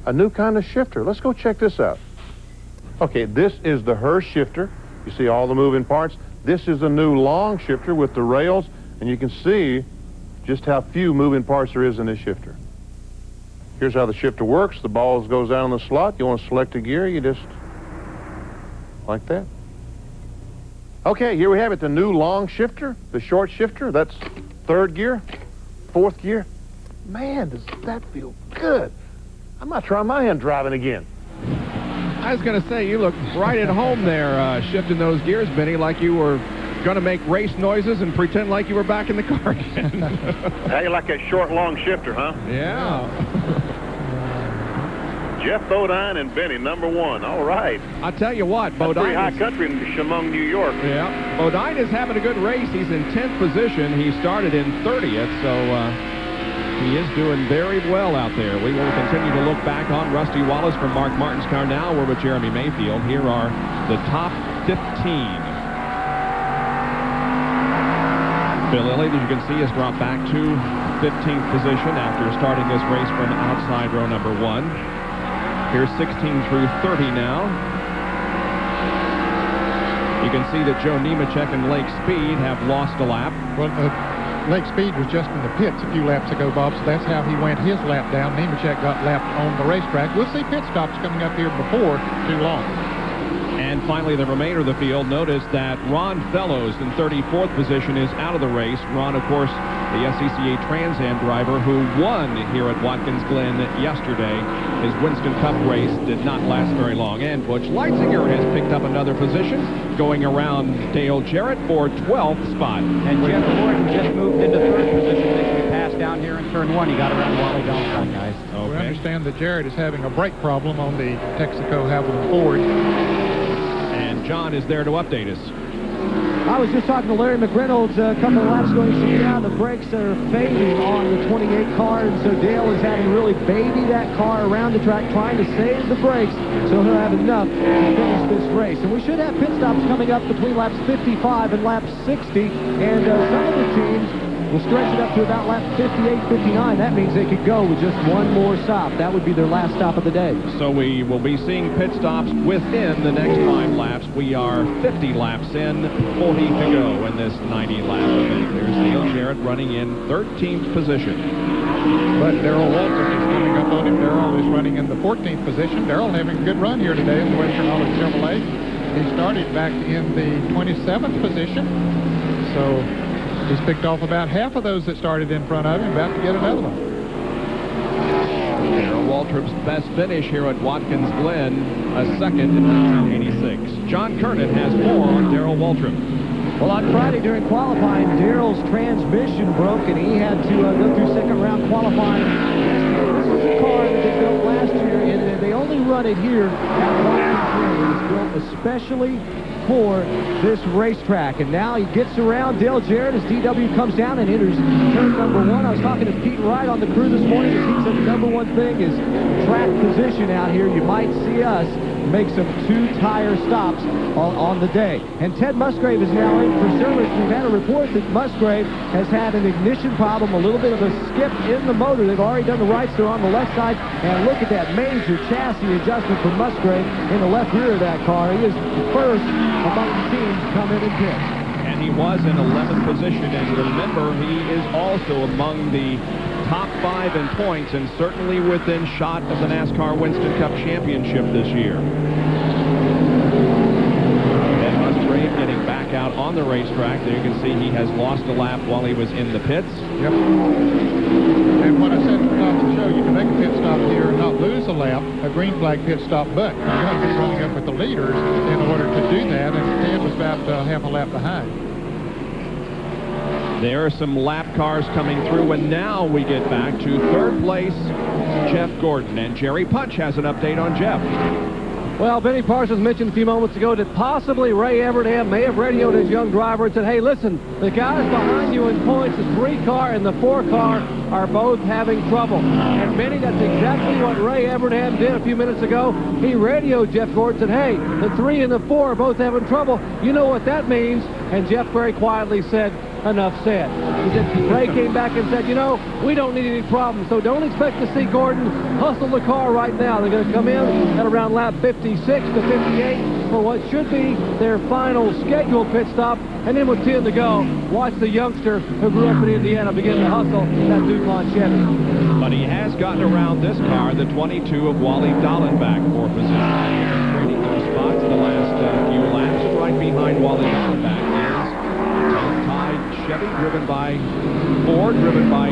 a new kind of shifter. Let's go check this out. Okay, this is the Hurst shifter. You see all the moving parts. This is a new long shifter with the rails, and you can see just how few moving parts there is in this shifter. Here's how the shifter works. The ball goes down in the slot. You want to select a gear, you just like that. Okay, here we have it, the new long shifter, the short shifter. That's 3rd gear, 4th gear. Man, does that feel good. I'm not trying my hand driving again. I was going to say, you look right at home there shifting those gears, Benny, like you were going to make race noises and pretend like you were back in the car again. How you like that short, long shifter, huh? Yeah. Jeff Bodine and Benny, number 1. All right. I tell you what, That's pretty Bodine high country in Chemung, New York. Yeah, Bodine is having a good race. He's in 10th position. He started in 30th, so he is doing very well out there. We will continue to look back on Rusty Wallace from Mark Martin's car now. We're with Jeremy Mayfield. Here are the top 15. Bill Elliott, as you can see, has dropped back to 15th position after starting this race from outside row number 1. Here's 16 through 30 now. You can see that Joe Nemechek and Lake Speed have lost a lap. Well, Lake Speed was just in the pits a few laps ago, Bob, so that's how he went his lap down. Nemechek got lapped on the racetrack. We'll see pit stops coming up here before too long. And finally, the remainder of the field. Notice that Ron Fellows in 34th position is out of the race. Ron, of course, the SCCA Trans Am driver who won here at Watkins Glen yesterday. His Winston Cup race did not last very long. And Butch Leitzinger has picked up another position, going around Dale Jarrett for 12th spot. And Jeff Gordon just moved into 3rd position, making a pass down here in turn 1. He got around Wally Valentine, guys. We understand that Jarrett is having a brake problem on the Texaco Hamilton Ford. And John is there to update us. I was just talking to Larry McReynolds a couple of laps ago. He said, yeah, the brakes are fading on the 28 car, and so Dale is having to really baby that car around the track, trying to save the brakes, so he'll have enough to finish this race. And we should have pit stops coming up between laps 55 and lap 60, and some of the teams will stretch it up to about lap 58, 59. That means they could go with just one more stop. That would be their last stop of the day. So we will be seeing pit stops within the next 5 laps. We are 50 laps in, 40 to go in this 90-lap event. There's Dale Jarrett running in 13th position. But Darrell Walton is coming up on him. Darrell is running in the 14th position. Darrell having a good run here today in the Western Auto Chevrolet. He started back in the 27th position. So he's picked off about half of those that started in front of him, about to get another one. Darrell Waltrip's best finish here at Watkins Glen, a second in 1986. John Kernan has more on Darrell Waltrip. Well, on Friday during qualifying, Darrell's transmission broke, and he had to go through second-round qualifying. This is a car that they built last year, and they only run it here at Watkins Glen. It was built especially for this racetrack, and now he gets around Dale Jarrett as DW comes down and enters turn number 1. I was talking to Pete Wright on the crew this morning, as he said the number 1 thing is track position out here. You might see us make some 2-tire stops on the day. And Ted Musgrave is now in for service. We've had a report that Musgrave has had an ignition problem, a little bit of a skip in the motor. They've already done the right stir on the left side, and look at that major chassis adjustment for Musgrave in the left rear of that car. He is first among the teams coming in pit. And he was in 11th position, and remember, he is also among the top 5 in points and certainly within shot of the NASCAR Winston Cup Championship this year. Ted Musgrave getting back out on the racetrack. There you can see he has lost a lap while he was in the pits. Yep. And when I said at the top of the show, you can make a pit stop here and not lose a lap, a green flag pit stop, but you got to be running up with the leaders in order to do that, and Ted was about half a lap behind. There are some lap cars coming through, and now we get back to 3rd place, Jeff Gordon. And Jerry Punch has an update on Jeff. Well, Benny Parsons mentioned a few moments ago that possibly Ray Evernham may have radioed his young driver and said, hey, listen, the guys behind you in points, the 3 car and the 4 car, are both having trouble. And Benny, that's exactly what Ray Evernham did a few minutes ago. He radioed Jeff Gordon and said, hey, the 3 and the 4 are both having trouble. You know what that means? And Jeff very quietly said, enough said. He said, Ray came back and said, you know, we don't need any problems, so don't expect to see Gordon hustle the car right now. They're going to come in at around lap 56 to 58 for what should be their final scheduled pit stop. And then with 10 to go, watch the youngster who grew up in Indiana begin to hustle that DuPont Chevy. But he has gotten around this car, the 22 of Wally Dallenbach, for position. Trading those spots the last few laps, and right behind Wally Dallenbach is Tide Chevy, driven by Ford, driven by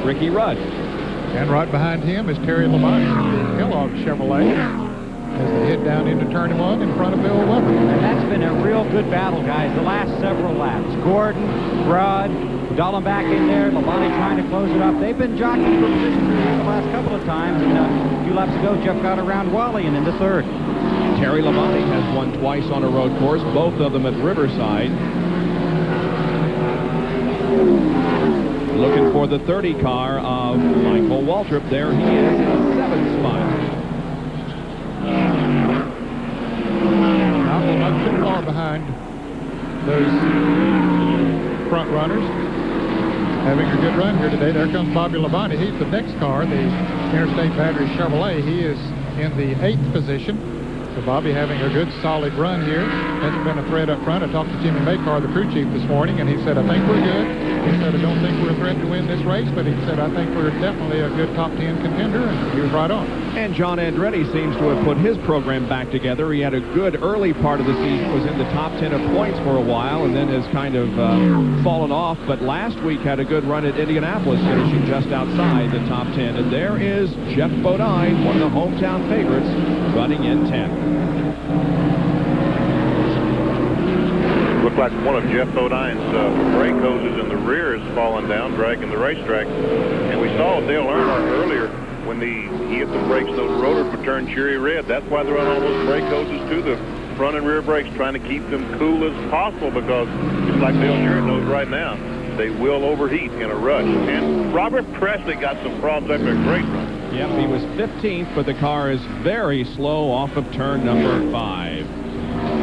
Ricky Rudd. And right behind him is Terry Labonte, the Kellogg Chevrolet, as they head down into turn 1 in front of Bill Weber. And that's been a real good battle, guys, the last several laps. Gordon, Rudd, Dallenbach in there, Labonte trying to close it up. They've been jockeying for position the last couple of times, and you laps to go. Jeff got around Wally and into third. Terry Labonte has won twice on a road course, both of them at Riverside. Looking for the 30 car of Michael Waltrip. There he is in the 7th spot. Not too far behind those front runners. Having a good run here today. There comes Bobby Labonte. He's the next car, the Interstate Battery Chevrolet. He is in the 8th position. So Bobby having a good, solid run here. Hasn't been a threat up front. I talked to Jimmy Maycar, the crew chief, this morning, and he said, I think we're good. He said, I don't think we're a threat to win this race, but he said, I think we're definitely a good top 10 contender, and he was right on. And John Andretti seems to have put his program back together. He had a good early part of the season, was in the top 10 of points for a while, and then has kind of fallen off. But last week had a good run at Indianapolis, finishing just outside the top 10. And there is Jeff Bodine, one of the hometown favorites, running in 10th. Looked like one of Jeff Bodine's brake hoses in the rear is falling down, dragging the racetrack. And we saw Dale Earnhardt earlier when he hit the brakes, those rotors would turn cherry red. That's why they're on all those brake hoses to the front and rear brakes, trying to keep them cool as possible, because just like Dale Jarrett knows right now, they will overheat in a rush. And Robert Presley got some problems after a great run. Yep, he was 15th, but the car is very slow off of turn number 5.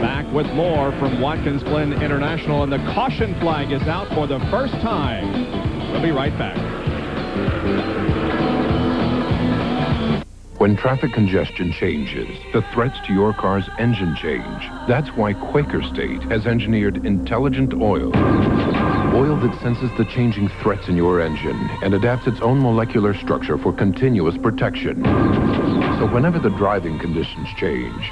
Back with more from Watkins Glen International, and the caution flag is out for the first time. We'll be right back. When traffic congestion changes, the threats to your car's engine change. That's why Quaker State has engineered intelligent oil. Oil that senses the changing threats in your engine and adapts its own molecular structure for continuous protection. So whenever the driving conditions change,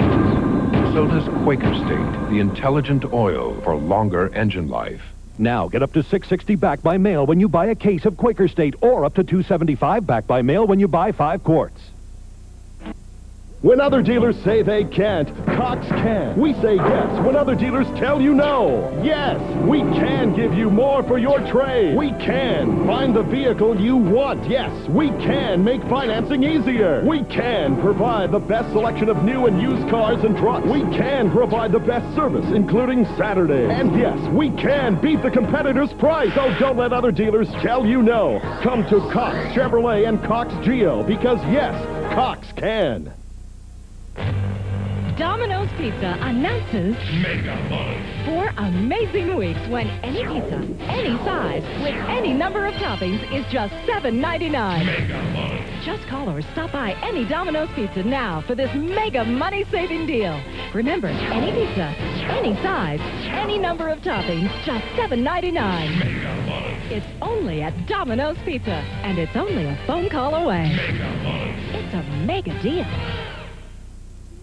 so does Quaker State, the intelligent oil for longer engine life. Now get up to $660 back by mail when you buy a case of Quaker State, or up to $275 back by mail when you buy 5 quarts. When other dealers say they can't, Cox can. We say yes when other dealers tell you no. Yes, we can give you more for your trade. We can find the vehicle you want. Yes, we can make financing easier. We can provide the best selection of new and used cars and trucks. We can provide the best service, including Saturdays. And yes, we can beat the competitor's price. So don't let other dealers tell you no. Come to Cox Chevrolet and Cox Geo, because yes, Cox can. Domino's Pizza announces Mega Month. 4 amazing weeks when any pizza, any size, with any number of toppings is just $7.99. Mega Month. Just call or stop by any Domino's Pizza now for this mega money-saving deal. Remember, any pizza, any size, any number of toppings, just $7.99. Mega Month. It's only at Domino's Pizza, and it's only a phone call away. Mega Month. It's a mega deal.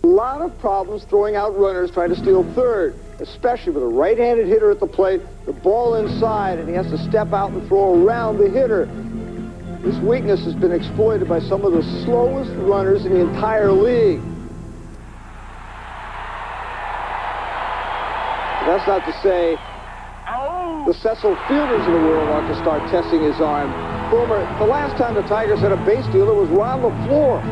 A lot of problems throwing out runners trying to steal third, especially with a right-handed hitter at the plate, the ball inside, and he has to step out and throw around the hitter. This weakness has been exploited by some of the slowest runners in the entire league. That's not to say the Cecil Fielders of the world ought to start testing his arm. Boomer, the last time the Tigers had a base stealer was Ron LaFleur.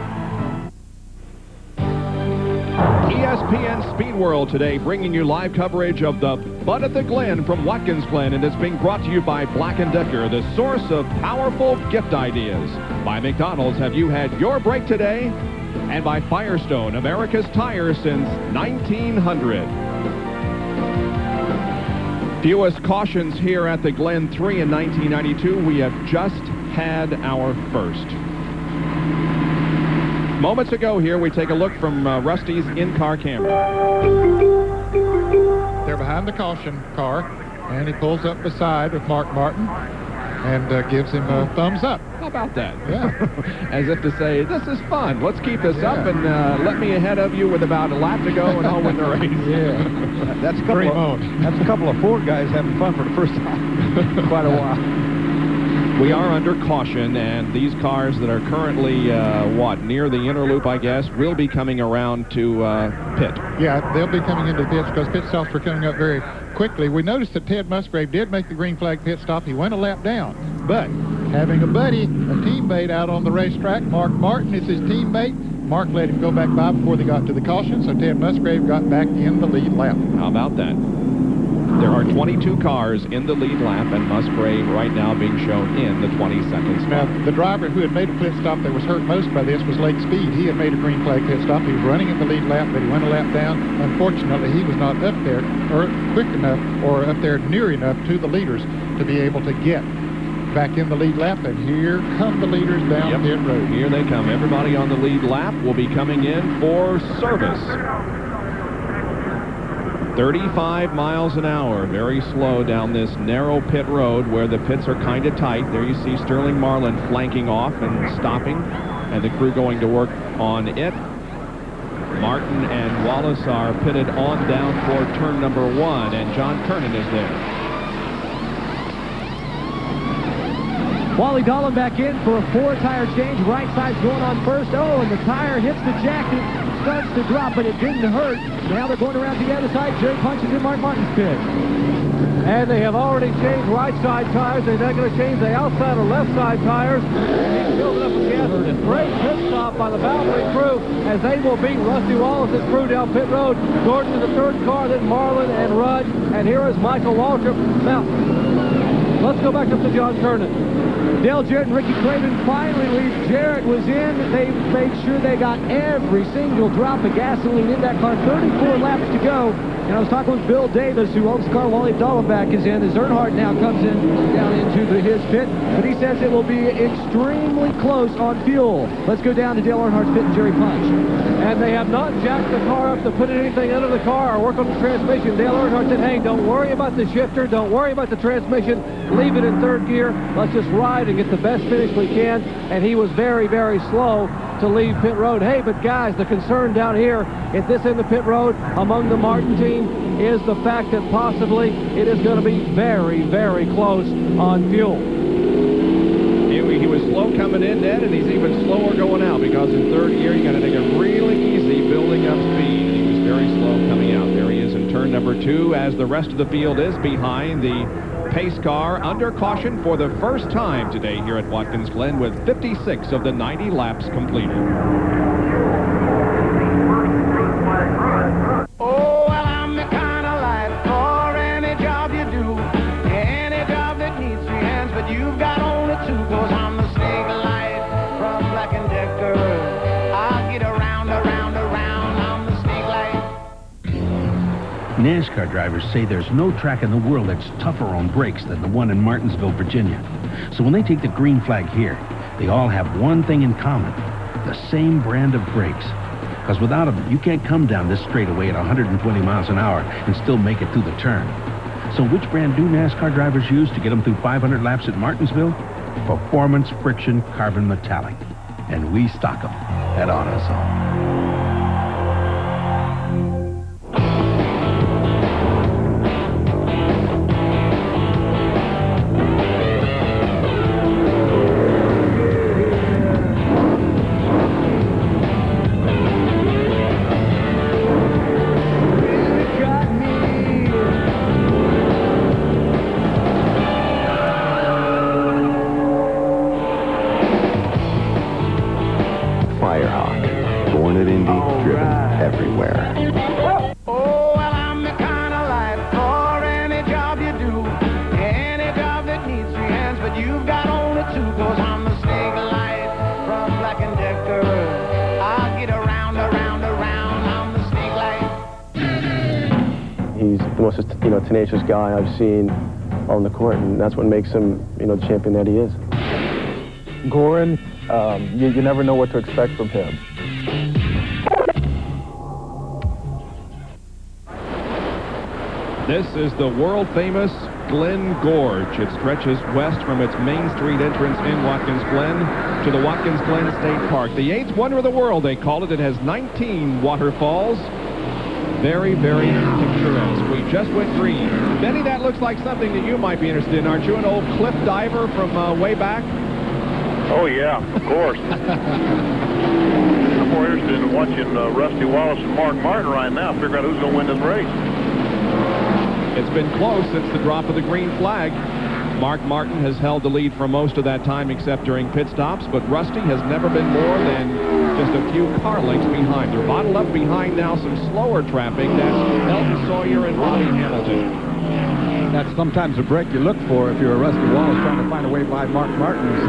ESPN Speed World today, bringing you live coverage of the Bud at the Glen from Watkins Glen, and it's being brought to you by Black & Decker, the source of powerful gift ideas. By McDonald's, have you had your break today? And by Firestone, America's tire since 1900. Fewest cautions here at the Glen, 3 in 1992. We have just had our first. Moments ago here, we take a look from Rusty's in-car camera. They're behind the caution car, and he pulls up beside with Mark Martin and gives him a thumbs up. How about that? Yeah. As if to say, this is fun. Let's keep this up and let me ahead of you with about a lap to go and I'll win the race. Yeah. That's a couple of Ford guys having fun for the first time in quite a while. We are under caution, and these cars that are currently, near the inner loop, I guess, will be coming around to pit. Yeah, they'll be coming into the pits because pit stops are coming up very quickly. We noticed that Ted Musgrave did make the green flag pit stop. He went a lap down, but having a buddy, a teammate out on the racetrack, Mark Martin is his teammate, Mark let him go back by before they got to the caution, so Ted Musgrave got back in the lead lap. How about that? There are 22 cars in the lead lap, and Musgrave right now being shown in the 22nd spot. Now, the driver who had made a pit stop that was hurt most by this was Lake Speed. He had made a green flag pit stop. He was running in the lead lap, but he went a lap down. Unfortunately, he was not up there or quick enough or up there near enough to the leaders to be able to get back in the lead lap, and here come the leaders down pit road. Here they come. Everybody on the lead lap will be coming in for service. 35 miles an hour, very slow down this narrow pit road where the pits are kind of tight. There you see Sterling Marlin flanking off and stopping, and the crew going to work on it. Martin and Wallace are pitted on down for turn number 1, and John Kernan is there. Wally Dahlem back in for a 4-tire change. Right side's going on first. Oh, and the tire hits the jacket. Starts to drop, but it didn't hurt. Now they're going around to the other side. Jerry punches in Mark Martin's pit. And they have already changed right side tires. They're not going to change the outside or left side tires. He's filled it up with gas. A great pit stop by the Valvoline crew as they will beat Rusty Wallace's crew down pit road. Gordon to the third car, then Marlin and Rudd. And here is Michael Waltrip. Now, let's go back up to John Kernan. Dale Jarrett and Ricky Craven finally leave. Jarrett was in. They made sure they got every single drop of gasoline in that car. 34 laps to go. And I was talking with Bill Davis, who owns the car. Wally Dahlem is in. As Earnhardt now comes in down into his pit. But he says it will be extremely close on fuel. Let's go down to Dale Earnhardt's pit and Jerry Punch. And they have not jacked the car up to put anything under the car or work on the transmission. Dale Earnhardt said, hey, don't worry about the shifter. Don't worry about the transmission. Leave it in third gear. Let's just ride and get the best finish we can. And he was very, very slow to leave pit road. Hey, but guys, the concern down here at this end of pit road among the Martin team is the fact that possibly it is going to be very, very close on fuel. He was slow coming in, Ned, and he's even slower going out because in third gear you got to take it really easy building up speed. And he was very slow coming out. There he is in turn number 2 as the rest of the field is behind the pace car under caution for the first time today here at Watkins Glen with 56 of the 90 laps completed. Oh, well, I'm the kind of light for any job you do, any job that needs 3 hands, but you've got only 2, 'cause I'm the snake light from Black & Decker. I'll get around, I'm the snake light. NASCAR drivers say there's no track in the world that's tougher on brakes than the one in Martinsville, Virginia. So when they take the green flag here, they all have one thing in common, the same brand of brakes. Because without them, you can't come down this straightaway at 120 miles an hour and still make it through the turn. So which brand do NASCAR drivers use to get them through 500 laps at Martinsville? Performance Friction Carbon Metallic. And we stock them at AutoZone. Tenacious guy I've seen on the court, and that's what makes him, the champion that he is. Goran, you never know what to expect from him. This is the world-famous Glen Gorge. It stretches west from its Main Street entrance in Watkins Glen to the Watkins Glen State Park. The 8th wonder of the world, they call it. It has 19 waterfalls. Very, very picturesque. We just went green. Benny, that looks like something that you might be interested in, aren't you? An old cliff diver from way back? Oh, yeah, of course. I'm more interested in watching Rusty Wallace and Mark Martin right now, figure out who's going to win this race. It's been close since the drop of the green flag. Mark Martin has held the lead for most of that time except during pit stops, but Rusty has never been more than just a few car lengths behind. They're bottled up behind now some slower traffic. That's Elton Sawyer and Bobby Hamilton. That's sometimes the break you look for if you're a Rusty Wallace trying to find a way by Mark Martin's.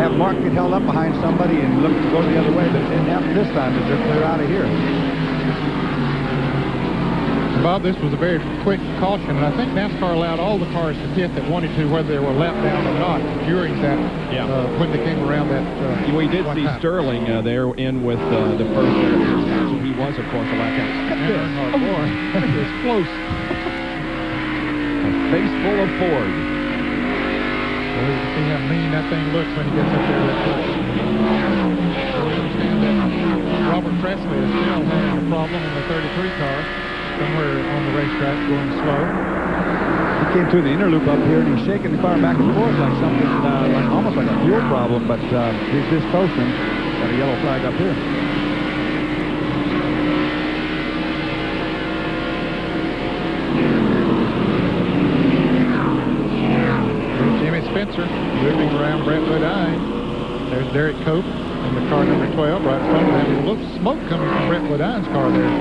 Have Mark get held up behind somebody and look to go the other way, but it didn't happen this time as they're clear out of here. Bob, this was a very quick caution, and I think NASCAR allowed all the cars to hit that wanted to, whether they were lap down or not, during that, when they came around that. We did see Sterling there in with the first. So he was, of course, a lap down. Look at this. Oh, boy. That was close. A face full of Ford. Well, you can see how mean that thing looks when he gets up there that close. So we understand that Robert Presley is still having a problem in the 33 car. Somewhere on the racetrack going slow. He came through the inner loop up here and he's shaking the car back and forth like something, like almost like a fuel problem, but he's just coasting. Got a yellow flag up here. There's Jimmy Spencer moving around Brett Bodine. There's Derek Cope in the car number 12 right in front of him. A little smoke coming from Brett Bodine's car there.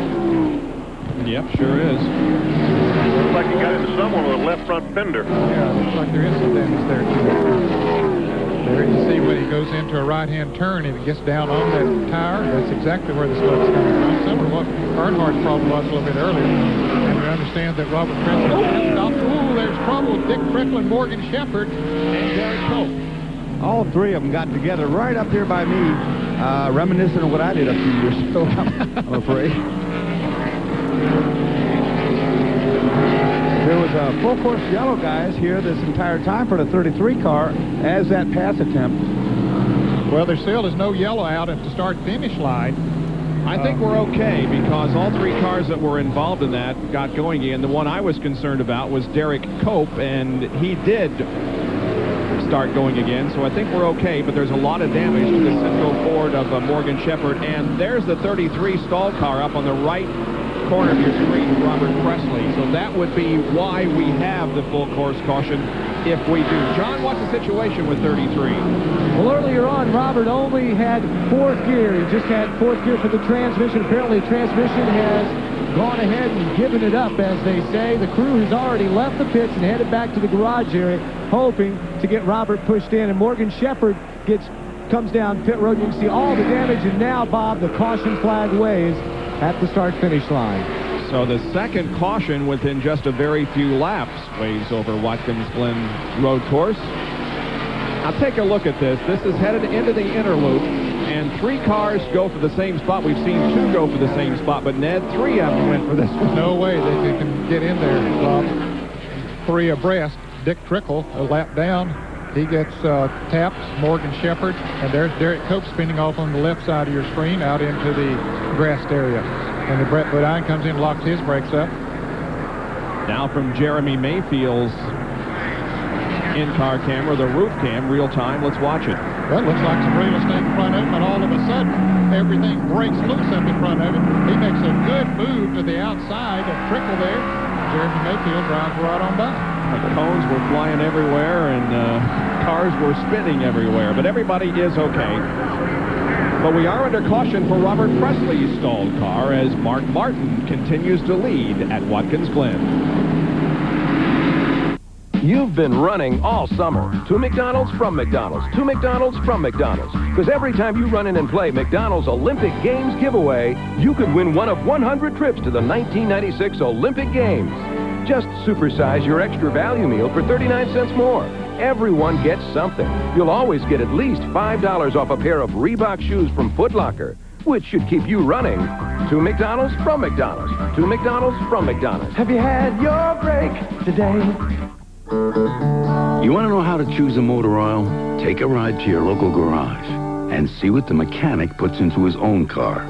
Yep, sure is. Looks like he got into someone with a left front fender. Yeah, looks like there is some damage there, too. There you see when he goes into a right-hand turn and it gets down on that tire. That's exactly where the smoke's coming from. Similar to what Earnhardt's problem was a little bit earlier. And we understand that Robert Presley has stopped. Ooh, there's trouble with Dick Freckland, Morgan Shepherd, and Derek Cope. All three of them got together right up here by me, reminiscent of what I did a few years ago, I'm afraid. There was a full course yellow, guys, here this entire time for the 33 car as that pass attempt. Well, there still is no yellow out at the start-finish line. I think we're okay because all three cars that were involved in that got going in. The one I was concerned about was Derek Cope, and he did start going again, so I think we're okay, but there's a lot of damage to the central Ford of Morgan Shepherd, and there's the 33 stalled car up on the right corner of your screen, Robert Presley. So that would be why we have the full course caution if we do. John, what's the situation with 33? Well, earlier on, Robert only had fourth gear. He just had fourth gear for the transmission. Apparently, the transmission has gone ahead and given it up, as they say. The crew has already left the pits and headed back to the garage area, hoping to get Robert pushed in. And Morgan Shepherd comes down pit road. You can see all the damage. And now, Bob, the caution flag waves at the start-finish line. So the second caution within just a very few laps waves over Watkins Glen road course. Now take a look at this. This is headed into the inner loop, and three cars go for the same spot. We've seen two go for the same spot, but Ned, three of them went for this one. No way they can get in there, Bob. Three abreast. Dick Trickle, a lap down. He gets tapped, Morgan Shepherd, and there's Derek Cope spinning off on the left side of your screen out into the grassed area. And the Brett Bodine comes in and locks his brakes up. Now from Jeremy Mayfield's in-car camera, the roof cam, real time. Let's watch it. Well, it looks like some real estate in front of him, and all of a sudden, everything breaks loose up in front of him. He makes a good move to the outside of Trickle there. Jeremy Mayfield drives right on by. The cones were flying everywhere, and cars were spinning everywhere, but everybody is okay. But we are under caution for Robert Presley's stalled car as Mark Martin continues to lead at Watkins Glen. You've been running all summer. To McDonald's, from McDonald's. To McDonald's, from McDonald's. Because every time you run in and play McDonald's Olympic Games giveaway, you could win one of 100 trips to the 1996 Olympic Games. Just supersize your extra value meal for 39 cents more. Everyone gets something. You'll always get at least $5 off a pair of Reebok shoes from Foot Locker, which should keep you running. To McDonald's, from McDonald's. To McDonald's, from McDonald's. Have you had your break today? You want to know how to choose a motor oil? Take a ride to your local garage and see what the mechanic puts into his own car.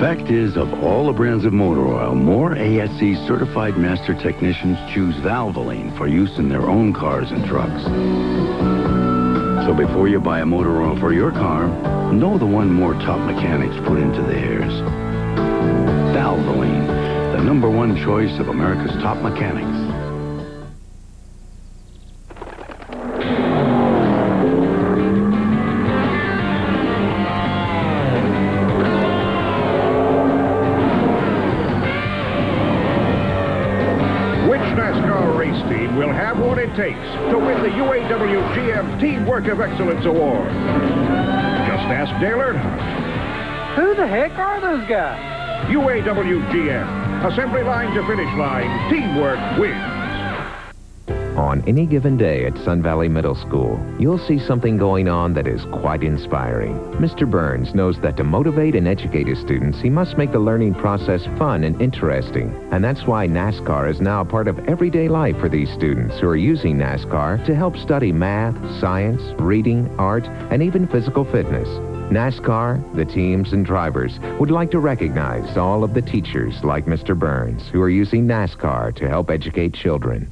Fact is, of all the brands of motor oil, more ASE certified master technicians choose Valvoline for use in their own cars and trucks. So before you buy a motor oil for your car, know the one more top mechanics put into theirs. Valvoline, the #1 choice of America's top mechanics. will have what it takes to win the UAW GM Teamwork of Excellence Award. Just ask Dale Earnhardt. Who the heck are those guys? UAW GM. Assembly line to finish line. Teamwork wins. On any given day at Sun Valley Middle School, you'll see something going on that is quite inspiring. Mr. Burns knows that to motivate and educate his students, he must make the learning process fun and interesting. And that's why NASCAR is now a part of everyday life for these students who are using NASCAR to help study math, science, reading, art, and even physical fitness. NASCAR, the teams, and drivers would like to recognize all of the teachers like Mr. Burns who are using NASCAR to help educate children.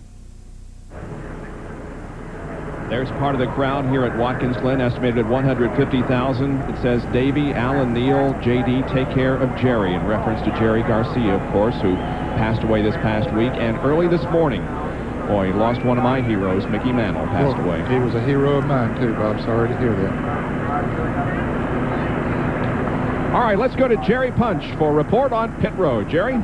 There's part of the crowd here at Watkins Glen, estimated at 150,000. It says, Davey, Alan, Neal, J.D., take care of Jerry, in reference to Jerry Garcia, of course, who passed away this past week. And early this morning, boy, lost one of my heroes, Mickey Mantle, passed away. He was a hero of mine, too, Bob. Sorry to hear that. All right, let's go to Jerry Punch for a report on pit road. Jerry?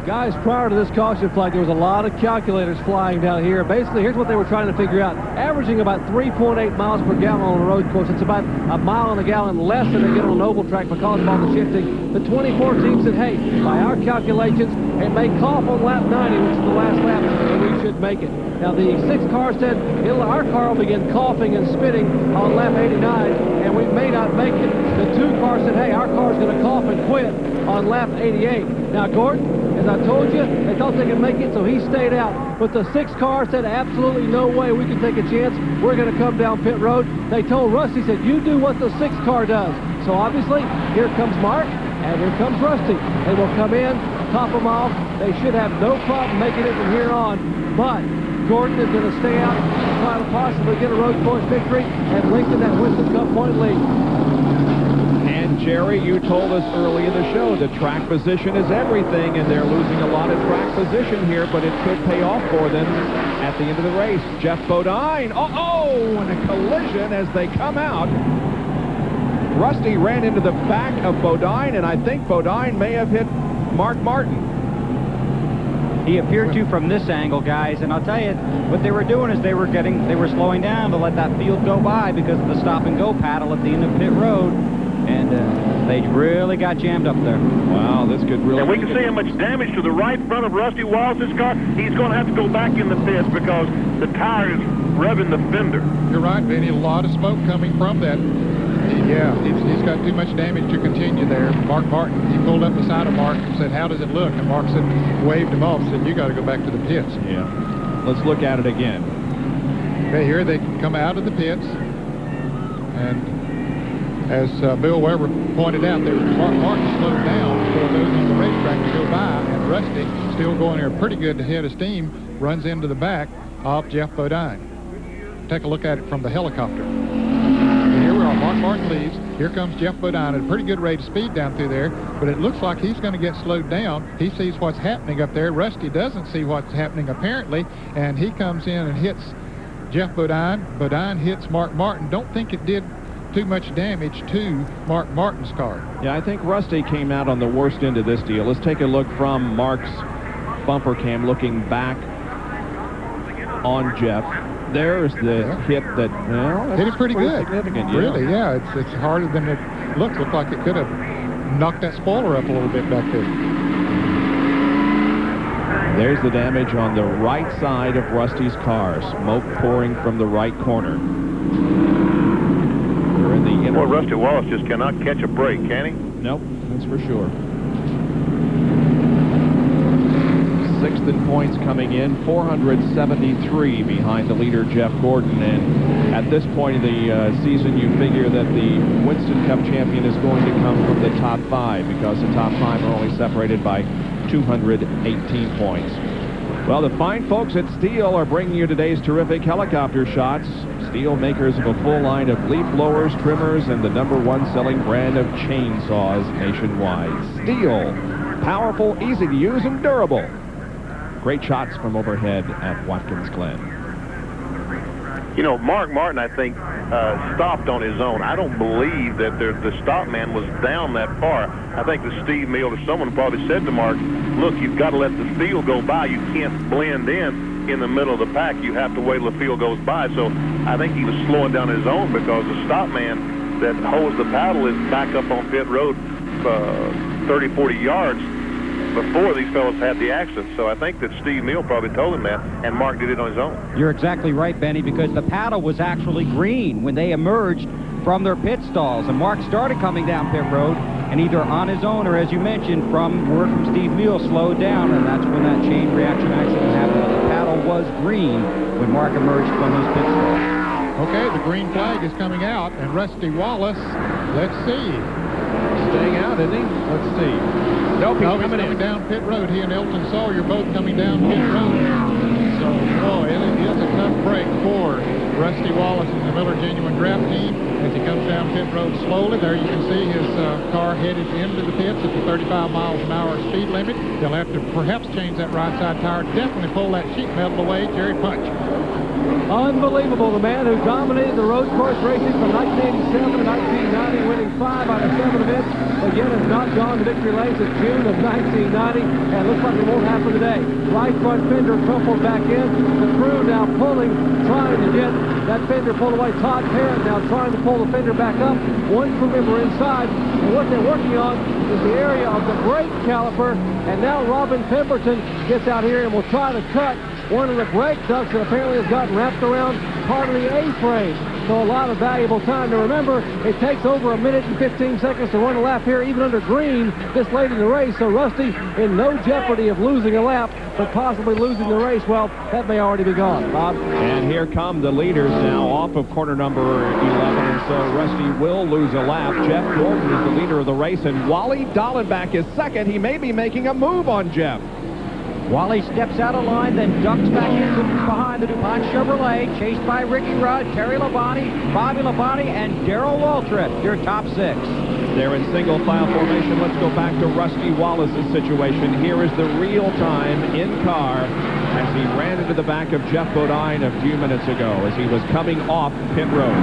Guys, prior to this caution flag, there was a lot of calculators flying down here. Basically, here's what they were trying to figure out. Averaging about 3.8 miles per gallon on a road course. It's about a mile and a gallon less than they get on an oval track because of all the shifting. The 24 team said, hey, by our calculations, it may cough on lap 90, which is the last lap, and we should make it. Now, the 6 car said, our car will begin coughing and spitting on lap 89, and we may not make it. The 2 car said, hey, our car's going to cough and quit on lap 88. Now, Gordon, as I told you, they thought they could make it, so he stayed out. But the 6 car said, absolutely no way we can take a chance. We're going to come down pit road. They told Rusty, said, you do what the 6 car does. So obviously, here comes Mark, and here comes Rusty. They will come in, top them off. They should have no problem making it from here on. But Gordon is going to stay out and try to possibly get a road course victory and lengthen that Winston Cup point lead. And Jerry, you told us early in the show that track position is everything, and they're losing a lot of track position here, but it could pay off for them at the end of the race. Jeff Bodine, and a collision as they come out. Rusty ran into the back of Bodine, and I think Bodine may have hit Mark Martin. He appeared to from this angle, guys, and I'll tell you, what they were doing is they were slowing down to let that field go by because of the stop-and-go paddle at the end of pit road, and they really got jammed up there. Wow, this could really... And we can see how much damage to the right front of Rusty Wallace's car. He's going to have to go back in the pits because the tire is rubbing the fender. You're right, Vinny. A lot of smoke coming from that. Yeah, he's got too much damage to continue there. Mark Martin, he pulled up beside of Mark and said, how does it look? And Mark said, waved him off, said, you got to go back to the pits. Yeah. Let's look at it again. Okay, here they come out of the pits. And as Bill Weber pointed out, Mark Martin slowed down before those on the racetrack to go by. And Rusty, still going there pretty good to head of steam, runs into the back of Jeff Bodine. Take a look at it from the helicopter. Here we are, Mark Martin leaves. Here comes Jeff Bodine at a pretty good rate of speed down through there, but it looks like he's going to get slowed down. He sees what's happening up there. Rusty doesn't see what's happening apparently, and he comes in and hits Jeff Bodine. Bodine hits Mark Martin. Don't think it did too much damage to Mark Martin's car. Yeah, I think Rusty came out on the worst end of this deal. Let's take a look from Mark's bumper cam looking back on Jeff. There's the hit that, well, hit it pretty good. Significant, yeah. Really, yeah. It's harder than it looked. Looked like it could have knocked that spoiler up a little bit back there. There's the damage on the right side of Rusty's car. Smoke pouring from the right corner. We're in the inner... Boy, Rusty Wallace just cannot catch a break, can he? Nope, that's for sure. 6th in points coming in, 473 behind the leader, Jeff Gordon. And at this point of the season, you figure that the Winston Cup champion is going to come from the top 5 because the top 5 are only separated by 218 points. Well, the fine folks at Steel are bringing you today's terrific helicopter shots. Steel, makers of a full line of leaf blowers, trimmers, and the #1 selling brand of chainsaws nationwide. Steel, powerful, easy to use, and durable. Great shots from overhead at Watkins Glen. You know, Mark Martin, I think, stopped on his own. I don't believe that the stop man was down that far. I think that Steve Mills or someone probably said to Mark, look, you've got to let the field go by. You can't blend in. in the middle of the pack, you have to wait till the field goes by. So I think he was slowing down his own because the stop man that holds the paddle is back up on pit road 30, 40 yards before these fellows had the accident. So I think that Steve Neal probably told him that, and Mark did it on his own. You're exactly right, Benny, because the paddle was actually green when they emerged from their pit stalls. And Mark started coming down pit road, and either on his own or, as you mentioned, from word from Steve Neal, slowed down, and that's when that chain reaction accident happened. But the paddle was green when Mark emerged from his pit stall. Okay, the green flag is coming out, and Rusty Wallace, let's see. Staying out, isn't he? Let's see. Nope, he's coming down pit road. He and Elton Sawyer both coming down pit road. So, boy, it is a tough break for Rusty Wallace and the Miller Genuine Draft Team as he comes down pit road slowly. There you can see his car headed into the pits at the 35 miles an hour speed limit. They'll have to perhaps change that right side tire. Definitely pull that sheet metal away. Jerry Punch. Unbelievable. The man who dominated the road course racing from 1987 to 1990, winning 5 out of 7 events, again has not gone to victory lane since June of 1990, and looks like it won't happen today. Right front fender crumpled back in. The crew now pulling, trying to get that fender pulled away. Todd Parrott now trying to pull the fender back up. One crew member inside, and what they're working on is the area of the brake caliper, and now Robin Pemberton gets out here and will try to cut one of the brake ducts that apparently has gotten wrapped around part of the A-frame. So a lot of valuable time. Now remember, it takes over 1 minute and 15 seconds to run a lap here, even under green, this late in the race. So Rusty in no jeopardy of losing a lap, but possibly losing the race. Well, that may already be gone, Bob. And here come the leaders now off of corner number 11, and so Rusty will lose a lap. Jeff Gordon is the leader of the race, and Wally Dallenbach is second. He may be making a move on Jeff. Wally steps out of line, then ducks back into behind the DuPont Chevrolet, chased by Ricky Rudd, Terry Labonte, Bobby Labonte, and Darrell Waltrip, your top 6. They're in single file formation. Let's go back to Rusty Wallace's situation. Here is the real time in car as he ran into the back of Jeff Bodine a few minutes ago as he was coming off pit road.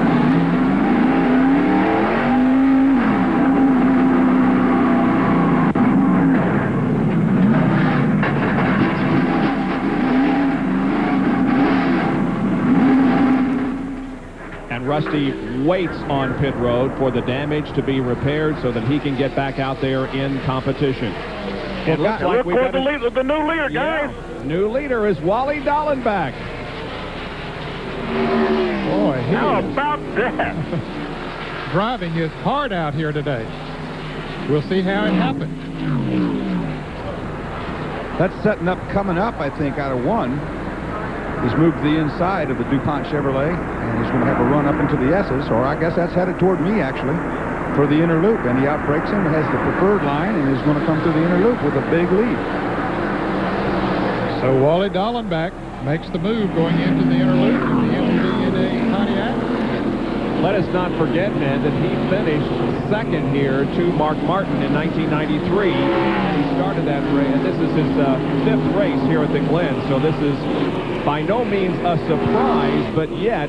Rusty waits on pit road for the damage to be repaired so that he can get back out there in competition. It looks like we got the new leader, guys. New leader is Wally Dallenbach. Boy, how about that? Driving his heart out here today. We'll see how it happens. That's setting up, coming up, I think, out of 1. He's moved to the inside of the DuPont Chevrolet, and he's going to have a run up into the S's, or I guess that's headed toward me, actually, for the inner loop. And he outbrakes him, has the preferred line, and is going to come through the inner loop with a big lead. So Wally Dallenbach makes the move going into the inner loop in the MD&A Pontiac. Let us not forget, Ned, that he finished second here to Mark Martin in 1993. He started that race, and this is his 5th race here at the Glen, so this is by no means a surprise, but yet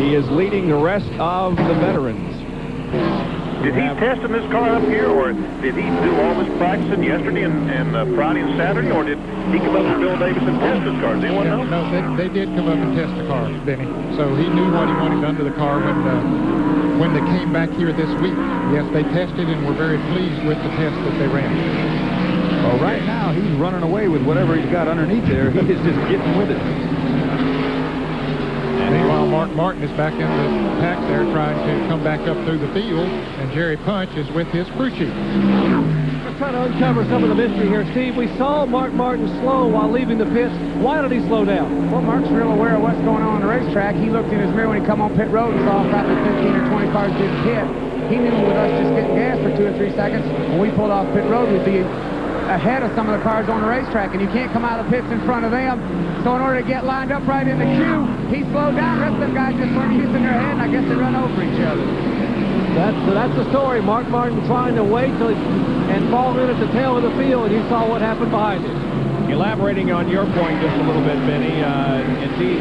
he is leading the rest of the veterans. Did he test in this car up here, or did he do all this practicing yesterday and Friday and Saturday, or did he come up to Bill Davis and test his car? Does anyone know? No, they did come up and test the car, Benny. So he knew what he wanted under the car when they came back here this week. Yes, they tested and were very pleased with the test that they ran. Well, right now, he's running away with whatever he's got underneath there. He is just getting with it. And meanwhile, Mark Martin is back in the pack there trying to come back up through the field, and Jerry Punch is with his crew chief. Let's try to uncover some of the mystery here, Steve. We saw Mark Martin slow while leaving the pits. Why did he slow down? Well, Mark's real aware of what's going on the racetrack. He looked in his mirror when he come on pit road and saw probably 15 or 20 cars didn't hit. He knew with us just getting gas for 2 or 3 seconds, when we pulled off pit road, we'd be ahead of some of the cars on the racetrack, and you can't come out of the pits in front of them. So in order to get lined up right in the queue, he slowed down. The rest of them guys just weren't using their head, and I guess they run over each other. That's the story. Mark Martin trying to wait till and fall in at the tail of the field, and you saw what happened behind him. Elaborating on your point just a little bit, Benny, indeed,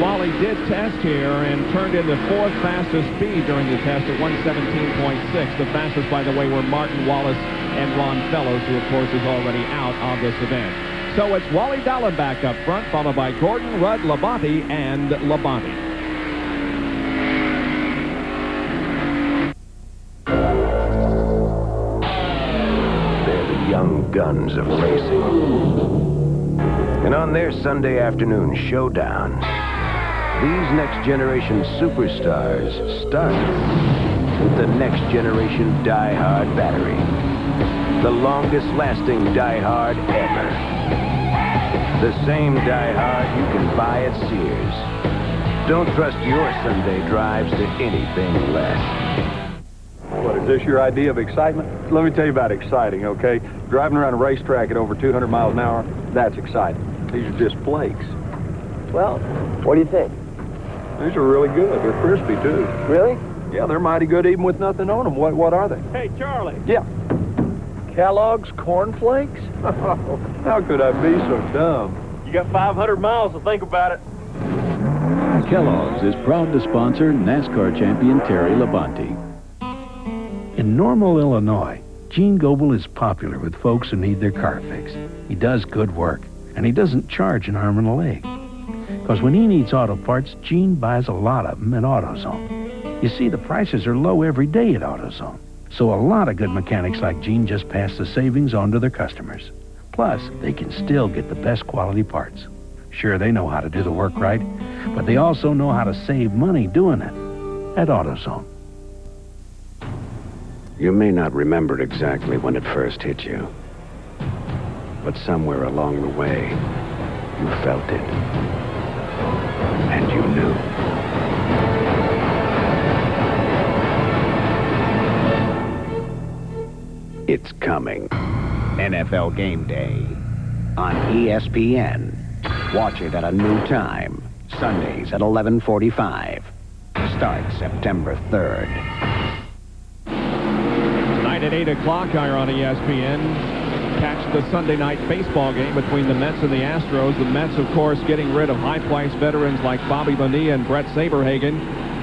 Wally did test here and turned in the 4th fastest speed during the test at 117.6. The fastest, by the way, were Martin Wallace and Ron Fellows, who, of course, is already out of this event. So it's Wally Dallenbach up front, followed by Gordon, Rudd, Labonte, and Labonte. They're the young guns of racing. And on their Sunday afternoon showdown, these next-generation superstars start with the next-generation die-hard battery. The longest-lasting die-hard ever. The same die-hard you can buy at Sears. Don't trust your Sunday drives to anything less. What, is this your idea of excitement? Let me tell you about exciting, okay? Driving around a racetrack at over 200 miles an hour, that's exciting. These are just flakes. Well, what do you think? These are really good. They're crispy, too. Really? Yeah, they're mighty good even with nothing on them. What are they? Hey, Charlie. Yeah. Kellogg's Corn Flakes? How could I be so dumb? You got 500 miles to think about it. Kellogg's is proud to sponsor NASCAR champion Terry Labonte. In Normal, Illinois, Gene Goebel is popular with folks who need their car fixed. He does good work, and he doesn't charge an arm and a leg. Because when he needs auto parts, Gene buys a lot of them at AutoZone. You see, the prices are low every day at AutoZone. So a lot of good mechanics like Gene just pass the savings on to their customers. Plus, they can still get the best quality parts. Sure, they know how to do the work right, but they also know how to save money doing it at AutoZone. You may not remember exactly when it first hit you, but somewhere along the way, you felt it. And you knew. It's coming. NFL Game Day on ESPN. Watch it at a new time. Sundays at 11:45. Starts September 3rd. Tonight at 8 o'clock here on ESPN. Catch the Sunday night baseball game between the Mets and the Astros. The Mets, of course, getting rid of high-priced veterans like Bobby Bonilla and Brett Saberhagen.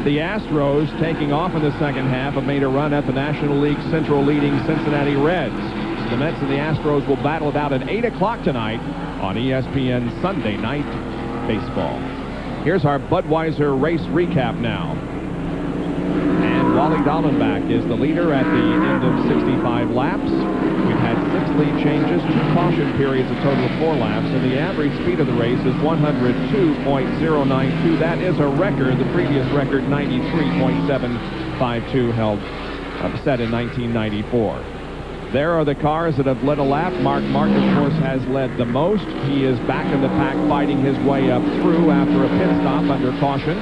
The Astros, taking off in the second half, have made a run at the National League Central leading Cincinnati Reds. The Mets and the Astros will battle it out at 8 o'clock tonight on ESPN Sunday Night Baseball. Here's our Budweiser race recap now. And Wally Dallenbach is the leader at the end of 65 laps. We've had 6 lead changes, 2 caution periods, a total of 4 laps, and the average speed of the race is 102.092. That is a record. The previous record, 93.752, held set in 1994. There are the cars that have led a lap. Mark Martin, of course, has led the most. He is back in the pack, fighting his way up through after a pit stop under caution.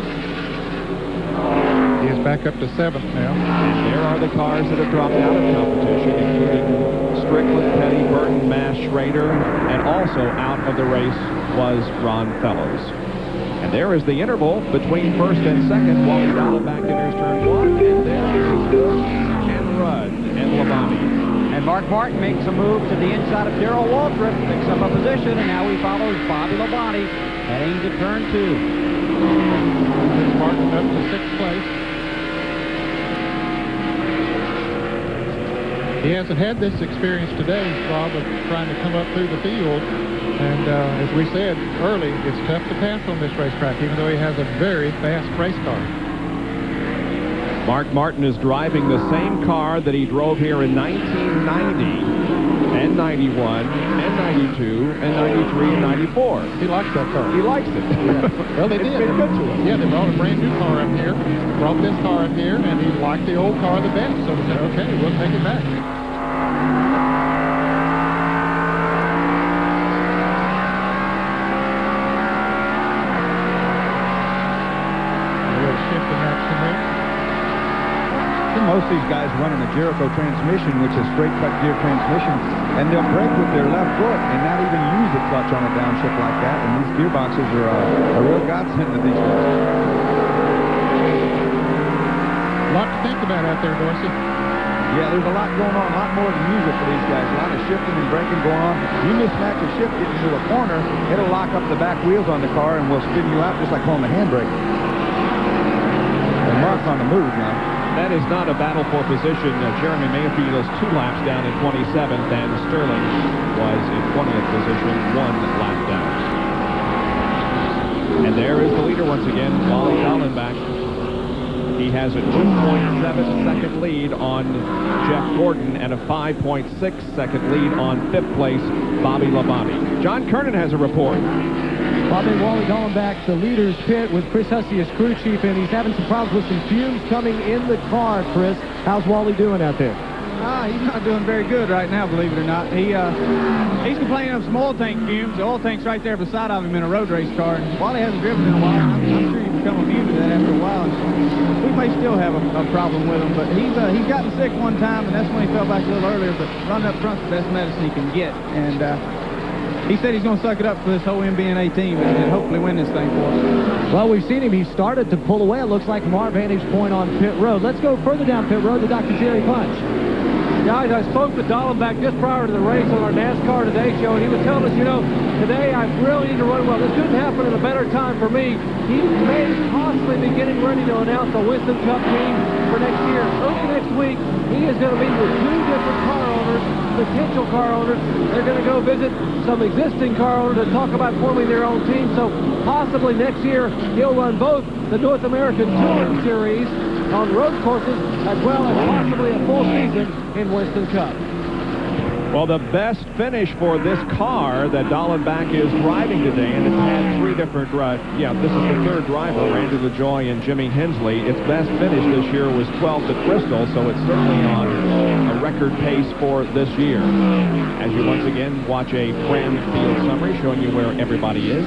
He is back up to 7th now. And there are the cars that have dropped out of competition, including Strickland, Petty, Burton, Mash, Schrader, and also out of the race was Ron Fellows. And there is the interval between first and second. Wally Dallenbach enters turn 1, and there is Cook and Rudd and Labonte. And Mark Martin makes a move to the inside of Darrell Waltrip, picks up a position, and now he follows Bobby Labonte heading to turn 2. Martin up to 6th place. He hasn't had this experience today, Rob, of trying to come up through the field. And as we said early, it's tough to pass on this racetrack, even though he has a very fast race car. Mark Martin is driving the same car that he drove here in 1990 and 91 and 92 and 93 and 94. He likes that car. He likes it. Yeah. Well, they did. It's been good to him. Yeah, they brought a brand new car up here, brought this car up here, and he liked the old car the best. So we said, okay, we'll take it back. Most of these guys running a Jericho transmission, which is straight cut gear transmission, and they'll brake with their left foot and not even use the clutch on a downshift like that. And these gearboxes are a real godsend to these guys. A lot to think about out there, Dorsey. Yeah, there's a lot going on, a lot more than music for these guys. A lot of shifting and braking going on. You mismatch a shift, get into a corner, it'll lock up the back wheels on the car and will spin you out just like pulling the handbrake. And Mark's on the move now. that is not a battle for position. Jeremy Mayfield is 2 laps down in 27th, and Sterling was in 20th position, 1 lap down. And there is the leader once again, Wally Dallenbach. He has a 2.7-second lead on Jeff Gordon and a 5.6-second lead on 5th place Bobby Labonte. John Kernan has a report. Bobby Wally Dallenbach, the leader's pit with Chris Hussey as crew chief, and he's having some problems with some fumes coming in the car, Chris. How's Wally doing out there? He's not doing very good right now, believe it or not. He's complaining of some oil tank fumes. The oil tank's right there beside of him in a road race car. And Wally hasn't driven in a while. I'm sure you become immune to that after a while. And we may still have a problem with him, but he's gotten sick one time, and that's when he fell back a little earlier. But running up front's the best medicine he can get. And he said he's going to suck it up for this whole MBNA team and hopefully win this thing for us. Well, we've seen him. He started to pull away. It looks like from our vantage point on pit road. Let's go further down pit road to Dr. Jerry Punch. Guys, I spoke with Dallenbach just prior to the race on our NASCAR Today show, and he was telling us, you know, today I really need to run well. This couldn't happen at a better time for me. He may possibly be getting ready to announce a Winston Cup team for next year. Early next week, he is going to meet with 2 different car owners, potential car owners. They're going to go visit some existing car owners and talk about forming their own team. So possibly next year, he'll run both the North American Touring Series on road courses as well as possibly a full season in Winston Cup. Well, the best finish for this car that Dallenbach is driving today, and it's had 3 different, this is the 3rd driver, Randy LaJoie and Jimmy Hensley. Its best finish this year was 12th at Bristol, so it's certainly on a record pace for this year. As you once again watch a Fram field summary showing you where everybody is.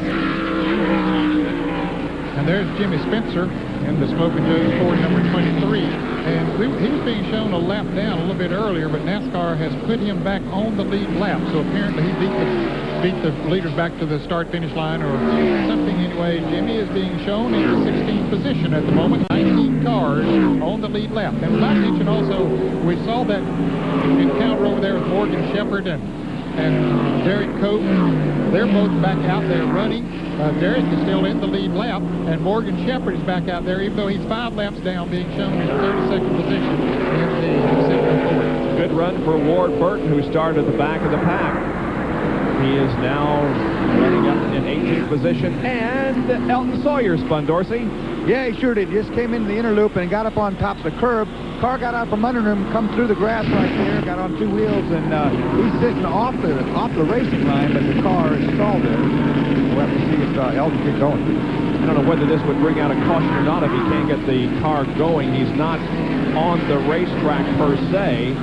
And there's Jimmy Spencer in the Smoking Joe's Ford number 23. And he was being shown a lap down a little bit earlier, but NASCAR has put him back on the lead lap. So apparently he beat the leaders back to the start-finish line or something anyway. Jimmy is being shown in the 16th position at the moment. 19 cars on the lead lap. And I mentioned also, we saw that encounter over there with Morgan Shepherd and Derek Cope. They're both back out there running. Derek is still in the lead lap, and Morgan Shepherd is back out there, even though he's 5 laps down, being shown in the 32nd position in the second Ford. Good run for Ward Burton, who started at the back of the pack. He is now running up in 18th position, and Elton Sawyer spun, Dorsey. Yeah, he sure did. Just came into the inner loop and got up on top of the curb. Car got out from under him, come through the grass right there, got on 2 wheels, and he's sitting off the racing line, but the car is stalled there. We'll have to see if Elton gets going. I don't know whether this would bring out a caution or not if he can't get the car going. He's not on the racetrack per se,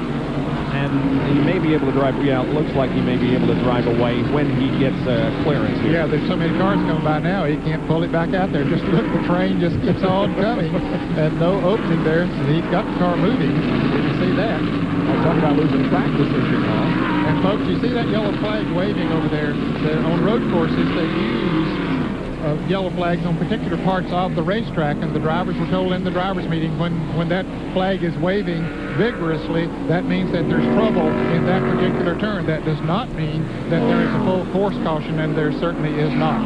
and he may be able to drive. Yeah, it looks like he may be able to drive away when he gets clearance here. Yeah, there's so many cars coming by now, he can't pull it back out there. Just look, the train just keeps on coming, and no opening there. So he's got the car moving. Did you see that? I'm talking about losing track position now. And folks, you see that yellow flag waving over there? On road courses, they use yellow flags on particular parts of the racetrack, and the drivers were told in the drivers meeting when that flag is waving vigorously, that means that there's trouble in that particular turn. That does not mean that there is a full course caution, and there certainly is not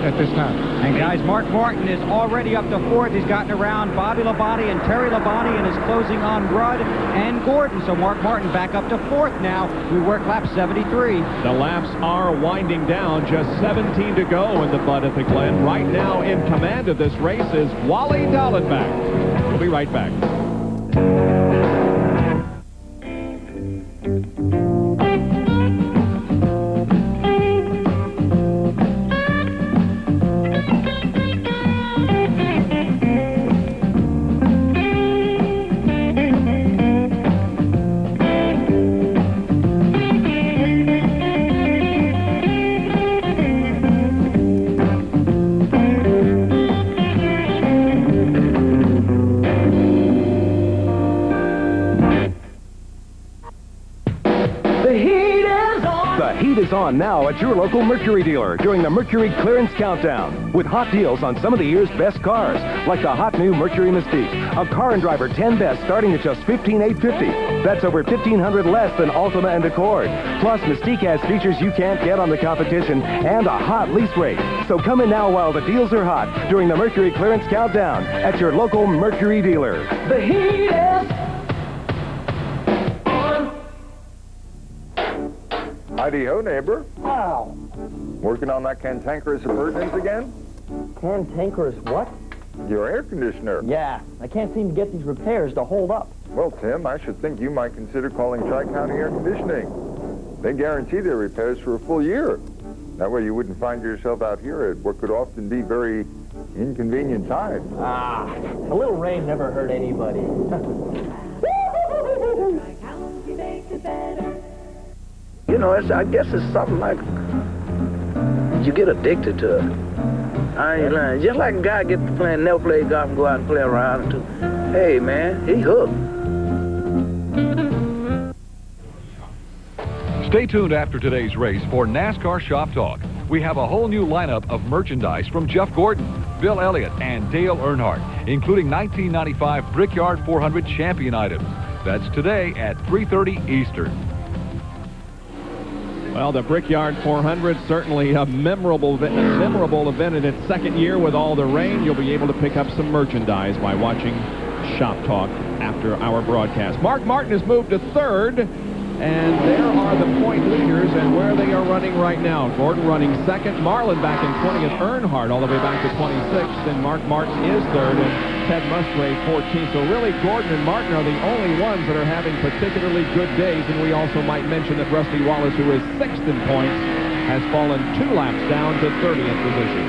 at this time. And guys, Mark Martin is already up to 4th. He's gotten around Bobby Labonte and Terry Labonte and is closing on Rudd and Gordon. So Mark Martin back up to 4th now. We work lap 73. The laps are winding down. Just 17 to go in the Bud at the Glen. Right now in command of this race is Wally Dallenbach. We'll be right back. heat is on now at your local Mercury dealer during the Mercury Clearance Countdown with hot deals on some of the year's best cars, like the hot new Mercury Mystique, a Car and Driver 10 Best starting at just $15,850. That's over $1,500 less than Altima and Accord. Plus, Mystique has features you can't get on the competition and a hot lease rate. So come in now while the deals are hot during the Mercury Clearance Countdown at your local Mercury dealer. The heat is Heidi-ho, neighbor. Wow. Working on that cantankerous appurtenance again? Cantankerous what? Your air conditioner. Yeah, I can't seem to get these repairs to hold up. Well, Tim, I should think you might consider calling Tri-County Air Conditioning. They guarantee their repairs for a full year. That way you wouldn't find yourself out here at what could often be very inconvenient times. Ah, a little rain never hurt anybody. You know, I guess it's something like you get addicted to it. I ain't lying. Just like a guy gets to playing, never play golf and go out and play around. Hey, man, he hooked. Stay tuned after today's race for NASCAR Shop Talk. We have a whole new lineup of merchandise from Jeff Gordon, Bill Elliott, and Dale Earnhardt, including 1995 Brickyard 400 champion items. That's today at 3:30 Eastern. Well, the Brickyard 400, certainly a memorable event in its second year with all the rain. You'll be able to pick up some merchandise by watching Shop Talk after our broadcast. Mark Martin has moved to third, and there are the point leaders and where they are running right now. Gordon running second, Marlin back in 20th, Earnhardt all the way back to 26th, and Mark Martin is third, and Ted Musgrave 14th. So really, Gordon and Martin are the only ones that are having particularly good days, and we also might mention that Rusty Wallace, who is 6th in points, has fallen 2 laps down to 30th position.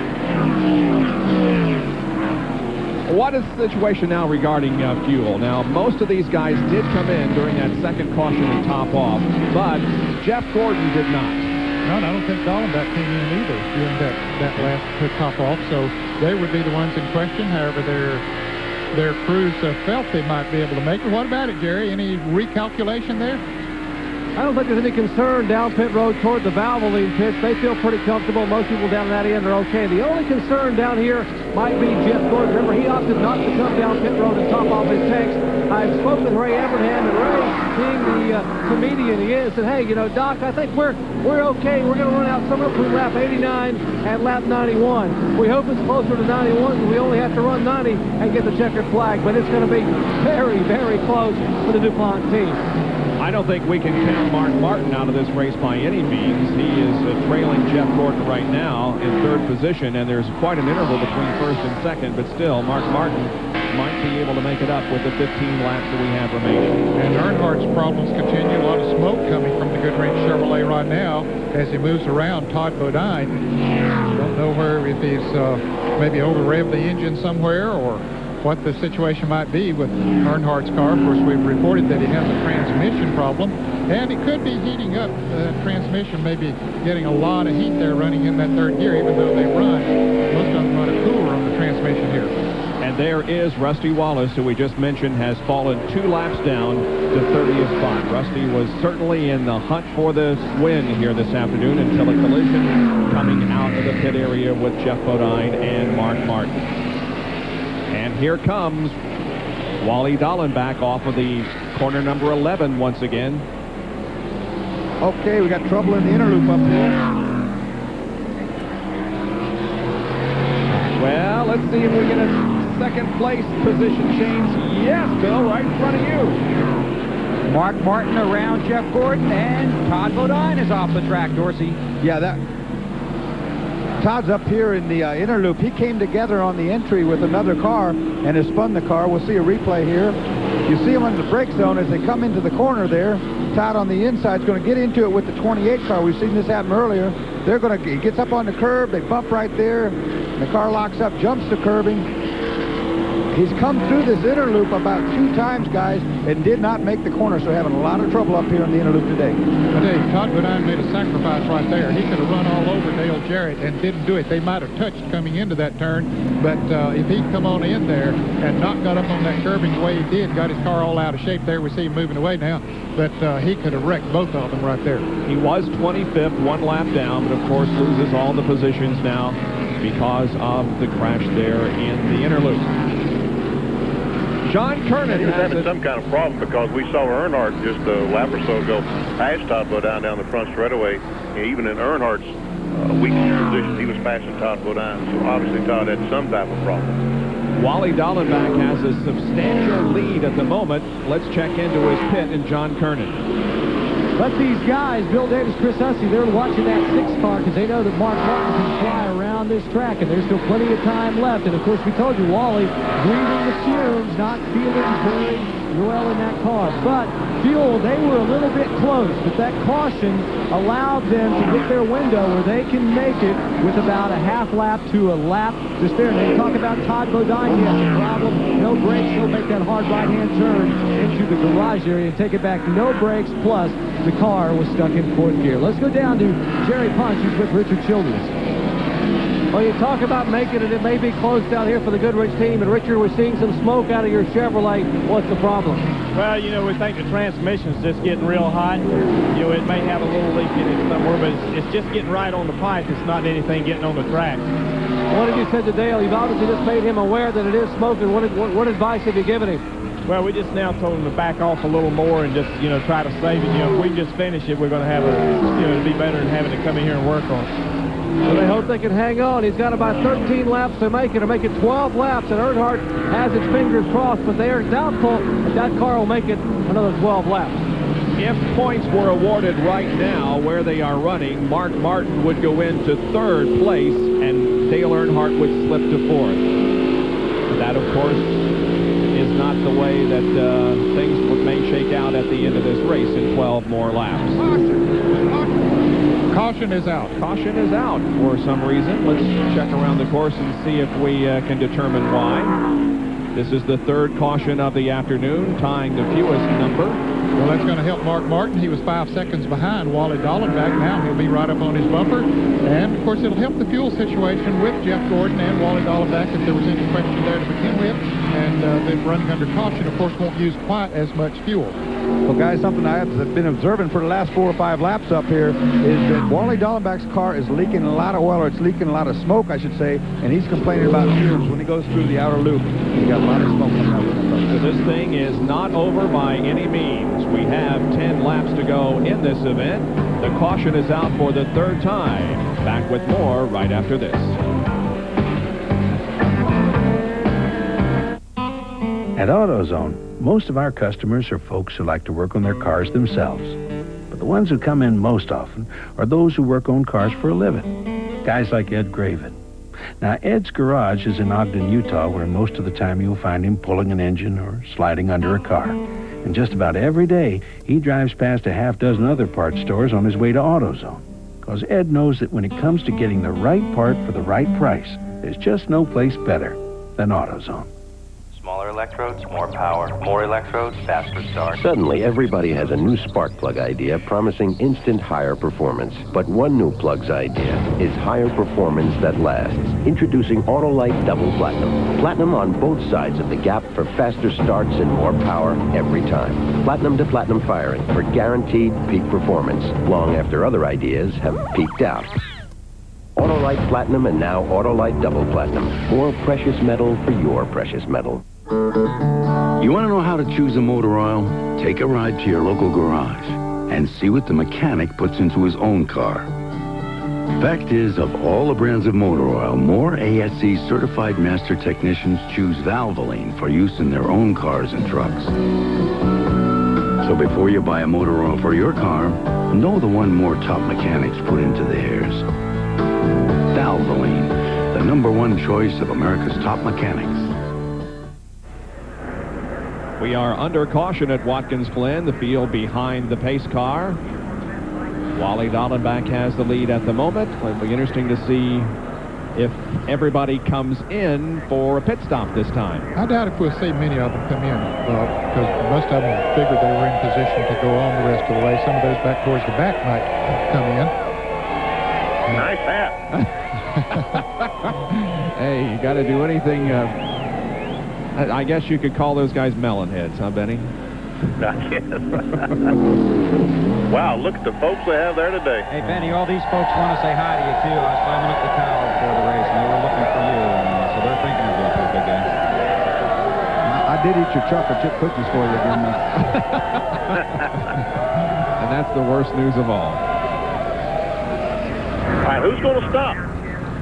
What is the situation now regarding fuel? Now, most of these guys did come in during that second caution and top off, but Jeff Gordon did not. No, and I don't think Dallenbach came in either during that last top off, so they would be the ones in question. However, their crews felt they might be able to make it. What about it, Jerry? Any recalculation there? I don't think there's any concern down pit road toward the Valvoline pits. They feel pretty comfortable. Most people down that end are okay. The only concern down here might be Jeff Gordon. Remember, he opted not to come down pit road and top off his tanks. I spoke with Ray Evernham, and Ray, being the comedian he is, said, hey, you know, Doc, I think we're okay. We're going to run out somewhere between lap 89 and lap 91. We hope it's closer to 91, but we only have to run 90 and get the checkered flag. But it's going to be very, very close for the DuPont team. I don't think we can count Mark Martin out of this race by any means. He is trailing Jeff Gordon right now in third position, and there's quite an interval between first and second, but still, Mark Martin might be able to make it up with the 15 laps that we have remaining. And Earnhardt's problems continue. A lot of smoke coming from the Goodwrench Chevrolet right now as he moves around Todd Bodine. Don't know if he's maybe over-revved the engine somewhere or what the situation might be with Earnhardt's car. Of course, we've reported that he has a transmission problem, and it could be heating up. The transmission may be getting a lot of heat there running in that third gear, even though they run. Most of them run a cooler on the transmission here. And there is Rusty Wallace, who we just mentioned has fallen 2 laps down to 30th spot. Rusty was certainly in the hunt for the win here this afternoon until a collision coming out of the pit area with Jeff Bodine and Mark Martin. And here comes Wally Dallenbach off of the corner number 11 once again. Okay, we got trouble in the inner loop up here. Well, let's see if we get a second place position change. Yes, Bill, right in front of you. Mark Martin around Jeff Gordon, and Todd Bodine is off the track, Dorsey. Yeah, Todd's up here in the inner loop. He came together on the entry with another car and has spun the car. We'll see a replay here. You see him in the brake zone as they come into the corner there. Todd on the inside is going to get into it with the 28 car. We've seen this happen earlier. He gets up on the curb. They bump right there. The car locks up, jumps the curbing. He's come through this inner loop about 2 times, guys, and did not make the corner, so having a lot of trouble up here in the inner loop today. I tell you, Todd Bodine made a sacrifice right there. He could have run all over Dale Jarrett and didn't do it. They might have touched coming into that turn, but if he'd come on in there and not got up on that curbing the way he did, got his car all out of shape there. We see him moving away now, but he could have wrecked both of them right there. He was 25th, 1 lap down, but of course loses all the positions now because of the crash there in the inner loop. John Kernan he was has having some kind of problem because we saw Earnhardt just a lap or so ago pass Todd Bodine down the front straightaway. And even in Earnhardt's weakest position, he was passing Todd Bodine. So obviously Todd had some type of problem. Wally Dallenbach has a substantial lead at the moment. Let's check into his pit in John Kernan. But these guys, Bill Davis, Chris Hussey, they're watching that 6 car because they know that Mark Martin can fly around this track, and there's still plenty of time left. And, of course, we told you, Wally breathing the fumes, not feeling very well in that car. But fuel, they were a little bit close, but that caution allowed them to get their window where they can make it with about a half lap to a lap just there. And they talk about Todd Bodine. He has a problem. No brakes. He'll make that hard right-hand turn into the garage area and take it back. No brakes, plus the car was stuck in 4th gear. Let's go down to Jerry Punch, who's with Richard Childress. Well, you talk about making it. It may be close down here for the Goodrich team. And, Richard, we're seeing some smoke out of your Chevrolet. What's the problem? Well, you know, we think the transmission's just getting real hot. You know, it may have a little leak in it somewhere, but it's just getting right on the pipe. It's not anything getting on the track. What have you said to Dale? You've obviously just made him aware that it is smoking. What advice have you given him? Well, we just now told him to back off a little more and just, you know, try to save it. You know, if we just finish it, we're going to have it'd be better than having to come in here and work on it. Well, they hope they can hang on. He's got about 13 laps to make it, or make it 12 laps, and Earnhardt has his fingers crossed, but they are doubtful that that car will make it another 12 laps. If points were awarded right now where they are running, Mark Martin would go into 3rd place, and Dale Earnhardt would slip to 4th. That, of course, is not the way that things may shake out at the end of this race in 12 more laps. Caution is out. Caution is out for some reason. Let's check around the course and see if we can determine why. This is the 3rd caution of the afternoon, tying the fewest number. Well, that's going to help Mark Martin. He was 5 seconds behind Wally Dallenbach. Now he'll be right up on his bumper. And, of course, it'll help the fuel situation with Jeff Gordon and Wally Dallenbach if there was any question there to begin with. And them running under caution, of course, won't use quite as much fuel. Well, guys, something I have been observing for the last 4 or 5 laps up here is that Wally Dallenbach's car is leaking a lot of oil, or it's leaking a lot of smoke, I should say, and he's complaining about fumes when he goes through the outer loop. He got a lot of smoke coming out with him. So this thing is not over by any means. We have 10 laps to go in this event. The caution is out for the 3rd time. Back with more right after this. At AutoZone, most of our customers are folks who like to work on their cars themselves. But the ones who come in most often are those who work on cars for a living. Guys like Ed Graven. Now, Ed's garage is in Ogden, Utah, where most of the time you'll find him pulling an engine or sliding under a car. And just about every day, he drives past a half dozen other parts stores on his way to AutoZone. Because Ed knows that when it comes to getting the right part for the right price, there's just no place better than AutoZone. Smaller electrodes, more power. More electrodes, faster start. Suddenly, everybody has a new spark plug idea promising instant higher performance. But one new plug's idea is higher performance that lasts. Introducing Autolite Double Platinum. Platinum on both sides of the gap for faster starts and more power every time. Platinum to platinum firing for guaranteed peak performance, long after other ideas have peaked out. Autolite Platinum and now Autolite Double Platinum. More precious metal for your precious metal. You want to know how to choose a motor oil? Take a ride to your local garage and see what the mechanic puts into his own car. Fact is, of all the brands of motor oil, more ASE certified master technicians choose Valvoline for use in their own cars and trucks. So before you buy a motor oil for your car, know the one more top mechanics put into theirs. Valvoline, the #1 choice of America's top mechanics. We are under caution at Watkins Glen, the field behind the pace car. Wally Dallenbach has the lead at the moment. It'll be interesting to see if everybody comes in for a pit stop this time. I doubt if we'll see many of them come in, because most of them figured they were in position to go on the rest of the way. Some of those back towards the back might come in. Nice hat. Hey, you got to do anything. I guess you could call those guys melon heads, huh, Benny? I guess. Wow, look at the folks they have there today. Hey, Benny, all these folks want to say hi to you, too. I was slamming up the towel before the race, and they were looking for you, and so they're thinking of you, big guy. I did eat your chocolate chip cookies for you again, man. And that's the worst news of all. All right, who's going to stop?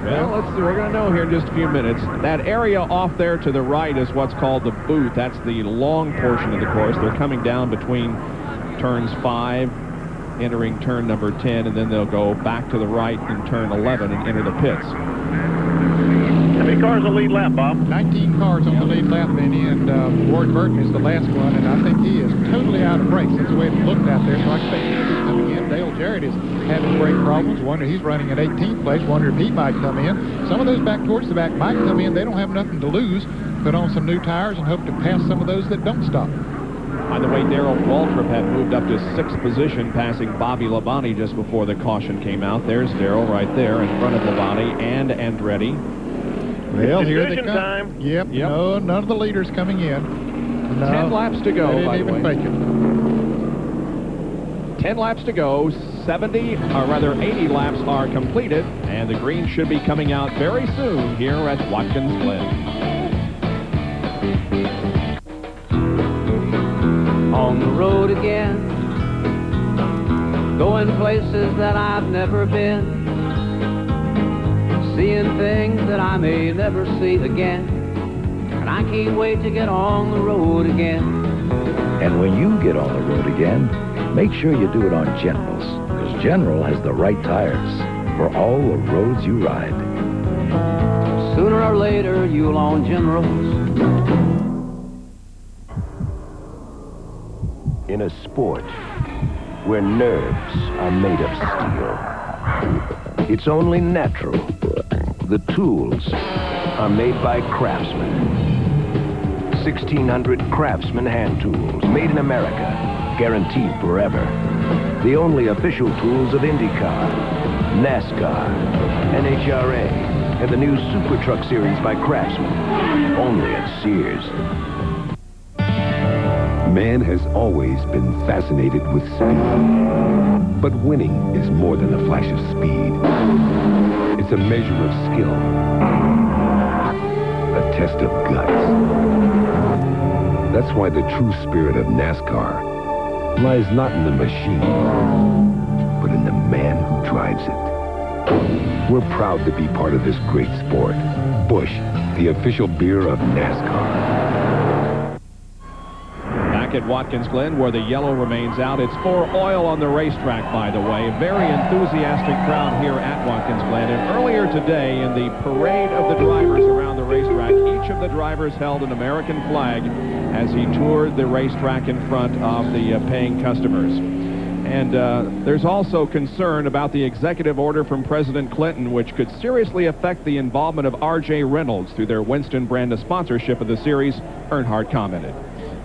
Well, let's see. We're going to know here in just a few minutes. That area off there to the right is what's called the boot. That's the long portion of the course. They're coming down between turns 5, entering turn number 10, and then they'll go back to the right in turn 11 and enter the pits. How many cars on the lead lap, Bob? 19 cars on the lead lap, Benny, and Ward Burton is the last one, and I think he is totally out of race. That's the way it looked out there. So like I say, he'll be coming in. Dale Jarrett is having brake problems. Wonder he's running at 18th place. Wonder if he might come in. Some of those back towards the back might come in. They don't have nothing to lose. Put on some new tires and hope to pass some of those that don't stop. By the way, Darrell Waltrip had moved up to 6th position, passing Bobby Labonte just before the caution came out. There's Darrell right there in front of Labonte and Andretti. Well, here they come. Time. Yep. No, none of the leaders coming in. No, 10 laps to go, they by didn't the even way. fake it. 10 laps to go. 80 laps are completed, and the green should be coming out very soon here at Watkins Glen. On the road again, going places that I've never been, seeing things that I may never see again, and I can't wait to get on the road again. And when you get on the road again, make sure you do it on Generals, because General has the right tires for all the roads you ride. Sooner or later, you'll own Generals. In a sport where nerves are made of steel, it's only natural. The tools are made by craftsmen. 1,600 Craftsman hand tools, made in America, guaranteed forever. The only official tools of IndyCar, NASCAR, NHRA, and the new Super Truck Series by Craftsman, only at Sears. Man has always been fascinated with speed. But winning is more than a flash of speed. It's a measure of skill. A test of guts. That's why the true spirit of NASCAR lies not in the machine, but in the man who drives it. We're proud to be part of this great sport. Busch, the official beer of NASCAR. Back at Watkins Glen, where the yellow remains out. It's for oil on the racetrack, by the way. Very enthusiastic crowd here at Watkins Glen. And earlier today, in the parade of the drivers around the racetrack, each of the drivers held an American flag as he toured the racetrack in front of the paying customers. And there's also concern about the executive order from President Clinton, which could seriously affect the involvement of R.J. Reynolds through their Winston brand of sponsorship of the series. Earnhardt commented.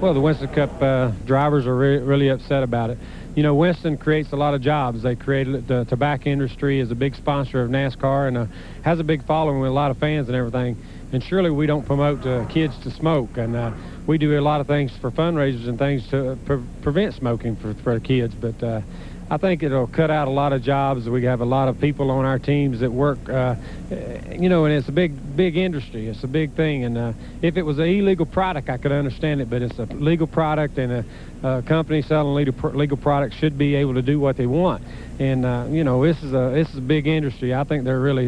Well, the Winston Cup drivers are really upset about it. You know, Winston creates a lot of jobs. They created the tobacco industry, is a big sponsor of NASCAR, and has a big following with a lot of fans and everything. And surely we don't promote kids to smoke, and we do a lot of things for fundraisers and things to prevent smoking for kids. But I think it'll cut out a lot of jobs. We have a lot of people on our teams that work, you know, and it's a big industry. It's a big thing. And if it was an illegal product, I could understand it. But it's a legal product, and a company selling legal products should be able to do what they want. And you know, this is a big industry. I think they're really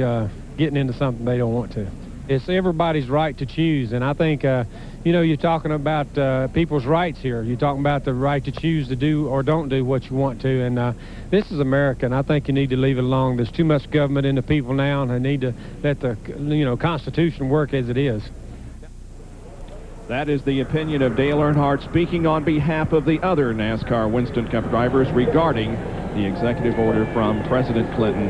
getting into something they don't want to. It's everybody's right to choose, and I think, you know, you're talking about people's rights here. You're talking about the right to choose to do or don't do what you want to, and this is America, and I think you need to leave it alone. There's too much government in the people now, and they need to let the, you know, Constitution work as it is. That is the opinion of Dale Earnhardt speaking on behalf of the other NASCAR Winston Cup drivers regarding the executive order from President Clinton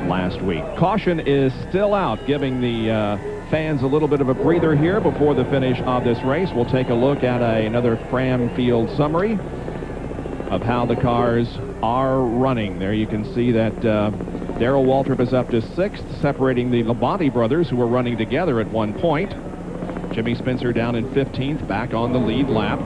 last week. Caution is still out, giving the fans a little bit of a breather here before the finish of this race. We'll take a look at another Cram Field summary of how the cars are running. There you can see that Darrell Waltrip is up to 6th, separating the Labonte brothers, who were running together at one point. Jimmy Spencer down in 15th, back on the lead lap.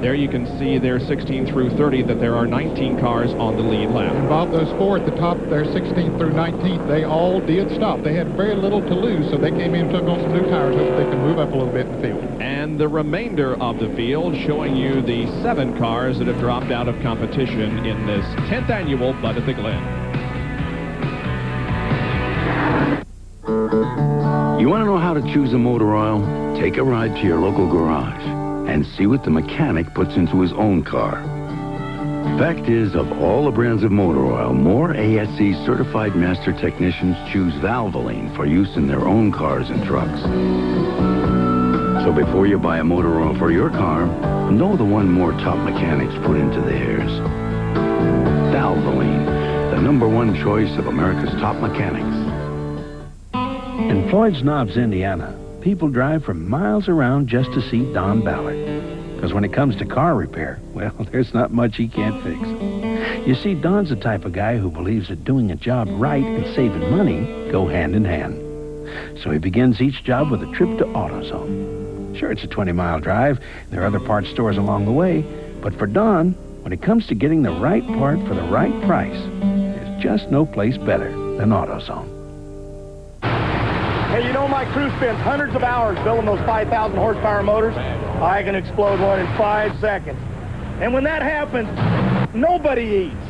There you can see there 16 through 30 that there are 19 cars on the lead lap. And Bob, those four at the top there, 16th through 19th, they all did stop. They had very little to lose, so they came in and took on some new tires so they can move up a little bit in the field. And the remainder of the field showing you the 7 cars that have dropped out of competition in this 10th annual Bud at the Glen. You want to know how to choose a motor oil? Take a ride to your local garage and see what the mechanic puts into his own car. Fact is, of all the brands of motor oil, more ASE certified master technicians choose Valvoline for use in their own cars and trucks. So before you buy a motor oil for your car, know the one more top mechanics put into theirs. Valvoline, the #1 choice of America's top mechanics. In Floyd's Knobs, Indiana, people drive for miles around just to see Don Ballard. Because when it comes to car repair, well, there's not much he can't fix. You see, Don's the type of guy who believes that doing a job right and saving money go hand in hand. So he begins each job with a trip to AutoZone. Sure, it's a 20-mile drive. There are other parts stores along the way. But for Don, when it comes to getting the right part for the right price, there's just no place better than AutoZone. Hey, you know my crew spends hundreds of hours building those 5,000 horsepower motors. I can explode one in 5 seconds. And when that happens, nobody eats.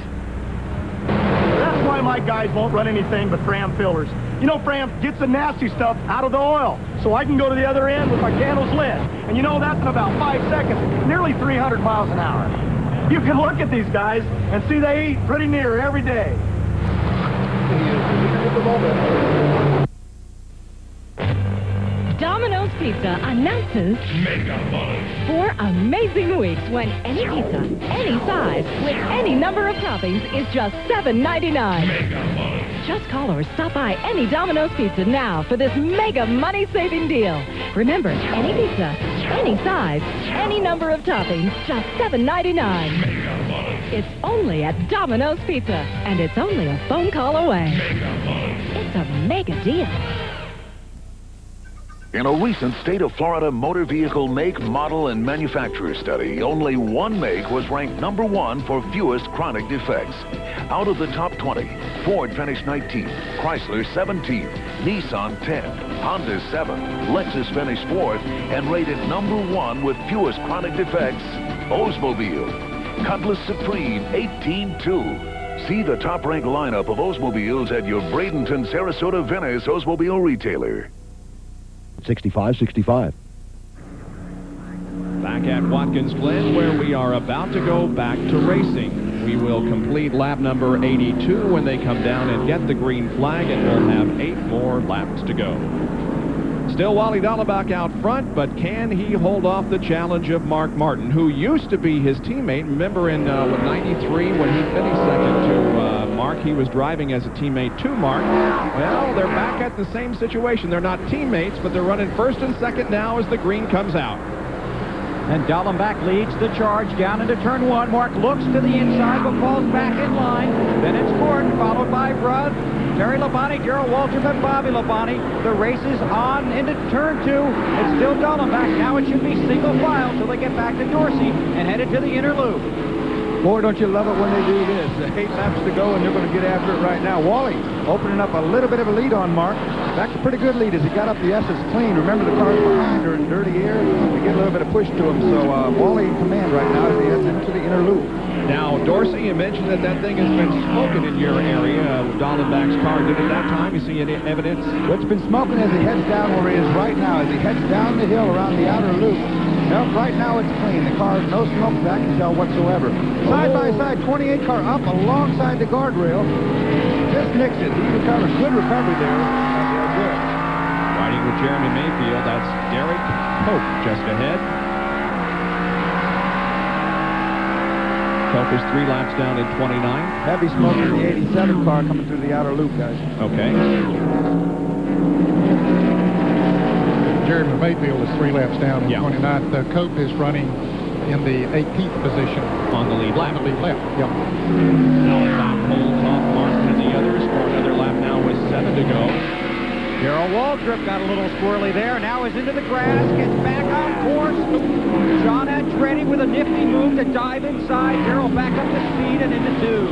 That's why my guys won't run anything but Fram fillers. You know, Fram gets the nasty stuff out of the oil, so I can go to the other end with my candles lit. And you know, that's in about 5 seconds, nearly 300 miles an hour. You can look at these guys and see they eat pretty near every day. Domino's Pizza announces Mega Money. 4 amazing weeks when any pizza, any size, with any number of toppings is just $7.99. Mega Money. Just call or stop by any Domino's Pizza now for this mega money-saving deal. Remember, any pizza, any size, any number of toppings, just $7.99. Mega Money. It's only at Domino's Pizza, and it's only a phone call away. Mega Money. It's a mega deal. In a recent state of Florida motor vehicle make, model, and manufacturer study, only one make was ranked #1 for fewest chronic defects. Out of the top 20, Ford finished 19th, Chrysler 17th, Nissan 10th, Honda 7th, Lexus finished 4th, and rated #1 with fewest chronic defects, Oldsmobile. Cutlass Supreme 18.2. See the top-ranked lineup of Oldsmobiles at your Bradenton, Sarasota, Venice Oldsmobile retailer. 65-65. Back at Watkins Glen, where we are about to go back to racing. We will complete lap number 82 when they come down and get the green flag, and we'll have 8 more laps to go. Still Wally Dallenbach out front, but can he hold off the challenge of Mark Martin, who used to be his teammate? Remember in 93 when he finished second to Mark, he was driving as a teammate to Mark. Well, they're back at the same situation. They're not teammates, but they're running first and second now as the green comes out. And Dallenbach leads the charge down into turn 1. Mark looks to the inside but falls back in line. Then it's Gordon, followed by Rudd, Terry Labonte, Darrell Waltrip, and Bobby Labonte. The race is on into turn 2. It's still Dallenbach. Now it should be single file till they get back to Dorsey and headed to the inner loop. Boy, don't you love it when they do this. 8 laps to go, and they're going to get after it right now. Wally opening up a little bit of a lead on Mark. That's a pretty good lead as he got up the S's clean. Remember, the cars behind are in dirty air. They get a little bit of push to him. So Wally in command right now as he heads into the inner loop. Now, Dorsey, you mentioned that thing has been smoking in your area. Dallenbach's car did at that time. You see any evidence? What's been smoking as he heads down where he is right now, as he heads down the hill around the outer loop. No, right now it's clean. The car has no smoke back to tell whatsoever. Side by side, 28 car up alongside the guardrail. Just nicks it. He recovered. Good recovery there. Good. Riding with Jeremy Mayfield, that's Derek Pope just ahead. Cope is 3 laps down in 29. Heavy smoke in the 87 car coming through the outer loop, guys. Okay. Jeremy Mayfield is 3 laps down in 29th. Cope is running in the 18th position. On the lead lap. On the lead lap, yep. Dallenbach holds off Martin and the others for another lap now with 7 to go. Darrell Waltrip got a little squirrely there. Now is into the grass, gets back on course. John Andretti with a nifty move to dive inside. Darrell back up to speed and into 2.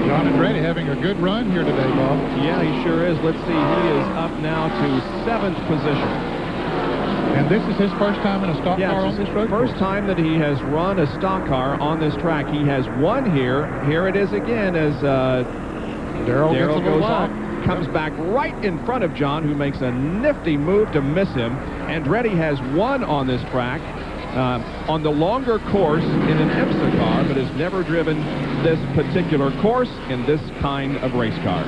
John Andretti having a good run here today, Bob. Yeah, he sure is. Let's see. He is up now to 7th position. And this is his first time in a stock car on this road First course. time that he has run a stock car on this track. He has won here. Here it is again as Darrell goes off. Comes back right in front of John, who makes a nifty move to miss him. Andretti has won on this track on the longer course in an IMSA car, but has never driven this particular course in this kind of race car.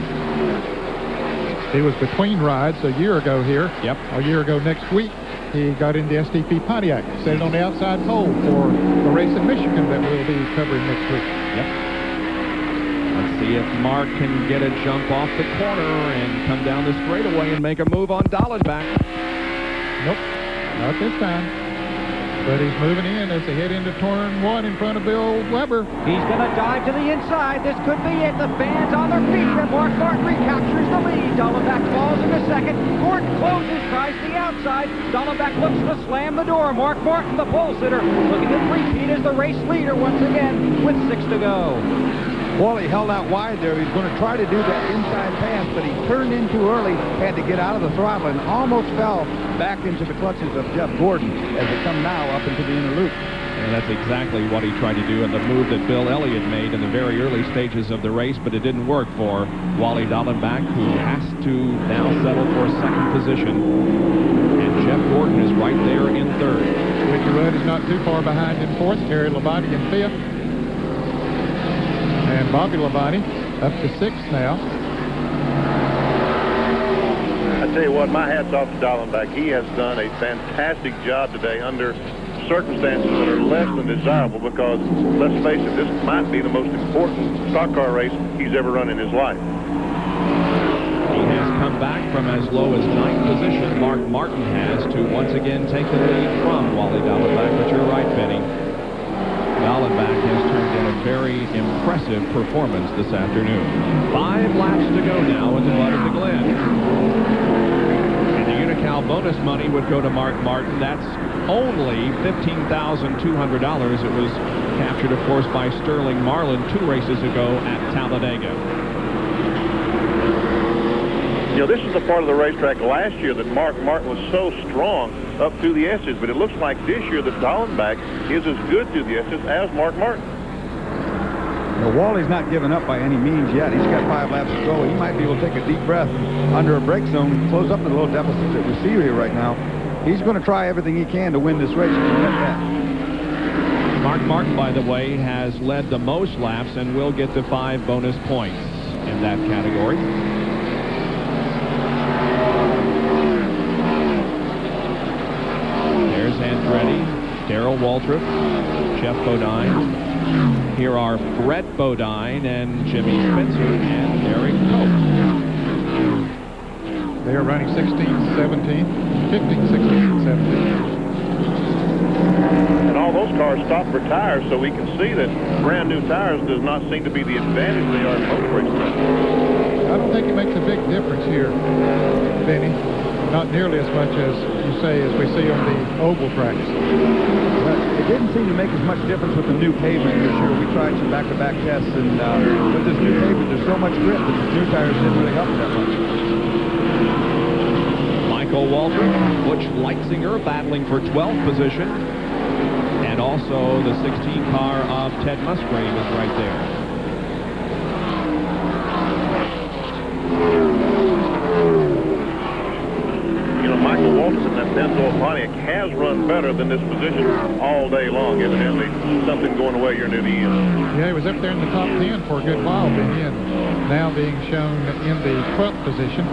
He was between rides a year ago here. Yep. A year ago next week, he got in the SDP Pontiac, set it on the outside pole for the race in Michigan that we'll be covering next week. Yep. Let's see if Mark can get a jump off the corner and come down the straightaway and make a move on Dallenbach. Nope, not this time. But he's moving in as they head into turn 1 in front of Bill Weber. He's going to dive to the inside. This could be it. The fans on their feet. And Mark Martin recaptures the lead. Dallenbach falls in the second. Gordon closes, tries the outside. Dallenbach looks to slam the door. Mark Martin, the pole sitter, looking to repeat as the race leader once again with 6 to go. Wally held out wide there. He was going to try to do that inside pass, but he turned in too early, had to get out of the throttle, and almost fell back into the clutches of Jeff Gordon as they come now up into the inner loop. And that's exactly what he tried to do, and the move that Bill Elliott made in the very early stages of the race, but it didn't work for Wally Dallenbach, who has to now settle for 2nd position. And Jeff Gordon is right there in 3rd. Ricky Rudd is not too far behind in 4th. Harry Labonte in 5th. And Bobby Labonte up to 6th now. I tell you what, my hat's off to Dallenbach. He has done a fantastic job today under circumstances that are less than desirable because, let's face it, this might be the most important stock car race he's ever run in his life. He has come back from as low as 9th position. Mark Martin has to once again take the lead from Wally Dallenbach, but you're right, Benny. Dallenbach has turned in a very impressive performance this afternoon. 5 laps to go now in the mud of the Glen. And the Unocal bonus money would go to Mark Martin. That's only $15,200. It was captured, of course, by Sterling Marlin 2 races ago at Talladega. You know, this is the part of the racetrack last year that Mark Martin was so strong up through the S's, but it looks like this year that Dallenbach is as good through the S's as Mark Martin. Well, Wally's not giving up by any means yet. He's got 5 laps to go. He might be able to take a deep breath under a brake zone, close up the little deficit that we see here right now. He's going to try everything he can to win this race. Mark Martin, by the way, has led the most laps and will get the 5 bonus points in that category. There's Andretti, Darrell Waltrip, Jeff Bodine. Here are Brett Bodine and Jimmy Spencer and Eric Cope. They are running 16th, 17th, 15th, 16th, 17th. And all those cars stop for tires, so we can see that brand new tires does not seem to be the advantage they are in most races. I don't think it makes a big difference here, Benny. Not nearly as much as you say as we see on the oval tracks. But it didn't seem to make as much difference with the new pavement this year. We tried some back-to-back tests, and with this new pavement, there's so much grip that the new tires didn't really help that much. Michael Waltrip, Butch Leitzinger battling for 12th position. And also the 16 car of Ted Musgrave is right there. You know, Michael Waltrip in that Denzel Pontiac has run better than this position all day long. Evidently, something going away here near the end. Yeah, he was up there in the top 10 for a good while, Benny, and now being shown in the 12th position.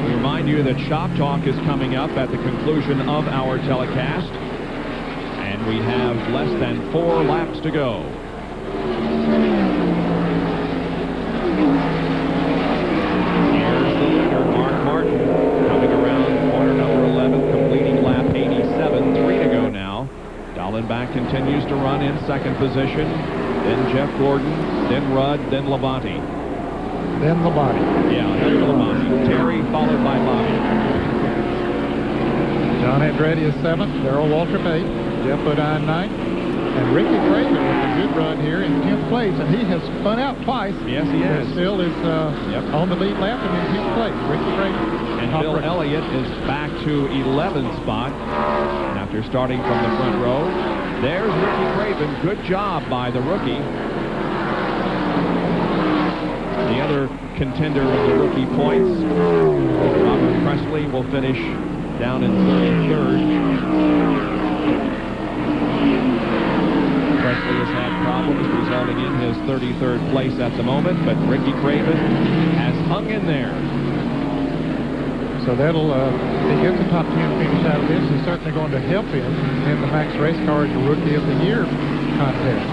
We remind you that Shop Talk is coming up at the conclusion of our telecast. And and we have less than 4 laps to go. Here's the leader, Mark Martin, coming around corner number 11, completing lap 87. 3 to go now. Dallenbach continues to run in second position. Then Jeff Gordon, then Rudd, then Labonte. Then Labonte. Yeah, then Labonte. Terry followed by Bobby. John Andretti is 7th, Darrell Waltrip 8th, Jeff Bodine 9th, and Ricky Craven with a good run here in 10th place, and he has spun out twice. Yes, he has. Still is on the lead lap and in 10th place. Ricky Craven. And Bill Elliott is back to 11th spot after starting from the front row. There's Ricky Craven. Good job by the rookie. The other contender with the rookie points, Robert Presley, will finish down in 33rd. Presley has had problems resulting in his 33rd place at the moment, but Ricky Craven has hung in there. So that'll, if he gets a top 10 finish out of this, is certainly going to help him in the Max Race Cars Rookie of the Year contest.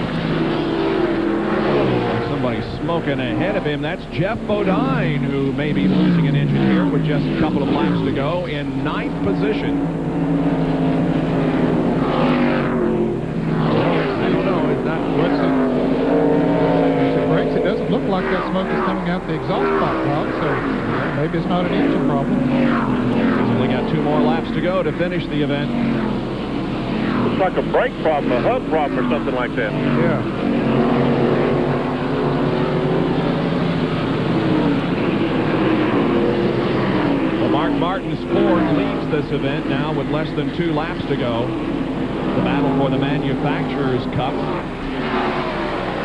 Somebody smoking ahead of him. That's Jeff Bodine, who may be losing an engine here with just a couple of laps to go in 9th position. I don't know. Is that what's it? If it breaks, it doesn't look like that smoke is coming out the exhaust pipe, Bob, so maybe it's not an engine problem. He's only got 2 more laps to go to finish the event. Looks like a brake problem, a hub problem or something like that. Yeah. Mark Martin's Ford leads this event now with less than 2 laps to go. The battle for the Manufacturers' Cup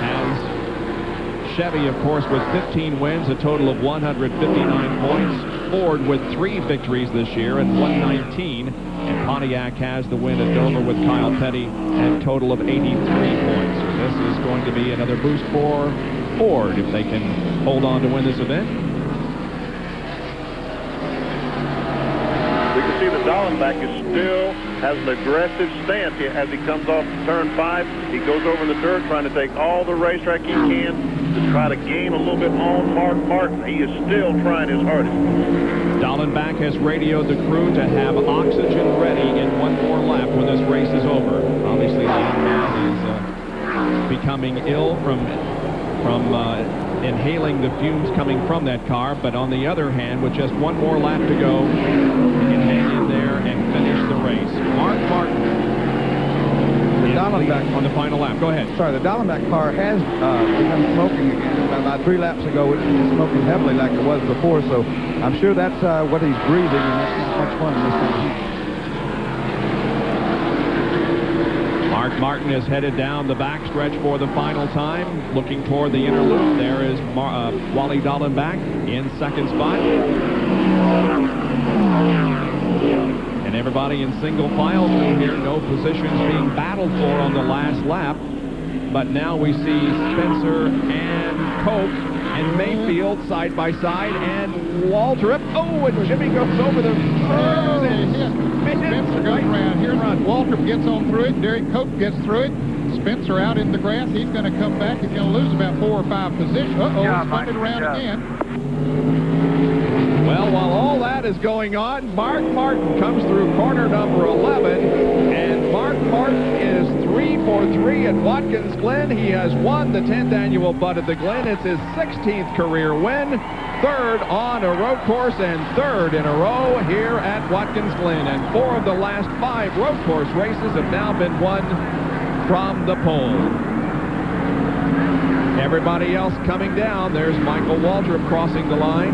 has Chevy, of course, with 15 wins, a total of 159 points. Ford with 3 victories this year and 119. And Pontiac has the win at Dover with Kyle Petty and a total of 83 points. So this is going to be another boost for Ford if they can hold on to win this event. We can see that Dallenbach still has an aggressive stance as he comes off turn 5. He goes over the dirt trying to take all the racetrack he can to try to gain a little bit on Mark Martin. He is still trying his hardest. Dallenbach has radioed the crew to have oxygen ready in 1 more lap when this race is over. Obviously, the young man is becoming ill from inhaling the fumes coming from that car, but on the other hand, with just 1 more lap to go, he can hang in there and finish the race. Mark Martin the Dallenbach on the final lap. Go ahead. Sorry, the Dallenbach car has begun smoking again. About 3 laps ago, it was smoking heavily like it was before, so I'm sure that's what he's breathing, and that's not much fun in this kind of heat. Mark Martin is headed down the backstretch for the final time, looking toward the inner loop. There is Wally Dallenbach in 2nd spot. And everybody in single file through here, no positions being battled for on the last lap. But now we see Spencer and Koch and Mayfield side by side, and Waltrip. Oh, and Jimmy goes over the Spencer goes around here. Waltrip gets on through it. Derek Koch gets through it. Spencer out in the grass. He's going to come back. He's going to lose about 4 or 5 positions. Uh-oh, he's spun it around again. Well, while all that is going on, Mark Martin comes through corner number 11, and Mark Martin is 3 for 3 at Watkins Glen. He has won the 10th annual Bud at the Glen. It's his 16th career win, 3rd on a road course, and 3rd in a row here at Watkins Glen. And 4 of the last 5 road course races have now been won from the pole. Everybody else coming down. There's Michael Waltrip crossing the line.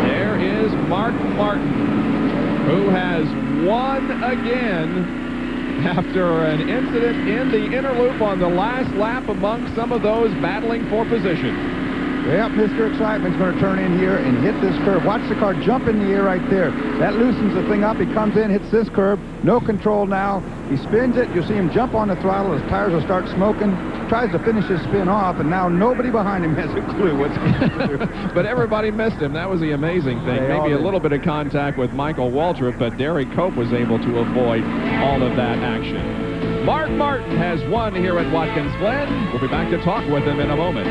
There is Mark Martin, who has won again after an incident in the inner loop on the last lap among some of those battling for position. Yep, Mr. Excitement's going to turn in here and hit this curb. Watch the car jump in the air right there. That loosens the thing up. He comes in, hits this curb. No control now. He spins it. You'll see him jump on the throttle. His tires will start smoking. Tries to finish his spin off, and now nobody behind him has a clue what's going to do. But everybody missed him. That was the amazing thing. Maybe a little bit of contact with Michael Waltrip, but Derek Cope was able to avoid all of that action. Mark Martin has won here at Watkins Glen. We'll be back to talk with him in a moment.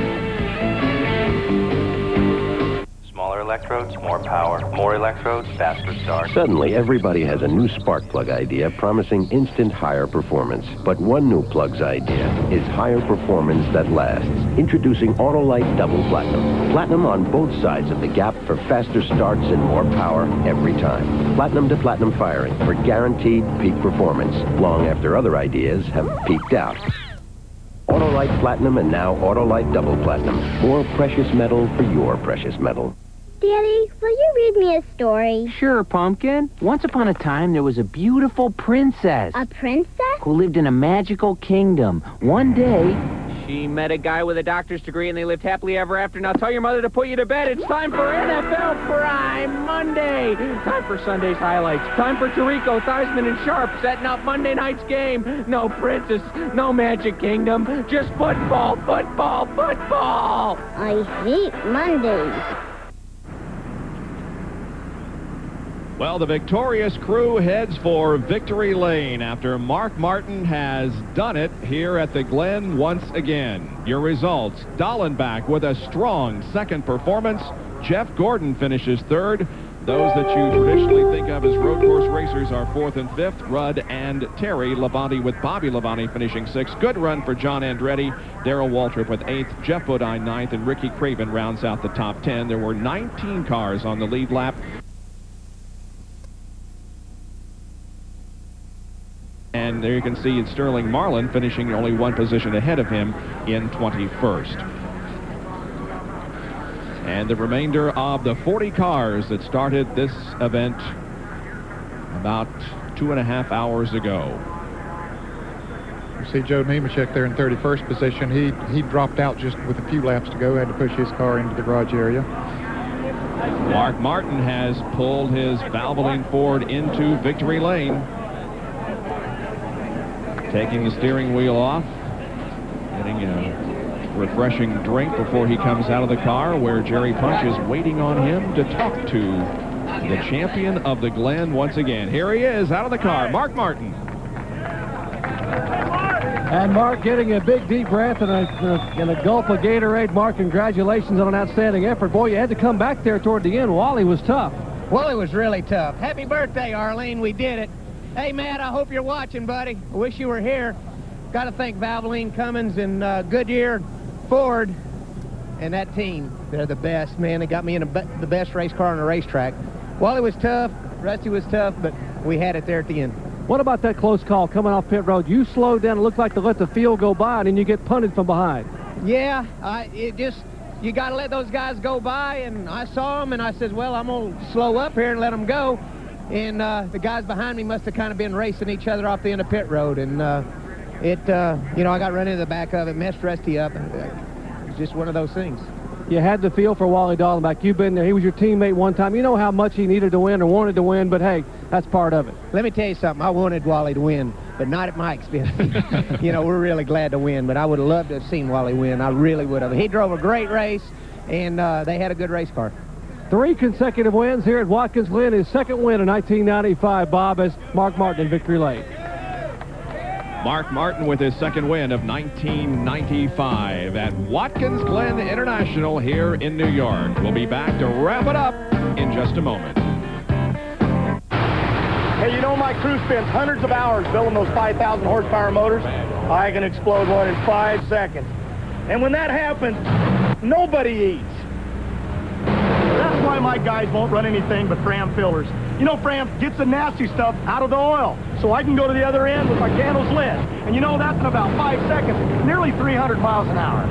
Smaller electrodes, more power. More electrodes, faster start. Suddenly, everybody has a new spark plug idea promising instant higher performance. But one new plug's idea is higher performance that lasts. Introducing Autolite Double Platinum. Platinum on both sides of the gap for faster starts and more power every time. Platinum to platinum firing for guaranteed peak performance, long after other ideas have peaked out. Autolite Platinum and now Autolite Double Platinum. More precious metal for your precious metal. Daddy, will you read me a story? Sure, Pumpkin. Once upon a time, there was a beautiful princess. A princess? Who lived in a magical kingdom. One day, she met a guy with a doctor's degree, and they lived happily ever after. Now tell your mother to put you to bed. It's time for NFL Prime Monday. Time for Sunday's highlights. Time for Tirico, Theismann, and Sharp setting up Monday night's game. No princess, no magic kingdom. Just football, football, football. I hate Mondays. Well, the victorious crew heads for victory lane after Mark Martin has done it here at the Glen once again. Your results: Dallenbach with a strong second performance. Jeff Gordon finishes third. Those that you traditionally think of as road course racers are fourth and fifth. Rudd and Terry Labonte, with Bobby Labonte finishing sixth. Good run for John Andretti. Darrell Waltrip with eighth. Jeff Bodine ninth, and Ricky Craven rounds out the top 10. There were 19 cars on the lead lap. And there you can see Sterling Marlin finishing only one position ahead of him in 21st. And the remainder of the 40 cars that started this event about 2.5 hours ago. You see Joe Nemechek there in 31st position. He dropped out just with a few laps to go, had to push his car into the garage area. Mark Martin has pulled his Valvoline Ford into victory lane. Taking the steering wheel off, getting a refreshing drink before he comes out of the car, where Jerry Punch is waiting on him to talk to the champion of the Glen once again. Here he is out of the car, Mark Martin. And Mark getting a big deep breath and a gulp of Gatorade. Mark, congratulations on an outstanding effort. Boy, you had to come back there toward the end. Wally was tough. Well, it was really tough. Happy birthday, Arlene. We did it. Hey, Matt, I hope you're watching, buddy. I wish you were here. Got to thank Valvoline, Cummins, and Goodyear, Ford, and that team. They're the best, man. They got me in the best race car on the racetrack. Wally was tough. Rusty was tough, but we had it there at the end. What about that close call coming off pit road? You slowed down. It looked like to let the field go by, and then you get punted from behind. Yeah, you got to let those guys go by, and I saw them, and I said, well, I'm going to slow up here and let them go. And the guys behind me must have kind of been racing each other off the end of pit road. And I got run into the back of it, messed Rusty up. It's just one of those things. You had the feel for Wally Dallenbach. You've been there. He was your teammate one time. You know how much he needed to win or wanted to win, but hey, that's part of it. Let me tell you something. I wanted Wally to win, but not at my expense. We're really glad to win, but I would have loved to have seen Wally win. I really would have. He drove a great race, and they had a good race car. 3 consecutive wins here at Watkins Glen. His second win in 1995, Bob, as Mark Martin in victory lane. Mark Martin with his second win of 1995 at Watkins Glen International here in New York. We'll be back to wrap it up in just a moment. Hey, you know my crew spends hundreds of hours building those 5,000 horsepower motors. I can explode one in 5 seconds. And when that happens, nobody eats. That's why my guys won't run anything but Fram fillers. You know, Fram gets the nasty stuff out of the oil, so I can go to the other end with my candles lit. And you know, that's in about 5 seconds, nearly 300 miles an hour.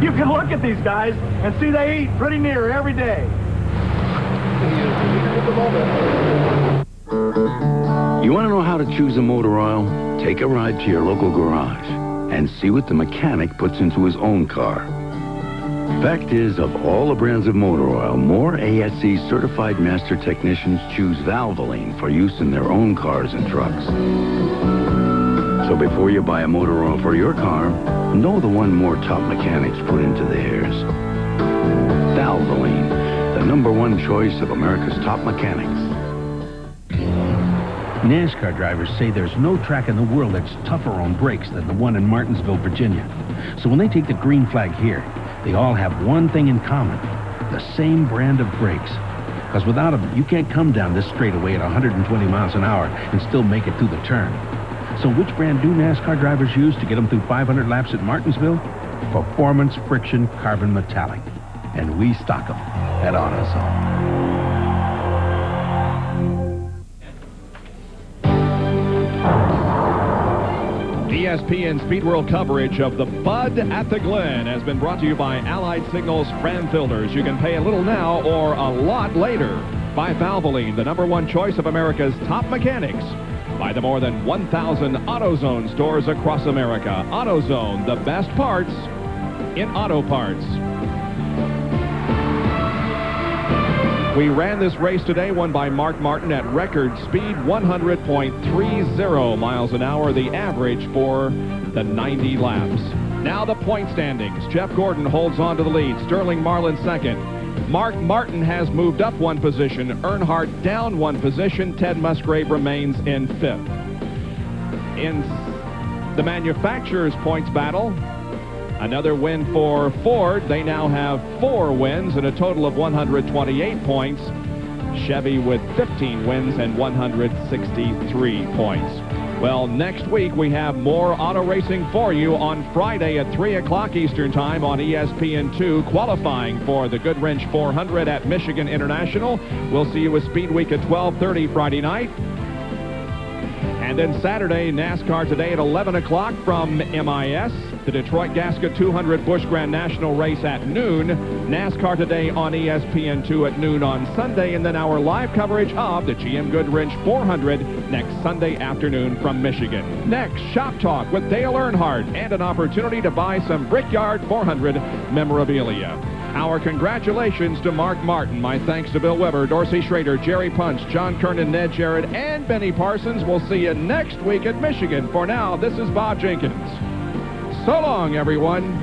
You can look at these guys and see they eat pretty near every day. You want to know how to choose a motor oil? Take a ride to your local garage and see what the mechanic puts into his own car. Fact is, of all the brands of motor oil, more ASE certified master technicians choose Valvoline for use in their own cars and trucks. So before you buy a motor oil for your car, know the one more top mechanics put into theirs. Valvoline, the #1 choice of America's top mechanics. NASCAR drivers say there's no track in the world that's tougher on brakes than the one in Martinsville, Virginia. So when they take the green flag here, they all have one thing in common: the same brand of brakes. Because without them, you can't come down this straightaway at 120 miles an hour and still make it through the turn. So which brand do NASCAR drivers use to get them through 500 laps at Martinsville? Performance Friction Carbon Metallic. And we stock them at AutoZone. ESPN Speed World coverage of the Bud at the Glen has been brought to you by Allied Signals Fram Filters. You can pay a little now or a lot later. By Valvoline, the #1 choice of America's top mechanics. By the more than 1,000 AutoZone stores across America. AutoZone, the best parts in auto parts. We ran this race today, won by Mark Martin at record speed, 100.30 miles an hour, the average for the 90 laps. Now the point standings. Jeff Gordon holds on to the lead. Sterling Marlin second. Mark Martin has moved up one position. Earnhardt down one position. Ted Musgrave remains in fifth. In the manufacturer's points battle, another win for Ford. They now have 4 wins and a total of 128 points. Chevy with 15 wins and 163 points. Well, next week we have more auto racing for you on Friday at 3 o'clock Eastern Time on ESPN2, qualifying for the Goodwrench 400 at Michigan International. We'll see you with Speed Week at 12:30 Friday night. And then Saturday, NASCAR Today at 11 o'clock from MIS. The Detroit Gasket 200 Busch Grand National race at noon. NASCAR Today on ESPN2 at noon on Sunday. And then our live coverage of the GM Goodwrench 400 next Sunday afternoon from Michigan. Next, Shop Talk with Dale Earnhardt and an opportunity to buy some Brickyard 400 memorabilia. Our congratulations to Mark Martin. My thanks to Bill Weber, Dorsey Schrader, Jerry Punch, John Kernan, Ned Jarrett, and Benny Parsons. We'll see you next week at Michigan. For now, this is Bob Jenkins. So long, everyone.